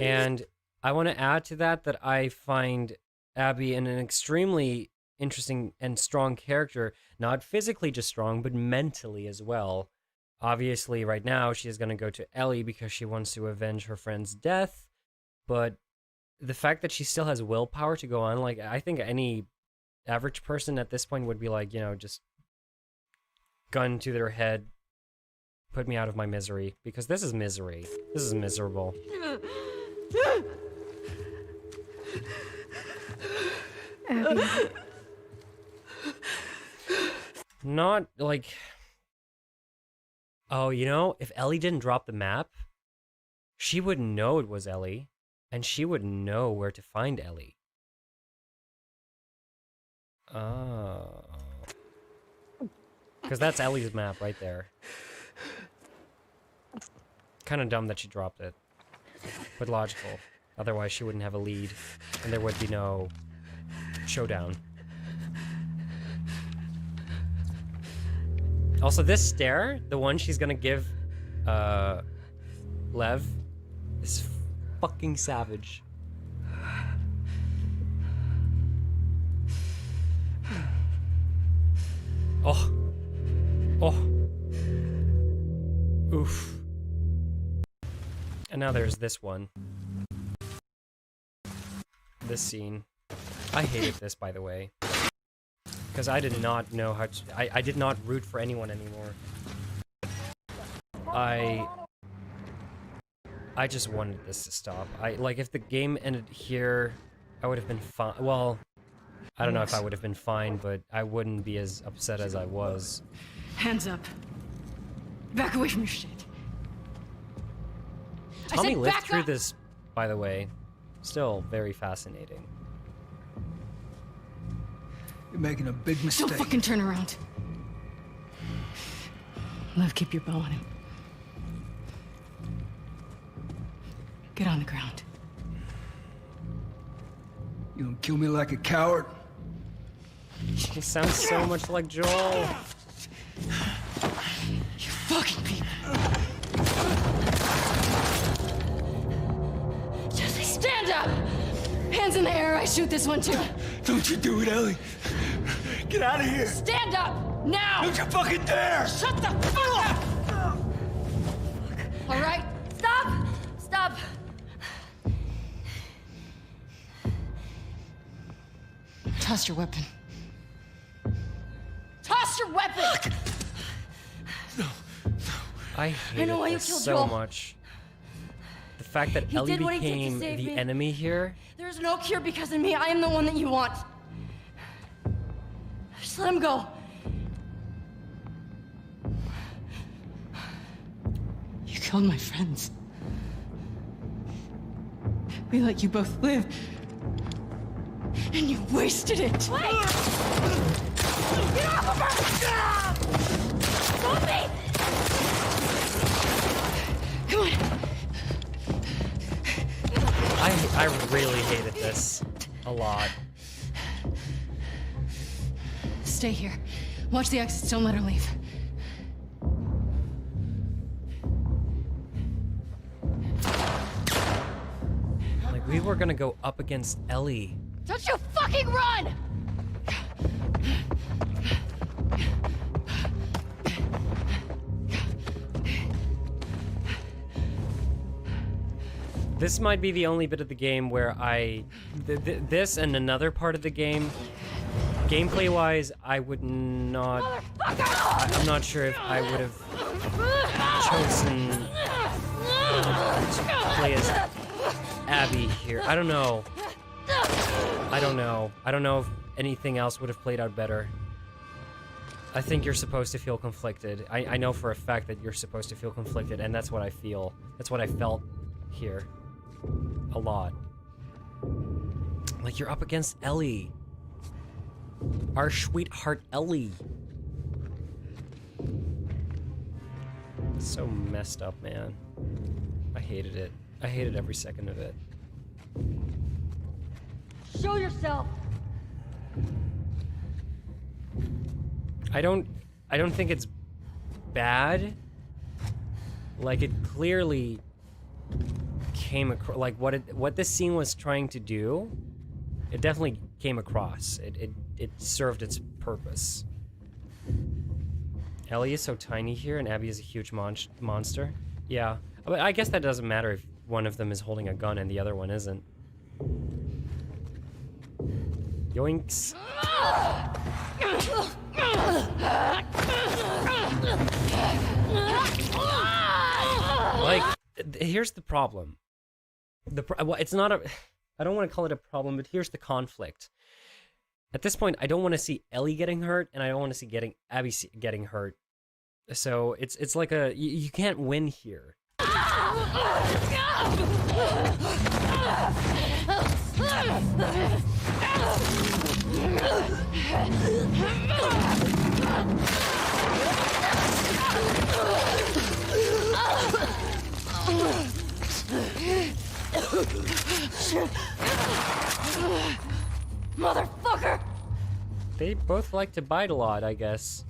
And I want to add to that I find Abby an extremely interesting and strong character, not physically just strong, but mentally as well. Obviously, right now, she is going to go to Ellie because she wants to avenge her friend's death, but the fact that she still has willpower to go on, like, I think any average person at this point would be like, you know, just gun to their head, put me out of my misery, because this is misery. This is miserable. Abby. Not like... Oh, you know, if Ellie didn't drop the map, she wouldn't know it was Ellie, and she wouldn't know where to find Ellie. Oh. Because that's Ellie's map right there. Kind of dumb that she dropped it, but logical. Otherwise, she wouldn't have a lead, and there would be no showdown. Also, this stare, the one she's gonna give Lev, is fucking savage. Oh. Oh. Oof. And now there's this one. This scene. I hated this, by the way. Because I did not know how to... I did not root for anyone anymore. I just wanted this to stop. Like, if the game ended here, I would have been fine. Well, I don't know if I would have been fine, but I wouldn't be as upset as I was. Hands up. Back away from your shit. Tommy lived through this, by the way. Still very fascinating. You're making a big mistake. Don't fucking turn around. Lev, keep your bow on him. Get on the ground. You gonna kill me like a coward? He sounds so much like Joel. You fucking people. Jesse, stand up! Hands in the air, I shoot this one too. Don't you do it, Ellie. Get out of here. Stand up! Now! Don't you fucking dare! Shut the fuck up! All right, stop! Stop! Toss your weapon. Toss your weapon! No. I hated this so much. The fact that Ellie became the enemy here. There's no cure because of me. I am the one that you want. Just let him go. You killed my friends. We let you both live. And you wasted it. Wait! Get off of her! Stop me! Come on. I really hated this a lot. Stay here. Watch the exits. Don't let her leave. Like, we were gonna go up against Ellie. Don't you fucking run! This might be the only bit of the game where this and another part of the game, gameplay-wise, I would not... I'm not sure if I would have chosen to play as Abby here. I don't know. I don't know if anything else would have played out better. I think you're supposed to feel conflicted. I know for a fact that you're supposed to feel conflicted, and that's what I feel. That's what I felt here. A lot. Like, you're up against Ellie. Our sweetheart Ellie. So messed up, man. I hated it. I hated every second of it. Show yourself. I don't think it's bad. Like, it clearly came across, like, what this scene was trying to do, it definitely came across. It served its purpose. Ellie is so tiny here, and Abby is a huge monster. Yeah, but I guess that doesn't matter if one of them is holding a gun and the other one isn't. Yoinks. Like, here's the problem. Well, it's not a... I don't want to call it a problem, but here's the conflict. At this point, I don't want to see Ellie getting hurt, and I don't want to see Abby getting hurt. So it's like a... You can't win here. Motherfucker! They both like to bite a lot, I guess.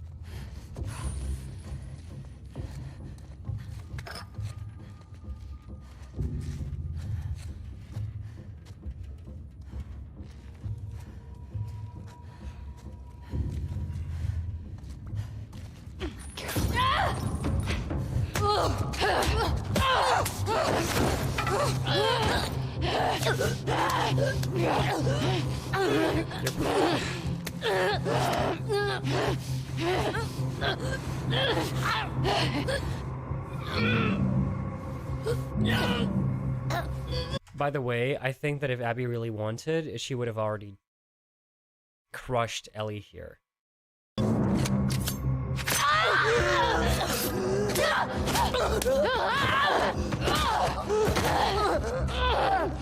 By the way, I think that if Abby really wanted, she would have already crushed Ellie here.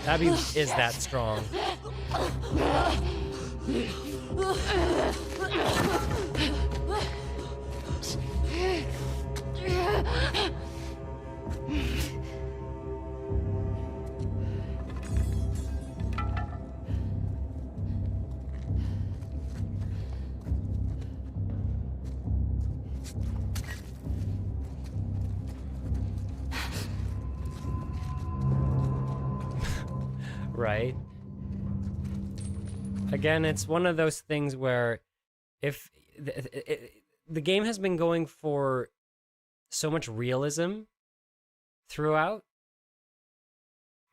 Abby is that strong. Right? Again, it's one of those things where if the game has been going for so much realism throughout,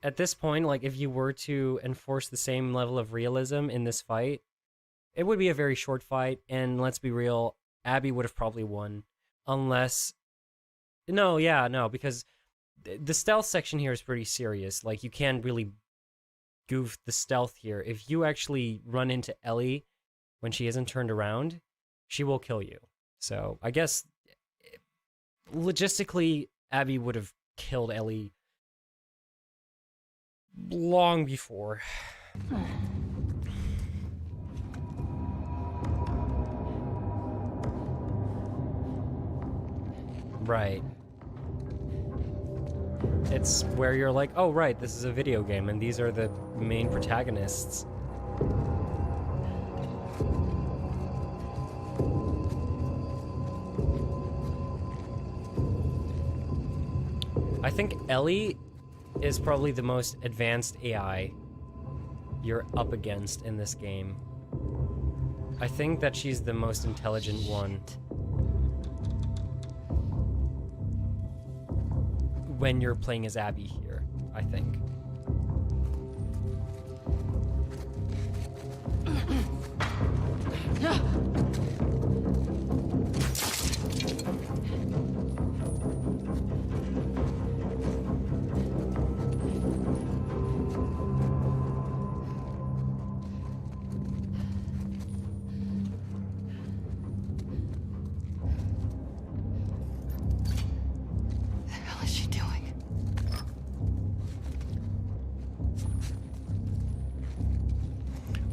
at this point, like, if you were to enforce the same level of realism in this fight, it would be a very short fight, and let's be real, Abby would have probably won. Unless... No, because the stealth section here is pretty serious. Like, you can't really goof the stealth here. If you actually run into Ellie when she isn't turned around, she will kill you. So, I guess, logistically, Abby would have killed Ellie long before. Right. It's where you're like, oh right, this is a video game and these are the main protagonists. I think Ellie is probably the most advanced AI you're up against in this game. I think that she's the most intelligent one. When you're playing as Abby here, I think. hell is she doing?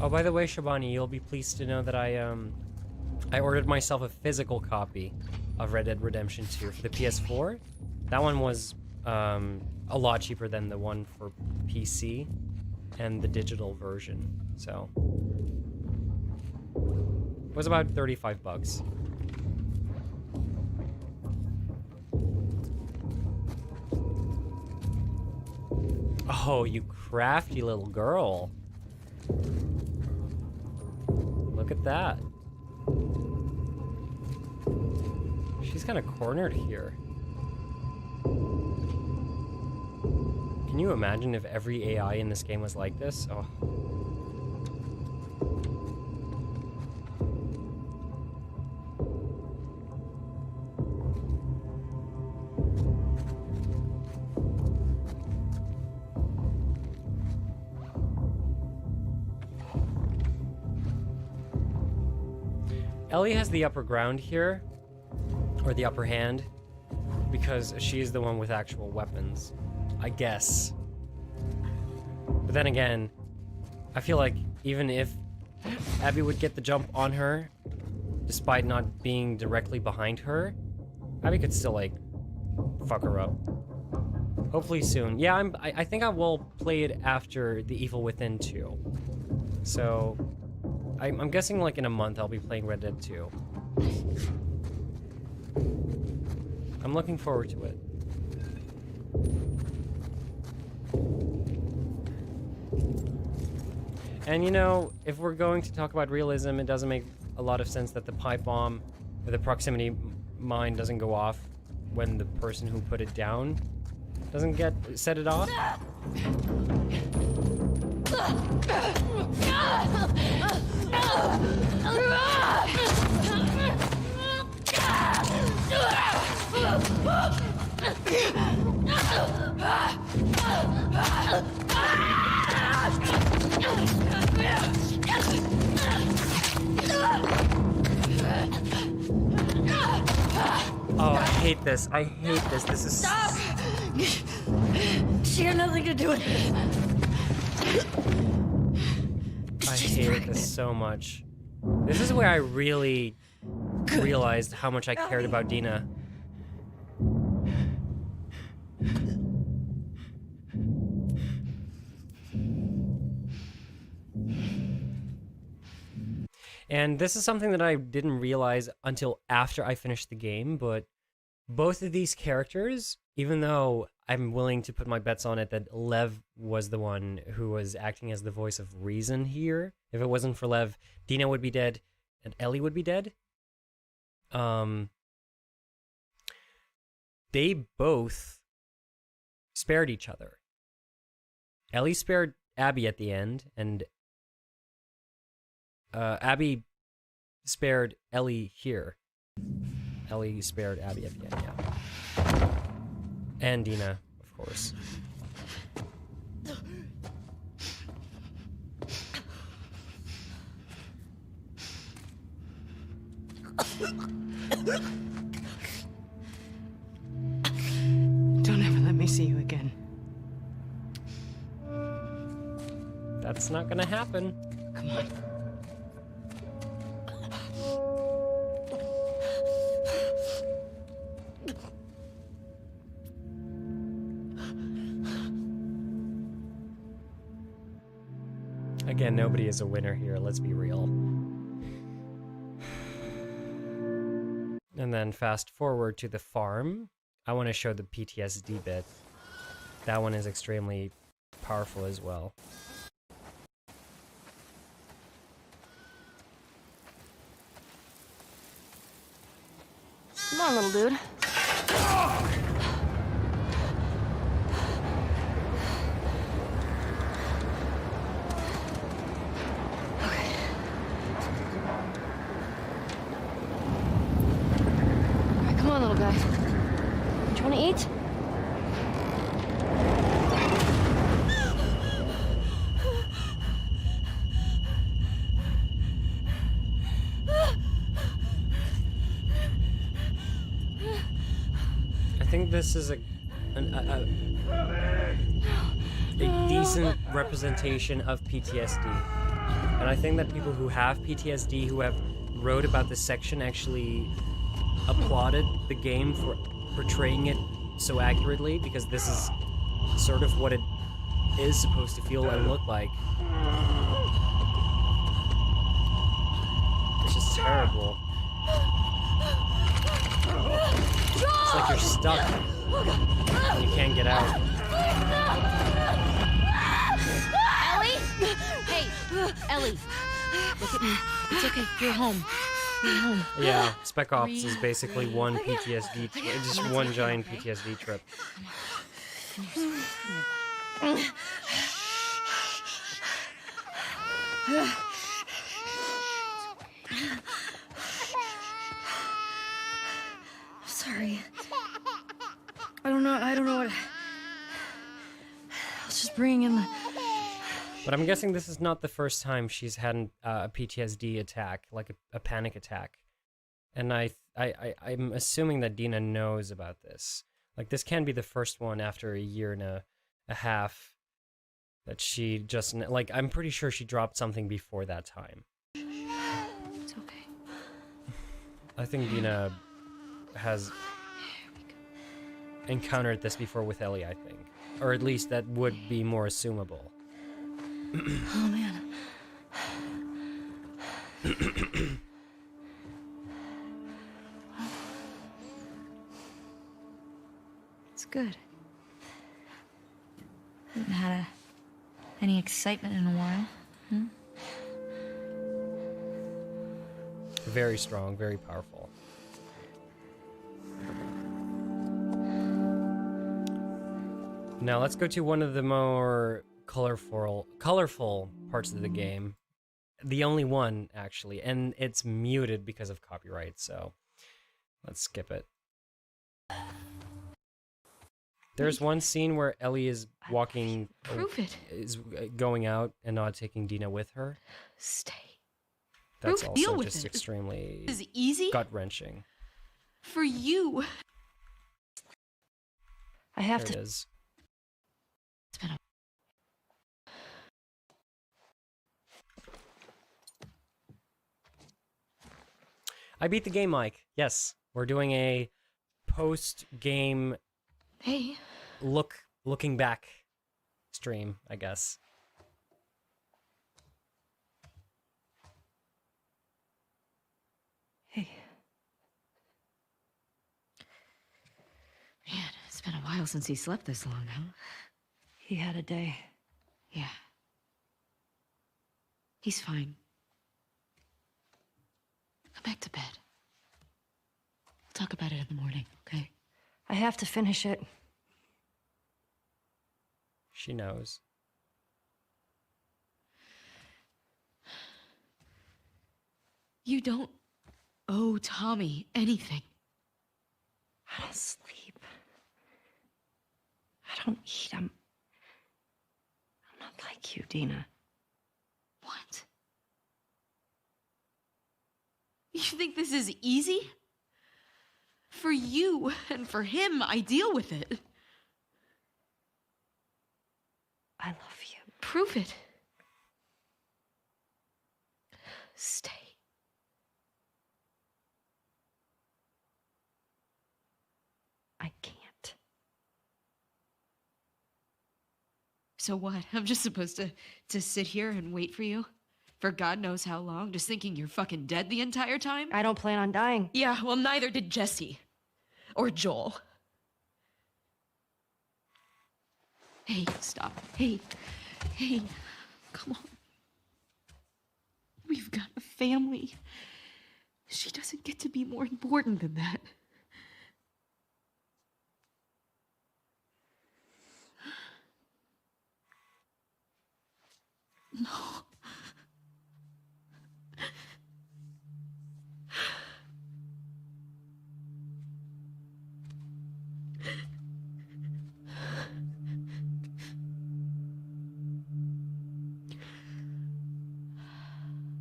Oh, by the way, Shabani, you'll be pleased to know that I ordered myself a physical copy of Red Dead Redemption 2 for the PS4. That one was a lot cheaper than the one for PC and the digital version. So it was about 35 bucks. Oh, you crafty little girl. Look at that. She's kind of cornered here. Can you imagine if every AI in this game was like this? Oh. Ellie has the upper ground here, or the upper hand, because she is the one with actual weapons, I guess. But then again, I feel like even if Abby would get the jump on her, despite not being directly behind her, Abby could still, like, fuck her up. Hopefully soon. Yeah, I think I will play it after The Evil Within 2. So I'm guessing like in a month I'll be playing Red Dead 2. I'm looking forward to it. And you know, if we're going to talk about realism, it doesn't make a lot of sense that the pipe bomb or the proximity mine doesn't go off when the person who put it down doesn't set it off. Oh, I hate this. I hate this. This is... Stop! She had nothing to do with it. I hate this so much. This is where I really realized how much I cared about Dina. And this is something that I didn't realize until after I finished the game, but both of these characters, even though I'm willing to put my bets on it that Lev was the one who was acting as the voice of reason here. If it wasn't for Lev, Dina would be dead and Ellie would be dead. They both spared each other. Ellie spared Abby at the end, and Abby spared Ellie here. Ellie spared Abby at the end, yeah. And Dina, of course. Don't ever let me see you again. That's not gonna happen. Come on. Again, nobody is a winner here, let's be real. And then fast forward to the farm. I want to show the PTSD bit. That one is extremely powerful as well. Come on, little dude. doing, little guy? You trying to eat? I think this is a decent representation of PTSD. And I think that people who have PTSD, who have wrote about this section, actually applauded the game for portraying it so accurately, because this is sort of what it is supposed to feel and look like. It's just terrible. It's like you're stuck and you can't get out. Ellie? Hey, Ellie. Look at me. It's okay. You're home. You're home. Yeah, Spec Ops is basically one PTSD, just one giant PTSD trip. Sorry. I don't know what... I was just bringing in the... But I'm guessing this is not the first time she's had a PTSD attack, like a panic attack. And I'm assuming that Dina knows about this. Like, this can be the first one after a year and a half that she just... Like, I'm pretty sure she dropped something before that time. It's okay. I think Dina has encountered this before with Ellie, I think. Or at least that would be more assumable. Oh, man. It's good. Haven't had any excitement in a while. Hmm? Very strong, very powerful. Now let's go to one of the more colorful parts of the game. The only one, actually, and it's muted because of copyright, so let's skip it. There's one scene where Ellie is walking, Prove it. is going out and not taking Dina with her. Stay. That's Proof, also deal with just it. extremely Is it easy? gut-wrenching. For you. I have There to... it is. It's been a... I beat the game, Mike. Yes, we're doing a post-game Hey. looking back stream, I guess. Hey. Man, it's been a while since he slept this long, huh? He had a day. Yeah. He's fine. Go back to bed. We'll talk about it in the morning, okay? I have to finish it. She knows. You don't owe Tommy anything. I don't sleep. I don't eat. I'm not like you, Dina. What? You think this is easy? For you and for him, I deal with it. I love you. Prove it. Stay. I can't. So what? I'm just supposed to sit here and wait for you? For God knows how long? Just thinking you're fucking dead the entire time? I don't plan on dying. Yeah, well, neither did Jesse. Or Joel. Hey, stop. Hey, come on. We've got a family. She doesn't get to be more important than that. No.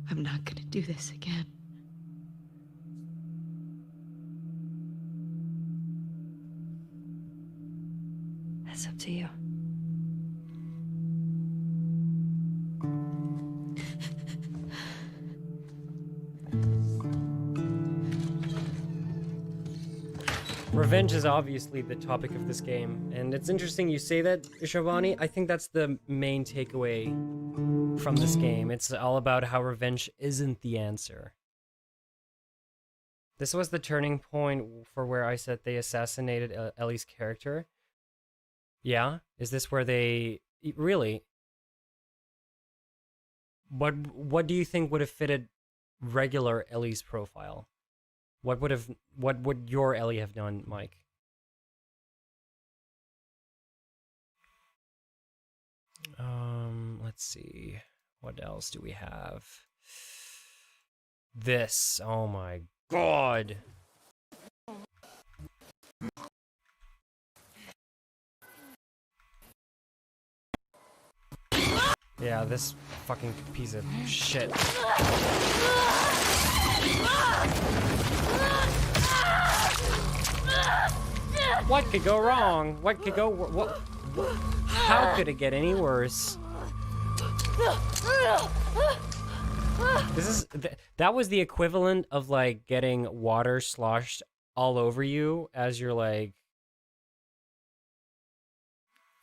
I'm not gonna do this again. That's up to you. Revenge is obviously the topic of this game, and it's interesting you say that, Shivani. I think that's the main takeaway from this game. It's all about how revenge isn't the answer. This was the turning point for where I said they assassinated Ellie's character. Yeah? Is this where they... Really? What do you think would have fitted regular Ellie's profile? What would your Ellie have done, Mike? Let's see. What else do we have? This. Oh my god. Yeah, this fucking piece of shit. What could go wrong? What could go... What? How could it get any worse? This is... That was the equivalent of, like, getting water sloshed all over you as you're, like...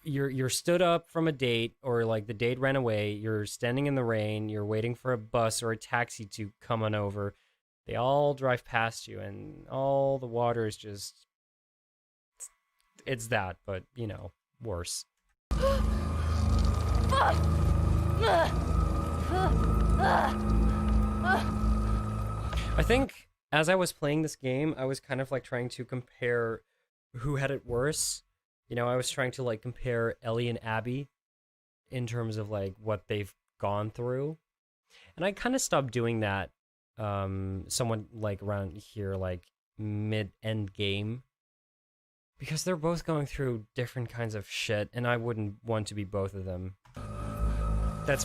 You're stood up from a date, or, like, the date ran away, you're standing in the rain, you're waiting for a bus or a taxi to come on over. They all drive past you, and all the water is just... It's that, but, you know, worse. I think, as I was playing this game, I was kind of, like, trying to compare who had it worse. You know, I was trying to, like, compare Ellie and Abby in terms of, like, what they've gone through. And I kind of stopped doing that somewhat, like, around here, like, mid-end game. Because they're both going through different kinds of shit, and I wouldn't want to be both of them. That's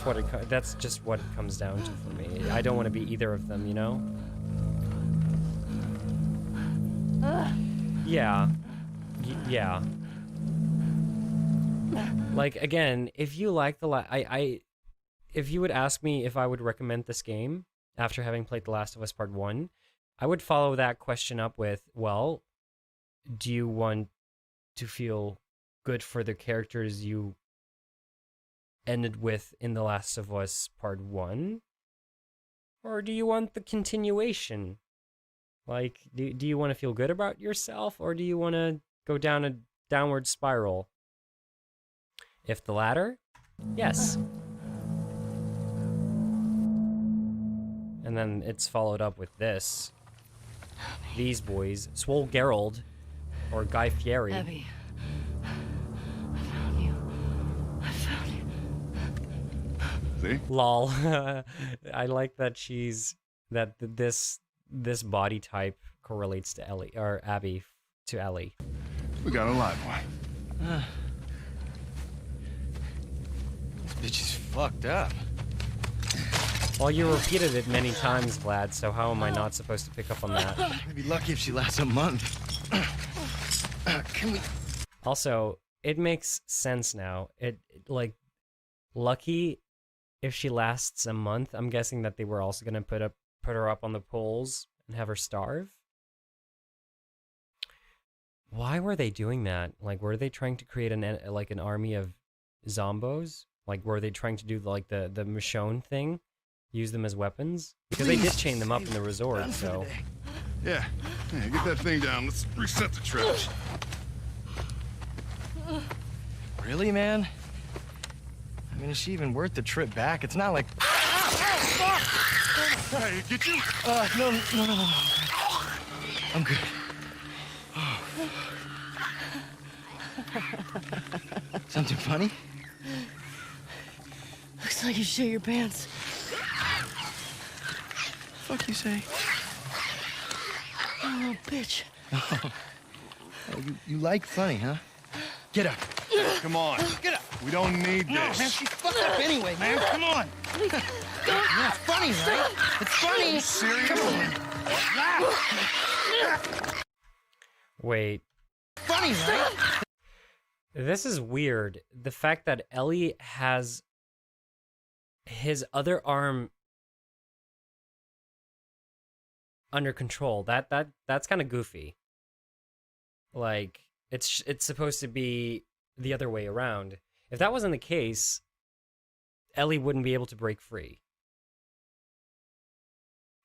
just what it comes down to for me. I don't want to be either of them, you know? Yeah. Yeah. Like, again, if you like the if you would ask me if I would recommend this game after having played The Last of Us Part 1, I would follow that question up with, well, do you want to feel good for the characters you ended with in The Last of Us Part 1? Or do you want the continuation? Like, do you want to feel good about yourself, or do you want to go down a downward spiral? If the latter, yes. And then it's followed up with this. These boys, Swole Geralt, or Guy Fieri. Abby, I found you. I found you. See? Lol. I like that this body type correlates to Ellie, or Abby to Ellie. We got a live one. This bitch is fucked up. Well, you repeated it many times, Vlad, so how am I not supposed to pick up on that? I'd be lucky if she lasts a month. Can we... Also, it makes sense now. Like, lucky if she lasts a month. I'm guessing that they were also gonna put her up on the poles and have her starve. Why were they doing that? Like, were they trying to create an army of zombos? Like, were they trying to do like the Michonne thing? Use them as weapons? Because they did chain them up in the resort, so... Yeah, get that thing down. Let's reset the trash. Really, man? I mean, is she even worth the trip back? It's not like... Hey, get you? No. I'm good. Something funny? Looks like you shit your pants. Fuck you say? Oh, bitch. Oh, you like funny, huh? Get up. Come on. Get up. We don't need No, this. man, she's fucked up anyway, man. Come on. Yeah, it's funny, right? It's funny. Are you serious? Come on. Wait. Funny, right? This is weird. The fact that Ellie has his other arm under control. That's kind of goofy. Like it's supposed to be the other way around. If that wasn't the case, Ellie wouldn't be able to break free.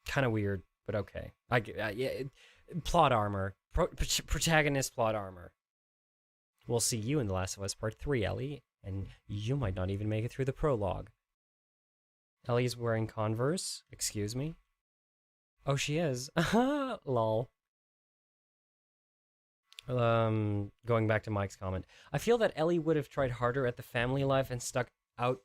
Kind of weird, but okay. Plot armor. Protagonist plot armor. We'll see you in The Last of Us Part 3, Ellie, and you might not even make it through the prologue. Ellie's wearing Converse? Excuse me? Oh, she is. Lol. Going back to Mike's comment. I feel that Ellie would have tried harder at the family life and stuck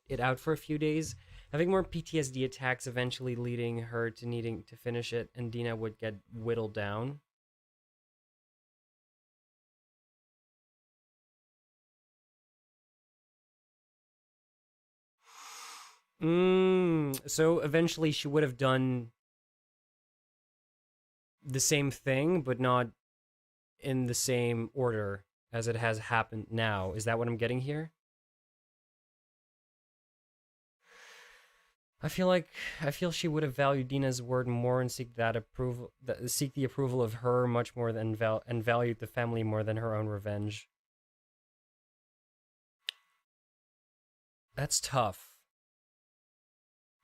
it out for a few days, having more PTSD attacks eventually leading her to needing to finish it, and Dina would get whittled down. So eventually she would have done the same thing, but not in the same order as it has happened now. Is that what I'm getting here? I feel she would have valued Dina's word more and seek the approval of her much more than and valued the family more than her own revenge. That's tough.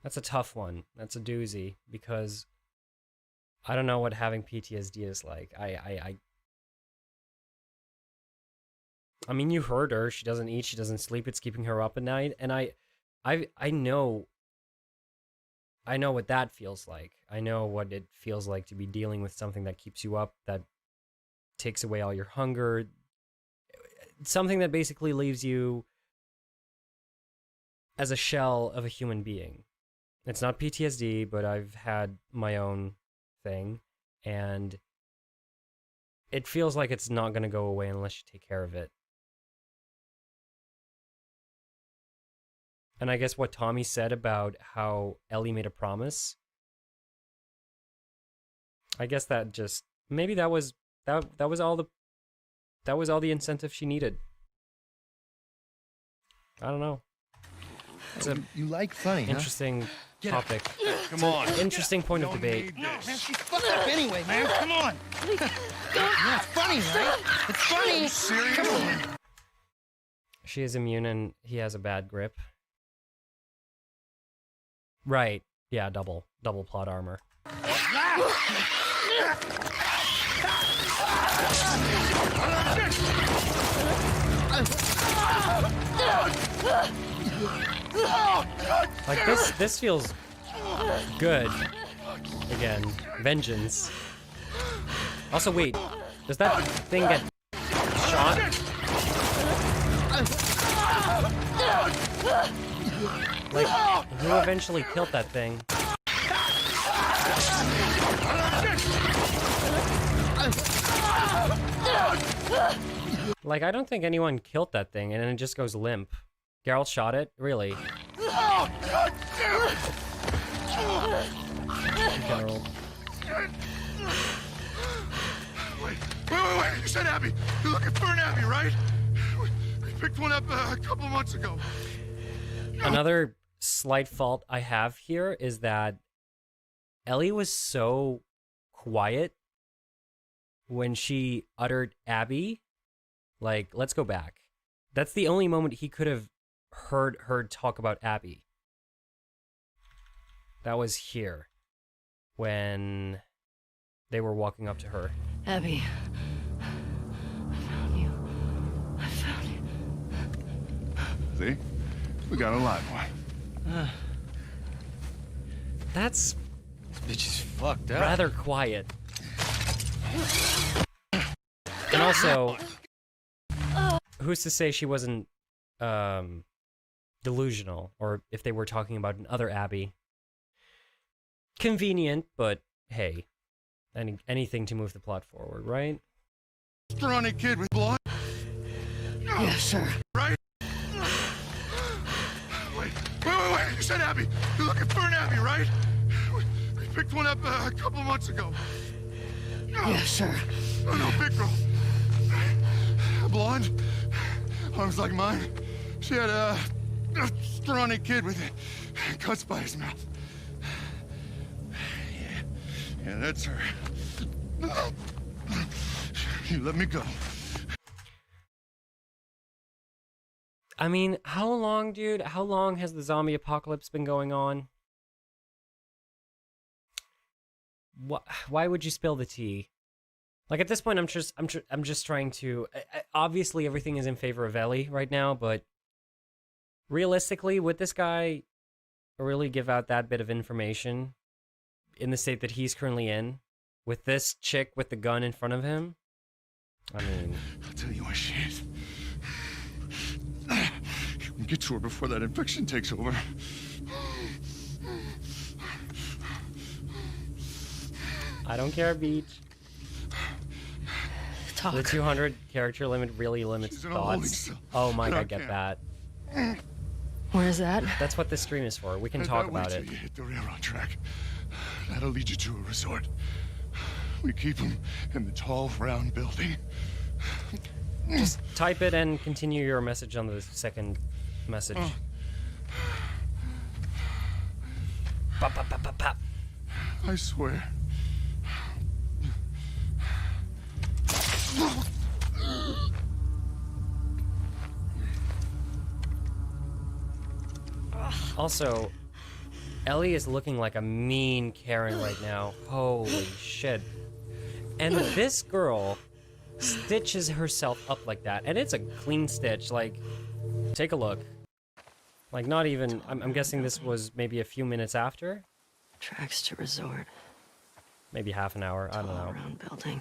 That's a tough one. That's a doozy, because I don't know what having PTSD is like. I mean, you heard her. She doesn't eat. She doesn't sleep. It's keeping her up at night. And I know what that feels like. I know what it feels like to be dealing with something that keeps you up, that takes away all your hunger, something that basically leaves you as a shell of a human being. It's not PTSD, but I've had my own thing, and it feels like it's not going to go away unless you take care of it. And I guess what Tommy said about how Ellie made a promise, I guess that just, maybe that was all the incentive she needed. I don't know. It's a you like funny, interesting topic. Come on. Interesting point of debate. No, man, she's fucked up anyway, man. Come on. Yeah, it's funny, right? It's funny. Are you serious? Come on. She is immune and he has a bad grip. Right. Yeah, double plot armor. Like this feels good. Again, vengeance. Also, wait, does that thing get shot? Like, who eventually killed that thing? Like, I don't think anyone killed that thing, and then it just goes limp. Geralt shot it? Really? Geralt. Wait. You said Abby. You're looking for an Abby, right? We picked one up a couple months ago. Another slight fault I have here is that Ellie was so quiet when she uttered Abby. Like, let's go back. That's the only moment he could have heard her talk about Abby. That was here, when they were walking up to her. Abby, I found you. I found you. See? We got a live one. That's This bitch is fucked up. rather quiet. And also, who's to say she wasn't delusional, or if they were talking about another Abby? Convenient, but hey, anything to move the plot forward, right? scrawny kid with blonde. Yeah, sure. Right? Wait. You said Abby. You're looking for an Abby, right? We picked one up a couple months ago. Yeah, sure. Oh, no, big girl. Blonde. Arms like mine. She had a scrawny kid with cuts by his mouth. Yeah, that's her. You let me go. I mean, how long, dude? How long has the zombie apocalypse been going on? Why would you spill the tea? Like at this point, I'm just trying to. Obviously, everything is in favor of Ellie right now, but realistically, would this guy really give out that bit of information in the state that he's currently in, with this chick with the gun in front of him? I mean, I'll tell you what she is. You can get to her before that infection takes over. I don't care, Beach. Talk. The 200 character limit really limits thoughts. Oh my god, I get that. Where is that? That's what this stream is for. We can talk about it. You hit the railroad track. That'll lead you to a resort. We keep them in the tall, round building. Just type it and continue your message on the second message. Pop, pop, pop, pop, pop. I swear. Also, Ellie is looking like a mean Karen right now. Holy shit. And this girl stitches herself up like that. And it's a clean stitch. Like, take a look. Like, not even... I'm guessing this was maybe a few minutes after? Tracks to resort. Maybe half an hour. I don't know. Round building.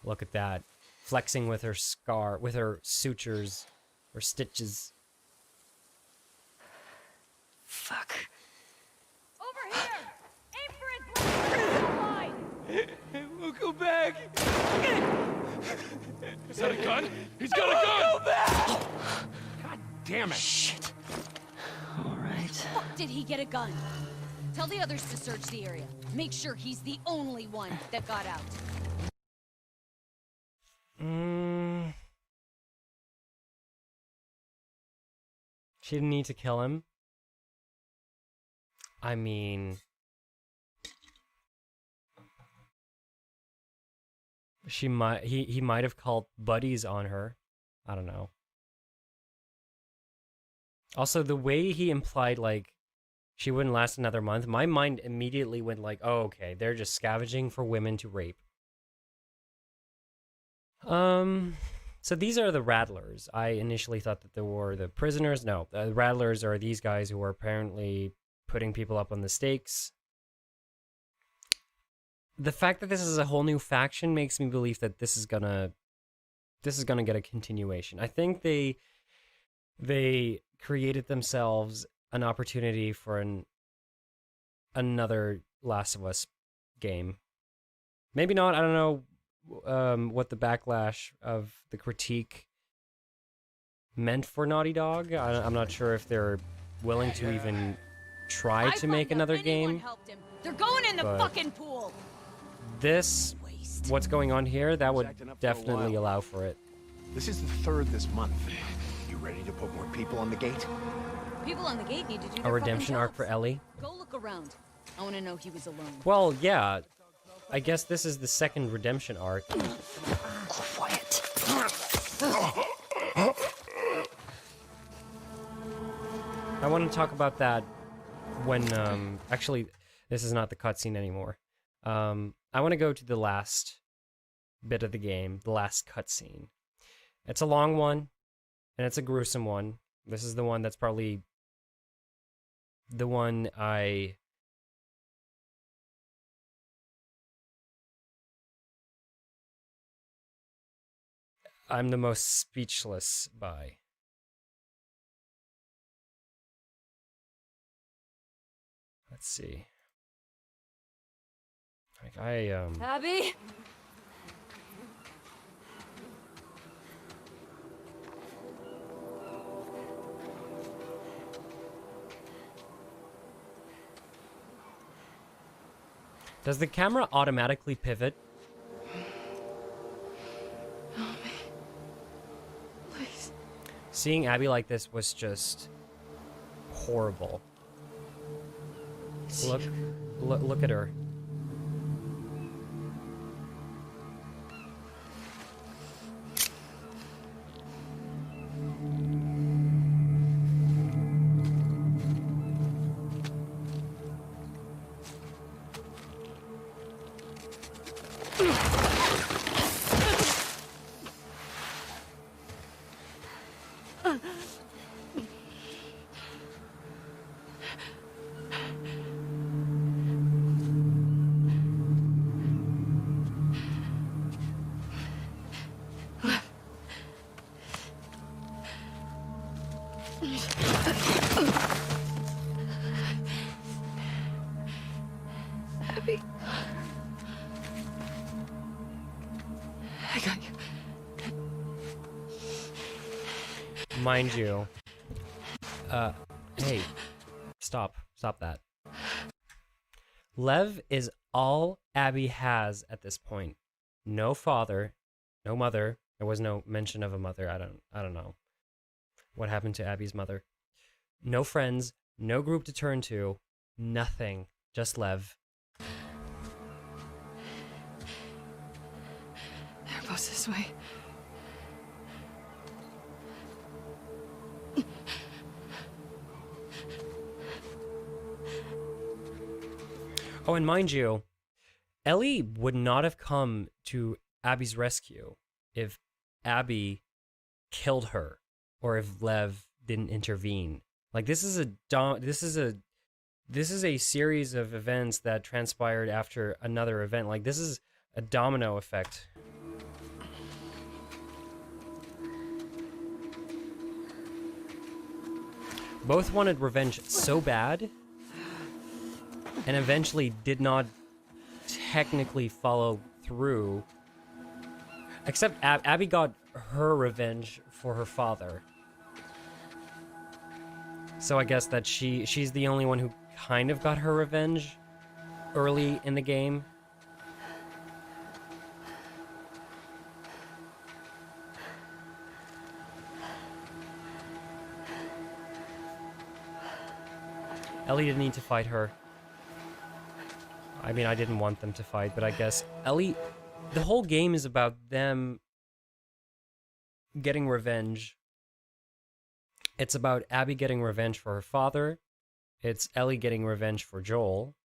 Look at that. Flexing with her scar, with her sutures, or stitches. Fuck. Over here! Aim for his We'll go back. Is that a gun? He's got a gun! Go back! God damn it! Shit. All right. Fuck did he get a gun? Tell the others to search the area. Make sure he's the only one that got out. She didn't need to kill him. I mean... he might have called buddies on her. I don't know. Also, the way he implied, like, she wouldn't last another month, my mind immediately went like, oh, okay, they're just scavenging for women to rape. So these are the Rattlers. I initially thought that they were the prisoners. No, the Rattlers are these guys who are apparently putting people up on the stakes. The fact that this is a whole new faction makes me believe that this is gonna get a continuation. I think they created themselves an opportunity for another Last of Us game. Maybe not. I don't know what the backlash of the critique meant for Naughty Dog. I'm not sure if they're willing to even try to make another game. They're going in the fucking pool. This, what's going on here, that would definitely allow for it. This is the third this month. You ready to put more people on the gate? People on the gate need to do A their redemption fucking arc for jobs. Ellie. Go look around. I want to know he was alone. Well, yeah. I guess this is the second redemption arc. Quiet. I want to talk about that when, actually, this is not the cutscene anymore. I want to go to the last bit of the game, the last cutscene. It's a long one, and it's a gruesome one. This is the one that's probably the one I'm the most speechless by. Let's see. Like, Abby? Does the camera automatically pivot? Help me. Please. Seeing Abby like this was just horrible. Look at her. Abby. I got you. Mind you. Hey. Stop that. Lev is all Abby has at this point. No father, no mother. There was no mention of a mother. I don't know what happened to Abby's mother. No friends, no group to turn to, nothing. Just Lev. There goes this way. Oh, and mind you, Ellie would not have come to Abby's rescue if Abby killed her or if Lev didn't intervene. Like, this is a series of events that transpired after another event. Like, this is a domino effect. Both wanted revenge so bad and eventually did not technically follow through. Except Abby got her revenge for her father. So I guess that she's the only one who kind of got her revenge early in the game. Ellie didn't need to fight her. I mean, I didn't want them to fight, but I guess Ellie... The whole game is about them getting revenge. It's about Abby getting revenge for her father. It's Ellie getting revenge for Joel,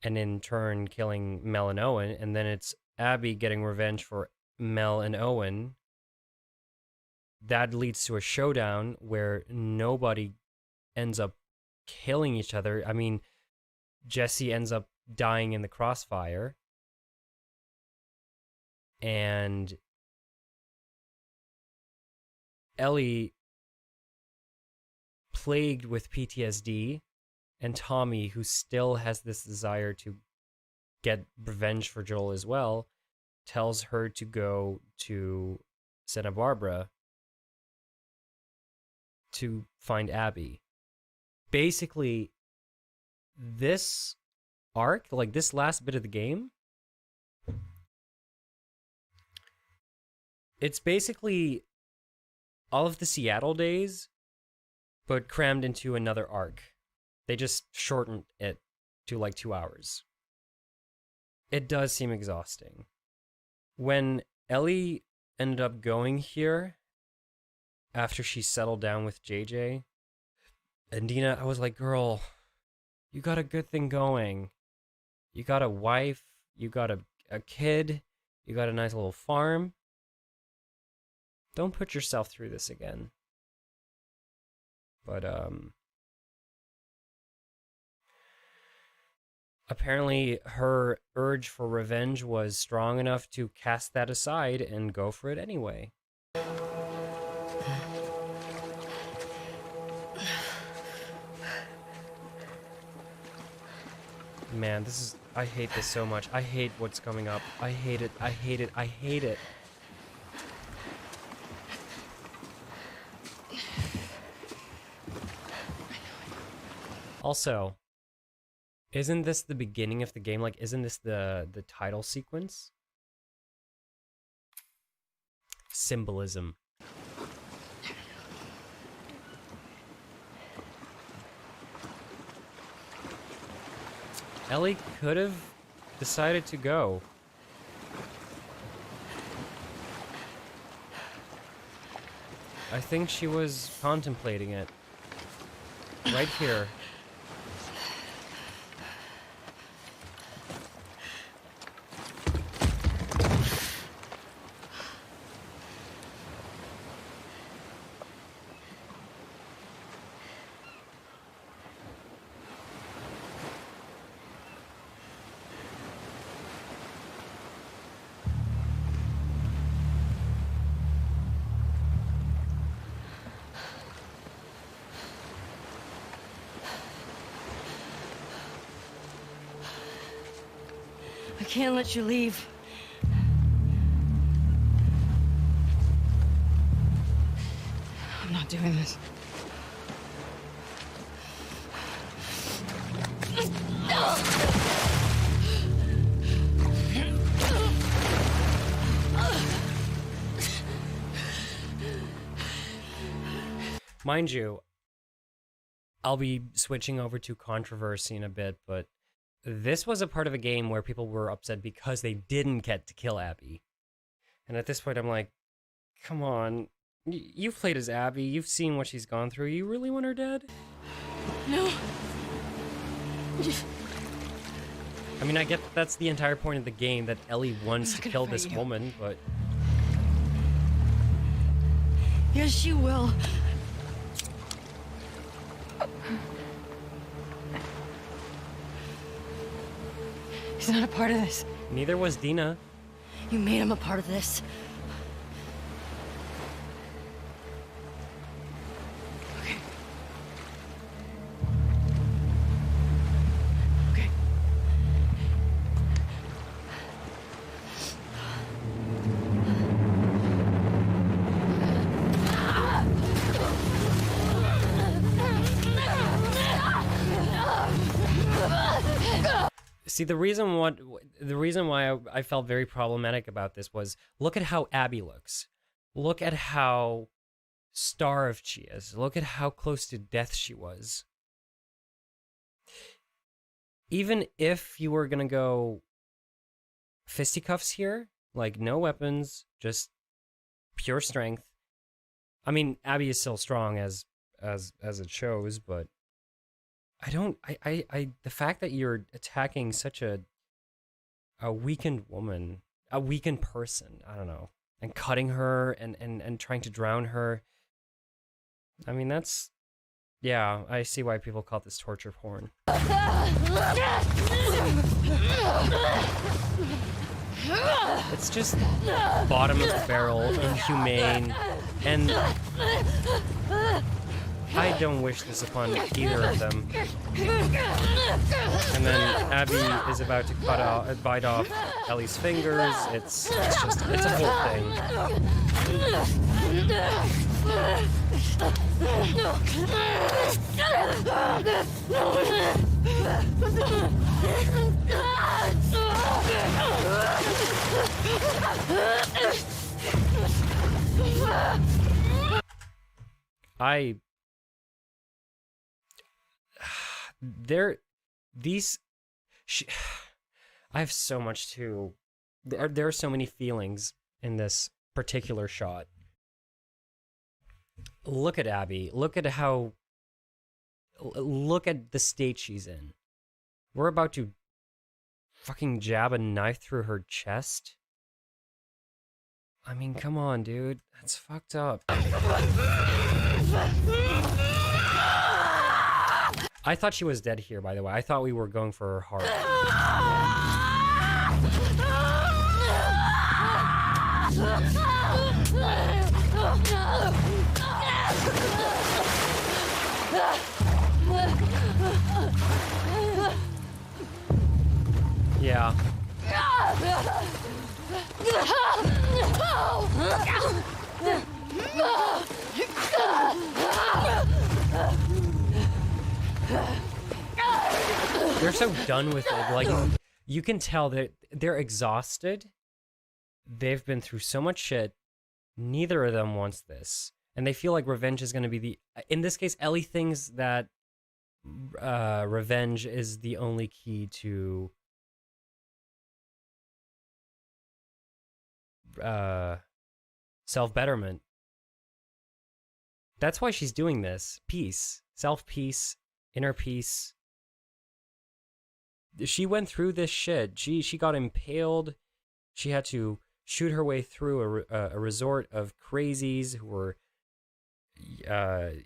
and in turn killing Mel and Owen. And then it's Abby getting revenge for Mel and Owen. That leads to a showdown where nobody ends up killing each other. I mean, Jesse ends up dying in the crossfire. And Ellie, plagued with PTSD, and Tommy, who still has this desire to get revenge for Joel as well, tells her to go to Santa Barbara to find Abby. Basically, this arc, like this last bit of the game, it's basically all of the Seattle days, but crammed into another arc. They just shortened it to like 2 hours. It does seem exhausting. When Ellie ended up going here, after she settled down with JJ, and Dina, I was like, girl, you got a good thing going. You got a wife, you got a kid, you got a nice little farm. Don't put yourself through this again. But, apparently her urge for revenge was strong enough to cast that aside and go for it anyway. Man, this is... I hate this so much. I hate what's coming up. I hate it. I hate it. I hate it. Also, isn't this the beginning of the game? Like, isn't this the title sequence? Symbolism. Ellie could have decided to go. I think she was contemplating it. Right here. I can't let you leave. I'm not doing this. Mind you, I'll be switching over to controversy in a bit, but this was a part of a game where people were upset because they didn't get to kill Abby. And at this point, I'm like, come on. You've played as Abby. You've seen what she's gone through. You really want her dead? No. I mean, I get that's the entire point of the game, that Ellie wants to kill this woman, but... Yes, you will. He's not a part of this. Neither was Dina. You made him a part of this. Okay. Okay. See, the reason why I felt very problematic about this was, look at how Abby looks. Look at how starved she is. Look at how close to death she was. Even if you were gonna go fisticuffs here, like no weapons, just pure strength. I mean, Abby is still strong as it shows, but the fact that you're attacking such a weakened woman, a weakened person, I don't know, and cutting her and trying to drown her. I mean, that's, yeah, I see why people call this torture porn. It's just bottom of the barrel, inhumane, and I don't wish this upon either of them. And then Abby is about to bite off Ellie's fingers. It's a whole thing. I have so much to... There are so many feelings in this particular shot. Look at Abby. Look at the state she's in. We're about to fucking jab a knife through her chest. I mean, come on, dude. That's fucked up. I thought she was dead here, by the way. I thought we were going for her heart. Yeah. They're so done with it. Like, you can tell that they're exhausted. They've been through so much shit. Neither of them wants this. And they feel like revenge is going to be the... In this case, Ellie thinks that revenge is the only key to... self-betterment. That's why she's doing this. Peace. Self-peace. Inner peace. She went through this shit. She got impaled. She had to shoot her way through a resort of crazies who were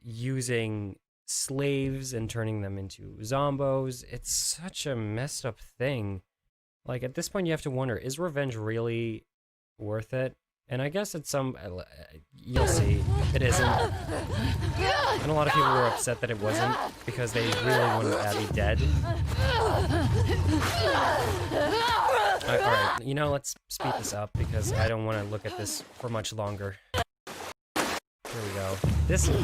using slaves and turning them into zombos. It's such a messed up thing. Like, at this point, you have to wonder, is revenge really worth it? And I guess it's some... you'll see. It isn't. And a lot of people were upset that it wasn't, because they really wanted Abby dead. Alright, you know, let's speed this up, because I don't want to look at this for much longer. Here we go. This is...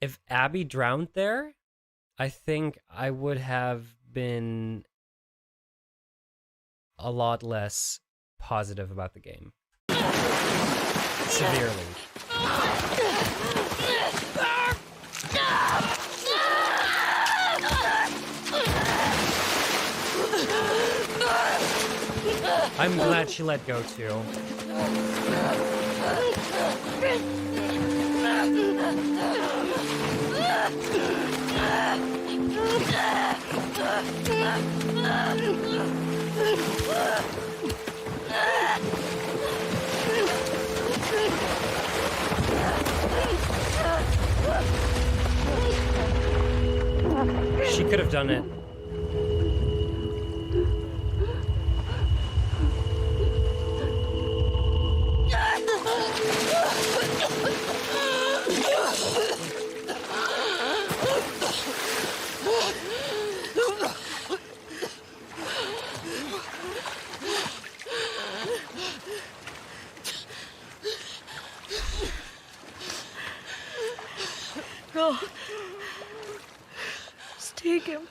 If Abby drowned there, I think I would have been a lot less positive about the game. Severely. I'm glad she let go too. She could have done it. Go. Just take him.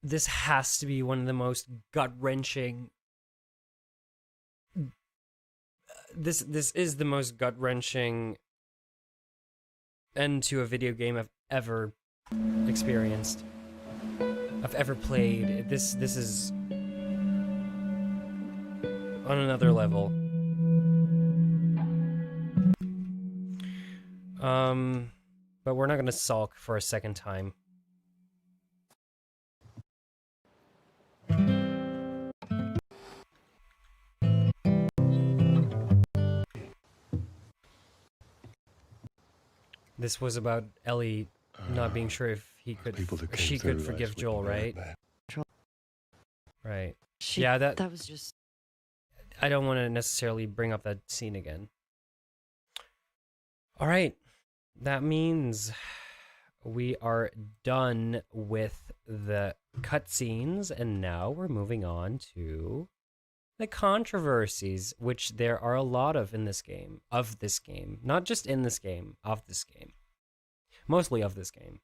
This has to be one of the most gut-wrenching... This is the most gut-wrenching end to a video game I've ever experienced. I've ever played. This is on another level. But we're not gonna sulk for a second time. This was about Ellie not being sure if he could, she could forgive Joel, right? Right. Yeah, that was just... I don't want to necessarily bring up that scene again. All right. That means we are done with the cutscenes, and now we're moving on to the controversies, which there are a lot of in this game, not just in this game, of this game, mostly of this game.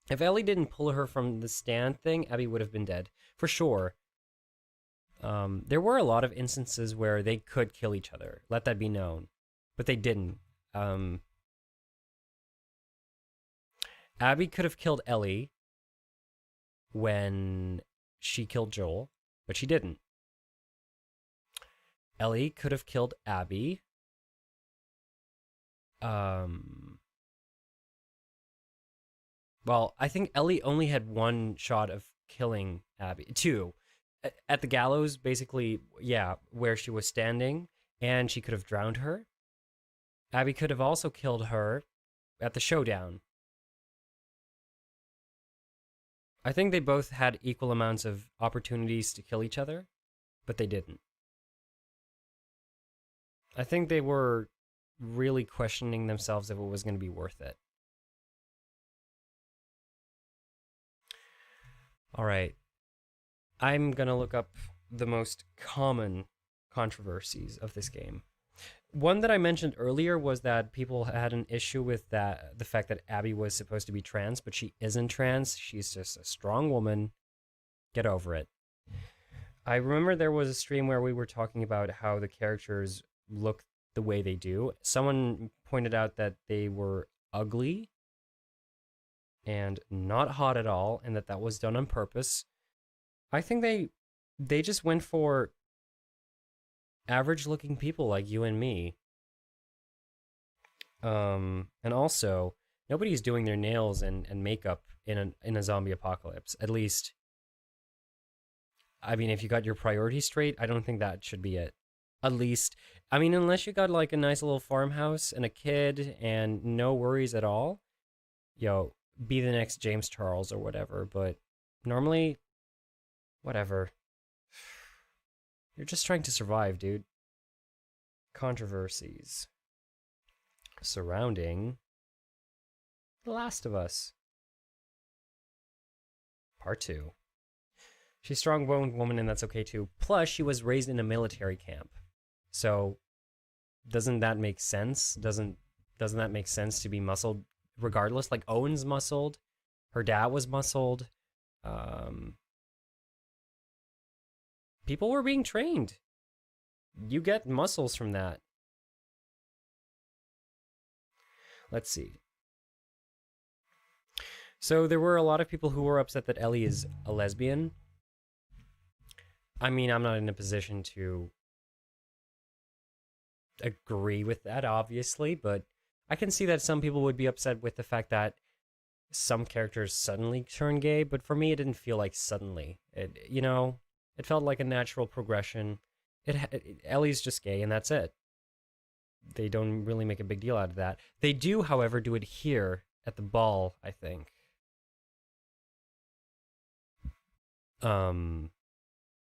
If Ellie didn't pull her from the stand thing, Abby would have been dead, for sure. There were a lot of instances where they could kill each other, let that be known, but they didn't. Abby could have killed Ellie when she killed Joel, but she didn't. Ellie could have killed Abby. Well, I think Ellie only had one shot of killing Abby. Two. At the gallows, basically, yeah, where she was standing, and she could have drowned her. Abby could have also killed her at the showdown. I think they both had equal amounts of opportunities to kill each other, but they didn't. I think they were really questioning themselves if it was going to be worth it. All right. I'm going to look up the most common controversies of this game. One that I mentioned earlier was that people had an issue with the fact that Abby was supposed to be trans, but she isn't trans. She's just a strong woman. Get over it. I remember there was a stream where we were talking about how the characters look the way they do. Someone pointed out that they were ugly and not hot at all, and that was done on purpose. I think they just went for average looking people like you and me. And also, nobody's doing their nails and makeup in a zombie apocalypse. At least, I mean, if you got your priorities straight, I don't think that should be it. At least, I mean, unless you got like a nice little farmhouse and a kid and no worries at all, yo, be the next James Charles or whatever. But normally, whatever. You're just trying to survive, dude. Controversies surrounding The Last of Us. Part 2. She's a strong-boned woman, and that's okay too. Plus, she was raised in a military camp. So, doesn't that make sense? Doesn't that make sense to be muscled regardless? Like, Owen's muscled. Her dad was muscled. People were being trained. You get muscles from that. Let's see. So there were a lot of people who were upset that Ellie is a lesbian. I mean, I'm not in a position to agree with that, obviously, but I can see that some people would be upset with the fact that some characters suddenly turn gay, but for me, it didn't feel like suddenly. It felt like a natural progression. Ellie's just gay, and that's it. They don't really make a big deal out of that. They do, however, do it here at the ball, I think.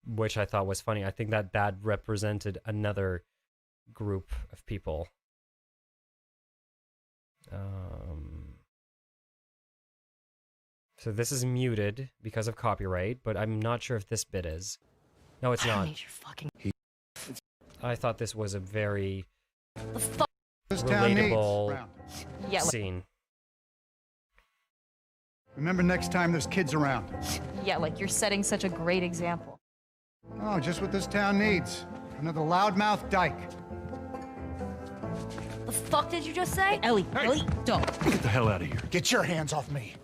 Which I thought was funny. I think that represented another group of people. So this is muted because of copyright, but I'm not sure if this bit is. No, it's not. I thought this was a very relatable scene. Remember next time there's kids around. Yeah, like you're setting such a great example. Oh, just what this town needs. Another loudmouth dyke. The fuck did you just say? Ellie, hey. Ellie, don't. Get the hell out of here. Get your hands off me.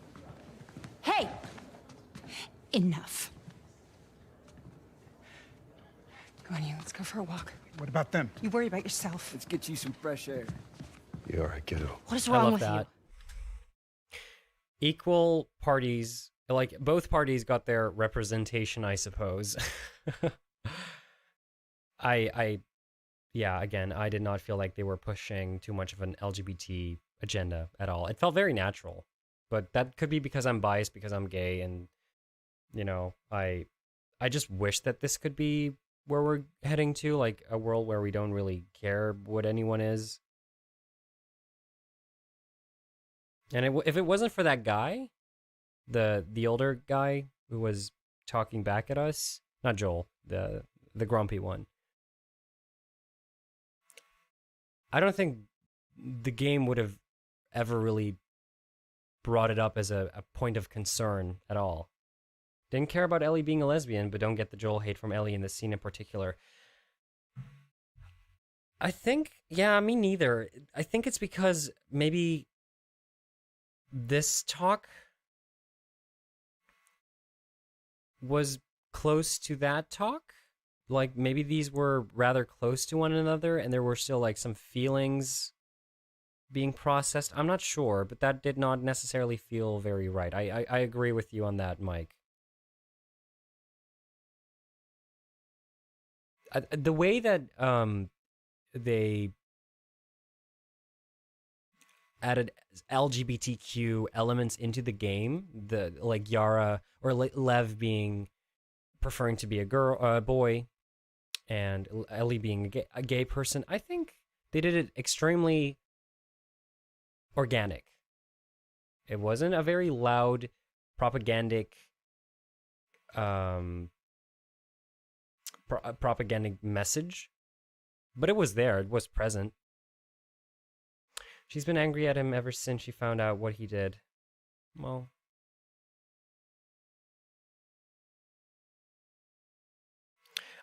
Hey! Enough. Come on, you. Let's go for a walk. What about them? You worry about yourself. Let's get you some fresh air. You all right, kiddo? What is wrong with that. Equal parties, like both parties got their representation, I suppose. Yeah, again, I did not feel like they were pushing too much of an LGBT agenda at all. It felt very natural, but that could be because I'm biased, because I'm gay, and I just wish that this could be where we're heading to, like a world where we don't really care what anyone is. And if it wasn't for that guy, the older guy who was talking back at us, not Joel, the grumpy one, I don't think the game would have ever really brought it up as a point of concern at all. Didn't care about Ellie being a lesbian, but don't get the Joel hate from Ellie in this scene in particular. I think, yeah, me neither. I think it's because maybe this talk was close to that talk. Like, maybe these were rather close to one another, and there were still, like, some feelings being processed. I'm not sure, but that did not necessarily feel very right. I agree with you on that, Mike. The way that they added LGBTQ elements into the game, the like Yara or Lev being preferring to be a boy, and Ellie being a gay person, I think they did it extremely organic. It wasn't a very loud, propagandic, propagandic message, but it was there. It was present. She's been angry at him ever since she found out what he did. Well,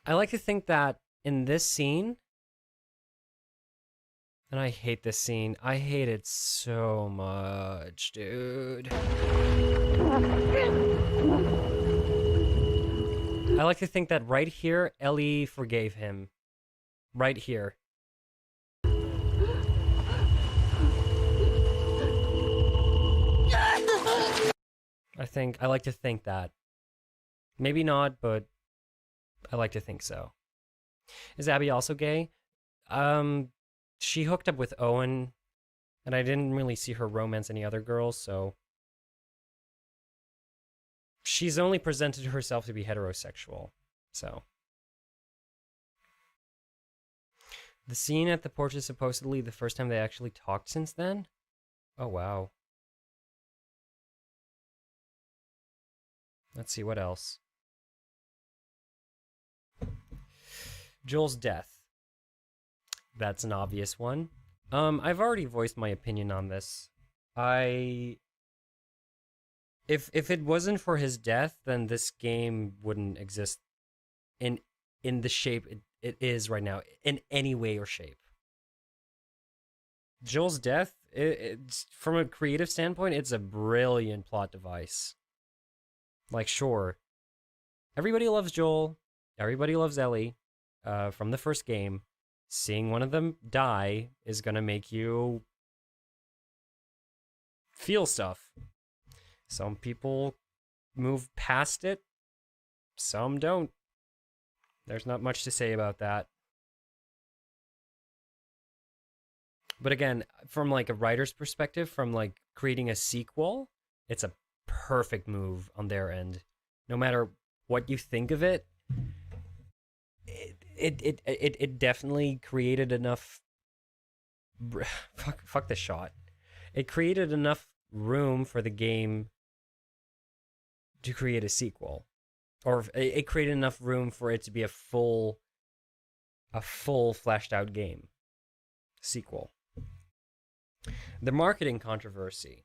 I like to think that in this scene, and I hate this scene. I hate it so much, dude. I like to think that right here, Ellie forgave him. Right here. I like to think that. Maybe not, but I like to think so. Is Abby also gay? She hooked up with Owen, and I didn't really see her romance any other girls, so she's only presented herself to be heterosexual, so. The scene at the porch is supposedly the first time they actually talked since then? Oh, wow. Let's see, what else? Joel's death. That's an obvious one. I've already voiced my opinion on this. If it wasn't for his death, then this game wouldn't exist in the shape it is right now, in any way or shape. Joel's death, it's from a creative standpoint, it's a brilliant plot device. Like, sure, everybody loves Joel, everybody loves Ellie, from the first game. Seeing one of them die is gonna make you feel stuff. Some people move past it, some don't. There's not much to say about that. But again, from like a writer's perspective, from like creating a sequel, it's a perfect move on their end. No matter what you think of it, it definitely created enough. Fuck the shot. It created enough room for the game to create a sequel, or it created enough room for it to be a full fleshed out game sequel. The marketing controversy.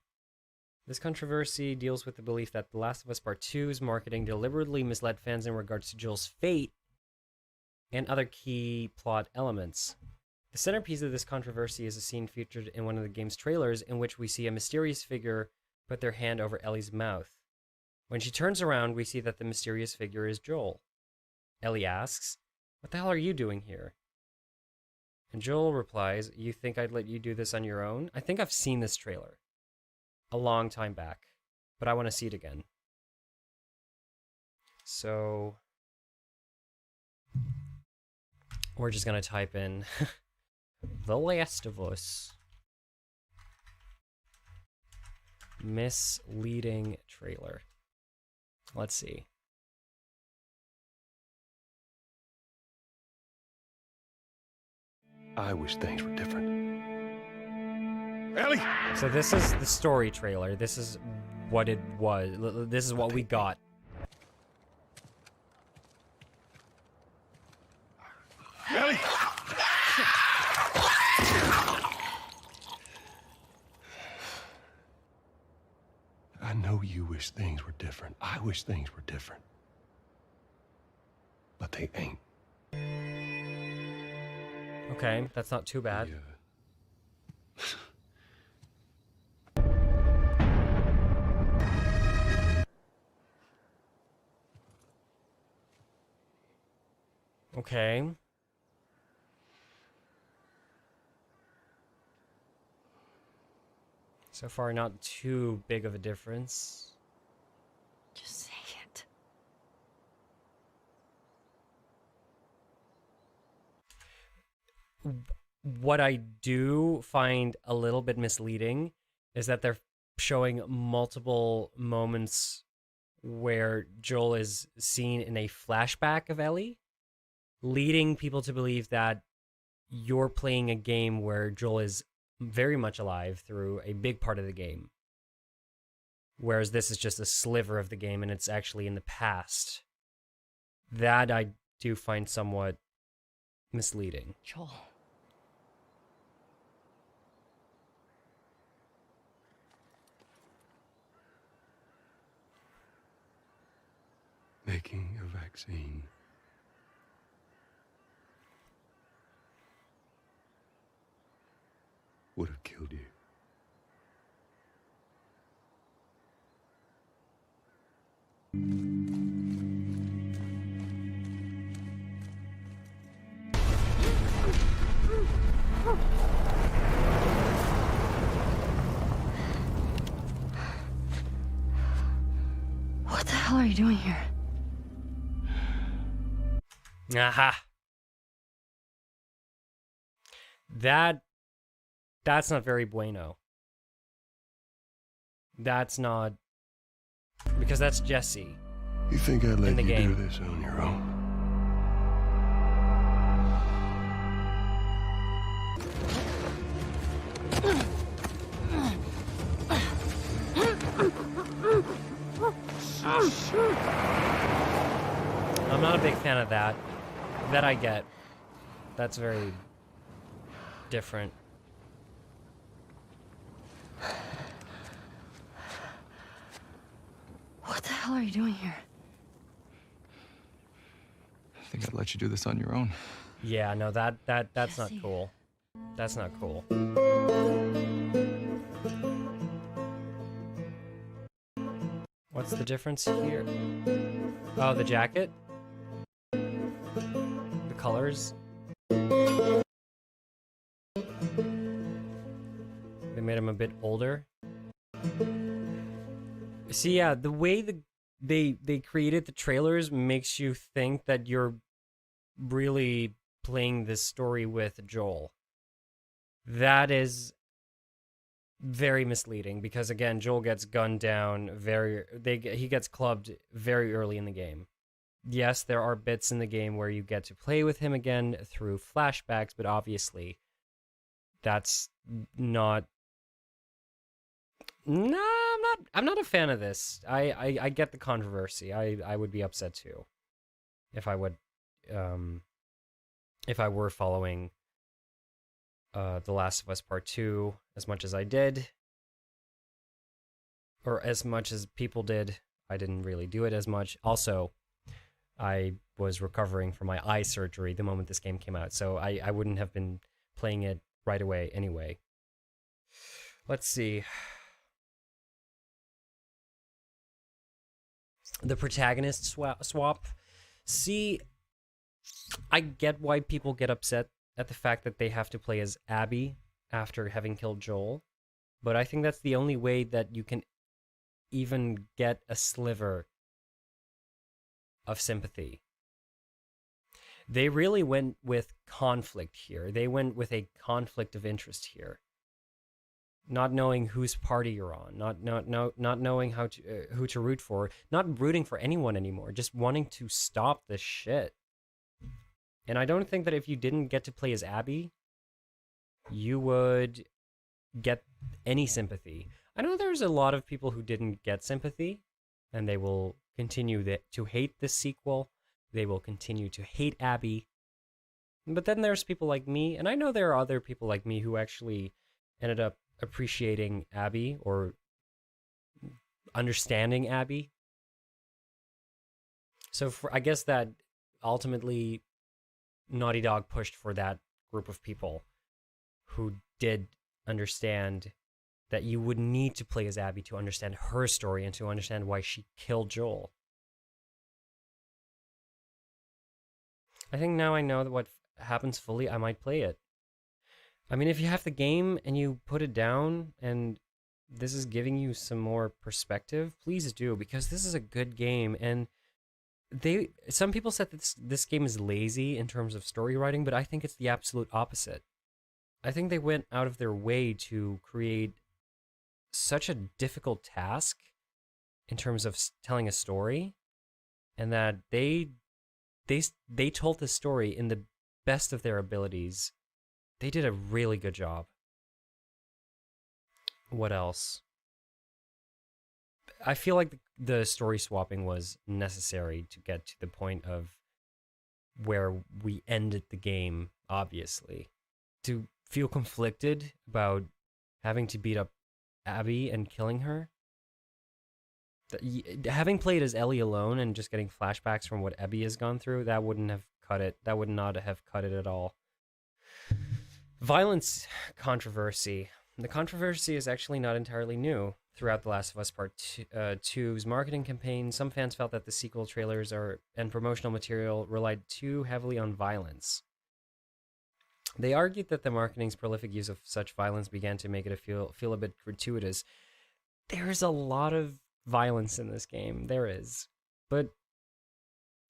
This controversy deals with the belief that The Last of Us Part 2's marketing deliberately misled fans in regards to Joel's fate and other key plot elements. The centerpiece of this controversy is a scene featured in one of the game's trailers in which we see a mysterious figure put their hand over Ellie's mouth. When she turns around, we see that the mysterious figure is Joel. Ellie asks, "What the hell are you doing here?" And Joel replies, "You think I'd let you do this on your own?" I think I've seen this trailer a long time back, but I want to see it again. So we're just going to type in The Last of Us misleading trailer. Let's see. I wish things were different. Ellie! So this is the story trailer. This is what it was. This is what we got. Ellie! I know you wish things were different. I wish things were different. But they ain't. Okay, that's not too bad. Okay. So far, not too big of a difference. Just say it. What I do find a little bit misleading is that they're showing multiple moments where Joel is seen in a flashback of Ellie, leading people to believe that you're playing a game where Joel is very much alive through a big part of the game. Whereas this is just a sliver of the game and it's actually in the past. That I do find somewhat misleading. Joel. Making a vaccine. Would have killed you. What the hell are you doing here? Aha. That's not very bueno. That's not, because that's Jesse. You think I'd let in the you game. do this on your own? I'm not a big fan of that. That I get. That's very different. What the hell are you doing here? I think I'd let you do this on your own. Yeah, no, that's not cool. That's not cool. What's the difference here? Oh, the jacket? The colors? They made him a bit older. See, yeah, the way they created the trailers makes you think that you're really playing this story with Joel. That is very misleading because, again, Joel gets gunned down he gets clubbed very early in the game. Yes, there are bits in the game where you get to play with him again through flashbacks, but obviously that's not. No, I'm not a fan of this. I get the controversy. I would be upset too if I were following The Last of Us Part 2 as much as I did, or as much as people did. I didn't really do it as much. Also, I was recovering from my eye surgery the moment this game came out, so I wouldn't have been playing it right away anyway. Let's see. The protagonist swap. See, I get why people get upset at the fact that they have to play as Abby after having killed Joel, but I think that's the only way that you can even get a sliver of sympathy. They really went with conflict here. They went with a conflict of interest here. Not knowing whose party you're on, not knowing who to root for, not rooting for anyone anymore, just wanting to stop this shit. And I don't think that if you didn't get to play as Abby, you would get any sympathy. I know there's a lot of people who didn't get sympathy, and they will continue to hate this sequel. They will continue to hate Abby. But then there's people like me, and I know there are other people like me who actually ended up appreciating Abby or understanding Abby. So I guess that ultimately Naughty Dog pushed for that group of people who did understand that you would need to play as Abby to understand her story and to understand why she killed Joel. I think now I know that what happens fully, I might play it. I mean, if you have the game and you put it down and this is giving you some more perspective, please do, because this is a good game. And some people said that this game is lazy in terms of story writing, but I think it's the absolute opposite. I think they went out of their way to create such a difficult task in terms of telling a story, and that they told the story in the best of their abilities. They did a really good job. What else? I feel like the story swapping was necessary to get to the point of where we ended the game, obviously. To feel conflicted about having to beat up Abby and killing her. Having played as Ellie alone and just getting flashbacks from what Abby has gone through, that wouldn't have cut it. That would not have cut it at all. Violence controversy. The controversy is actually not entirely new. Throughout The Last of Us Part 2's marketing campaign, some fans felt that the sequel trailers and promotional material relied too heavily on violence. They argued that the marketing's prolific use of such violence began to make it feel a bit gratuitous. There's a lot of violence in this game. There is. But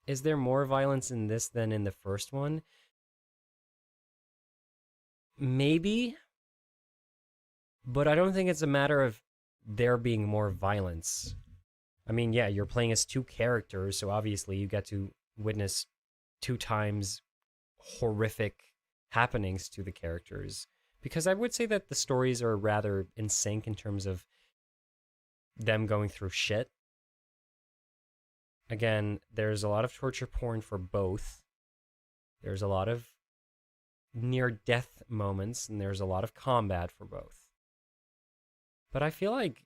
is there more violence in this than in the first one? Maybe. But I don't think it's a matter of there being more violence. I mean, yeah, you're playing as two characters, so obviously you get to witness 2 times horrific happenings to the characters. Because I would say that the stories are rather in sync in terms of them going through shit. Again, there's a lot of torture porn for both. There's a lot of near-death moments, and there's a lot of combat for both. But I feel like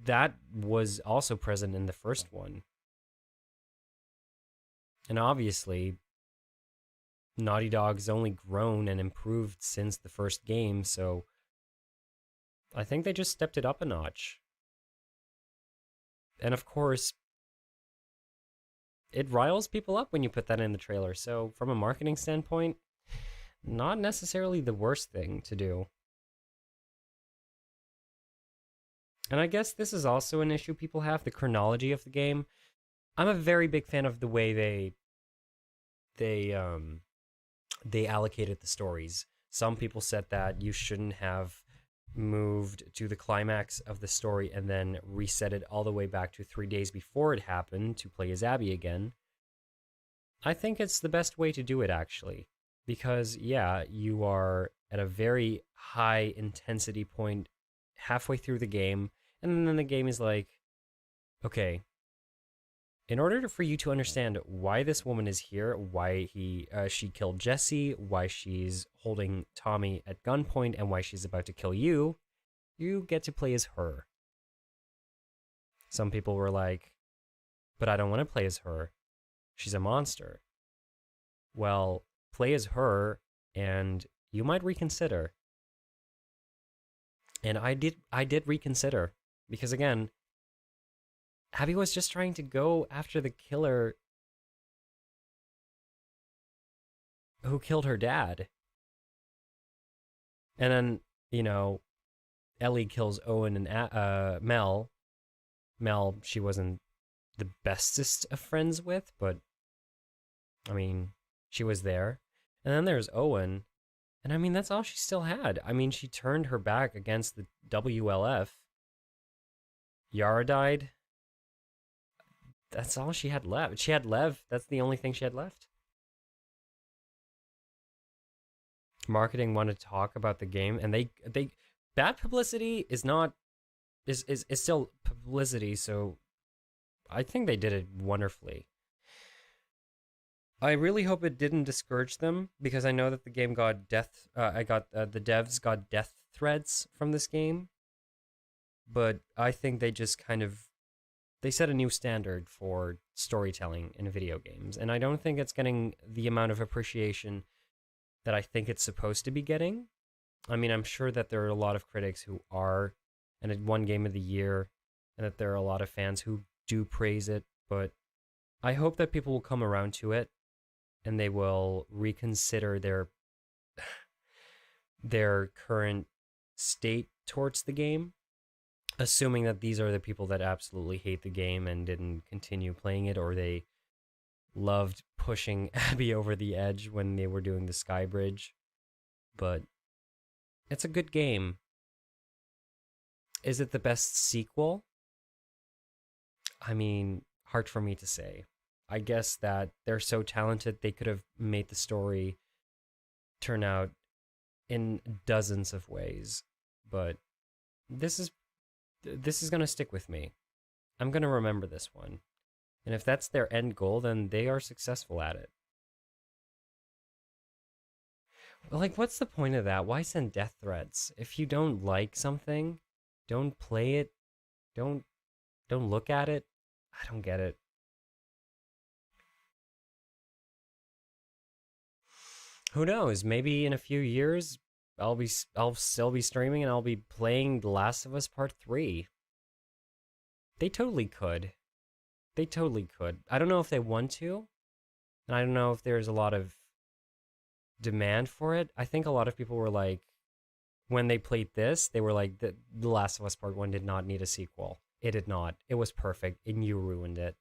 that was also present in the first one. And obviously, Naughty Dog's only grown and improved since the first game, so I think they just stepped it up a notch. And of course, it riles people up when you put that in the trailer, so from a marketing standpoint, not necessarily the worst thing to do. And I guess this is also an issue people have, the chronology of the game. I'm a very big fan of the way they allocated the stories. Some people said that you shouldn't have moved to the climax of the story and then reset it all the way back to 3 days before it happened to play as Abby again. I think it's the best way to do it, actually. Because, yeah, you are at a very high intensity point halfway through the game, and then the game is like, okay, in order for you to understand why this woman is here, why she killed Jesse, why she's holding Tommy at gunpoint, and why she's about to kill you, you get to play as her. Some people were like, but I don't want to play as her. She's a monster. Well, play as her, and you might reconsider. And I did reconsider, because again, Abby was just trying to go after the killer who killed her dad. And then, you know, Ellie kills Owen and Mel. Mel, she wasn't the bestest of friends with, but, I mean, she was there. And then there's Owen. And I mean, that's all she still had. I mean, she turned her back against the WLF. Yara died. That's all she had left. She had Lev. That's the only thing she had left. Marketing wanted to talk about the game, and they bad publicity is still publicity, so I think they did it wonderfully. I really hope it didn't discourage them, because I know that the game got the devs got death threats from this game. But I think they just they set a new standard for storytelling in video games, and I don't think it's getting the amount of appreciation that I think it's supposed to be getting. I mean, I'm sure that there are a lot of critics who are, and it won Game of the Year, and that there are a lot of fans who do praise it, but I hope that people will come around to it. and they will reconsider their current state towards the game, assuming that these are the people that absolutely hate the game and didn't continue playing it, or they loved pushing Abby over the edge when they were doing the Sky Bridge. But it's a good game. Is it the best sequel? I mean, hard for me to say. I guess that they're so talented, they could have made the story turn out in dozens of ways. But this is going to stick with me. I'm going to remember this one. And if that's their end goal, then they are successful at it. Well, like, what's the point of that? Why send death threats? If you don't like something, don't play it. Don't look at it. I don't get it. Who knows? Maybe in a few years, I'll still be streaming and I'll be playing The Last of Us Part 3. They totally could. They totally could. I don't know if they want to, and I don't know if there's a lot of demand for it. I think a lot of people were like, when they played this, they were like, The Last of Us Part 1 did not need a sequel. It did not. It was perfect, and you ruined it.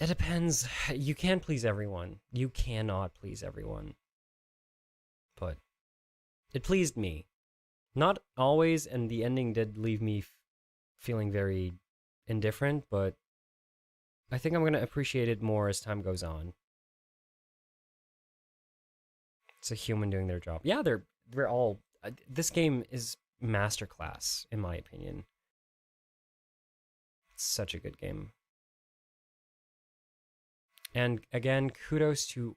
It depends. You can't please everyone. You cannot please everyone. But it pleased me. Not always, and the ending did leave me feeling very indifferent, but I think I'm going to appreciate it more as time goes on. It's a human doing their job. Yeah, they're all... this game is masterclass, in my opinion. It's such a good game. And again, kudos to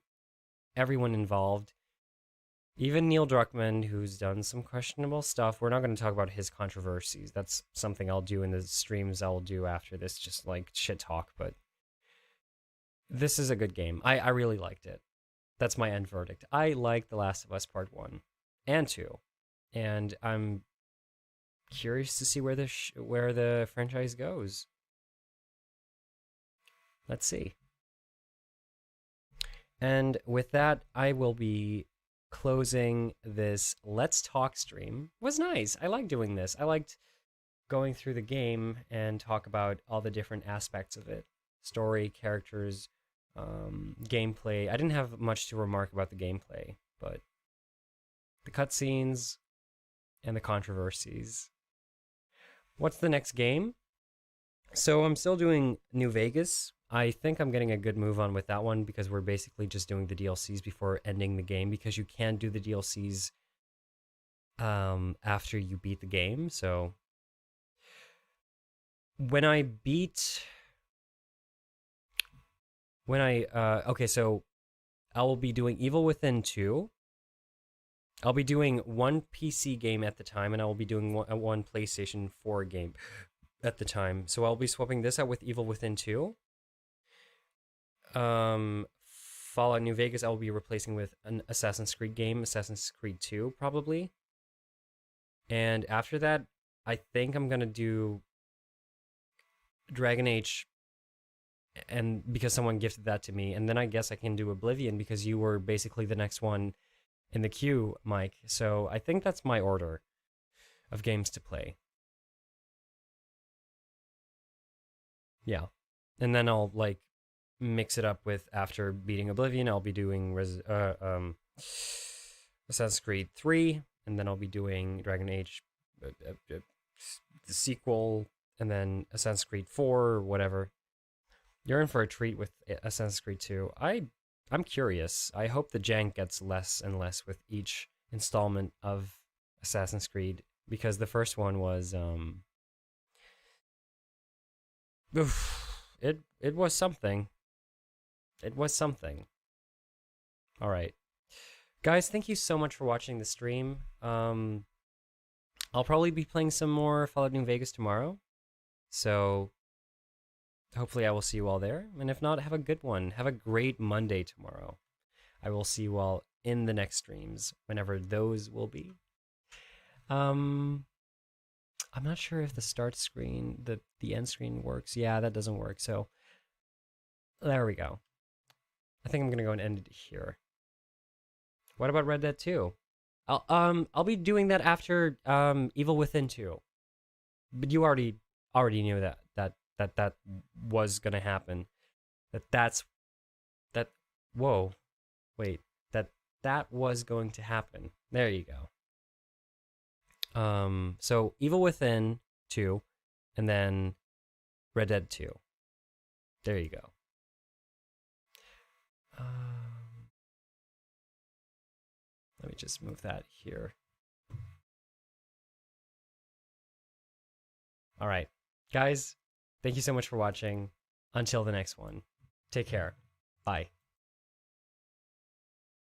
everyone involved. Even Neil Druckmann, who's done some questionable stuff. We're not going to talk about his controversies. That's something I'll do in the streams I'll do after this, just like shit talk. But this is a good game. I really liked it. That's my end verdict. I like The Last of Us Part 1 and 2. And I'm curious to see where the franchise goes. Let's see. And with that, I will be closing this Let's Talk stream. It was nice. I liked doing this. I liked going through the game and talk about all the different aspects of it. Story, characters, gameplay. I didn't have much to remark about the gameplay, but the cutscenes and the controversies. What's the next game? So I'm still doing New Vegas. I think I'm getting a good move on with that one because we're basically just doing the DLCs before ending the game, because you can't do the DLCs after you beat the game. So okay, so I will be doing Evil Within 2. I'll be doing one PC game at the time, and I will be doing one PlayStation 4 game at the time. So I'll be swapping this out with Evil Within 2. Fallout New Vegas I will be replacing with an Assassin's Creed game, Assassin's Creed 2 probably. And after that, I think I'm gonna do Dragon Age, and because someone gifted that to me, and then I guess I can do Oblivion because you were basically the next one in the queue, Mike. So I think that's my order of games to play. Yeah. And then I'll like mix it up with, after beating Oblivion, I'll be doing Assassin's Creed 3, and then I'll be doing Dragon Age, the sequel, and then Assassin's Creed 4 or whatever. You're in for a treat with Assassin's Creed 2. I'm curious. I hope the jank gets less and less with each installment of Assassin's Creed, because the first one was it was something. It was something. All right. Guys, thank you so much for watching the stream. I'll probably be playing some more Fallout New Vegas tomorrow. So hopefully I will see you all there. And if not, have a good one. Have a great Monday tomorrow. I will see you all in the next streams, whenever those will be. I'm not sure if the start screen, the end screen works. Yeah, that doesn't work. So there we go. I think I'm gonna go and end it here. What about Red Dead 2? I'll be doing that after Evil Within 2. But you already knew that was gonna happen. Whoa. Wait, that was going to happen. There you go. So Evil Within 2 and then Red Dead 2. There you go. Let me just move that here. All right, guys, thank you so much for watching. Until the next one, take care. Bye.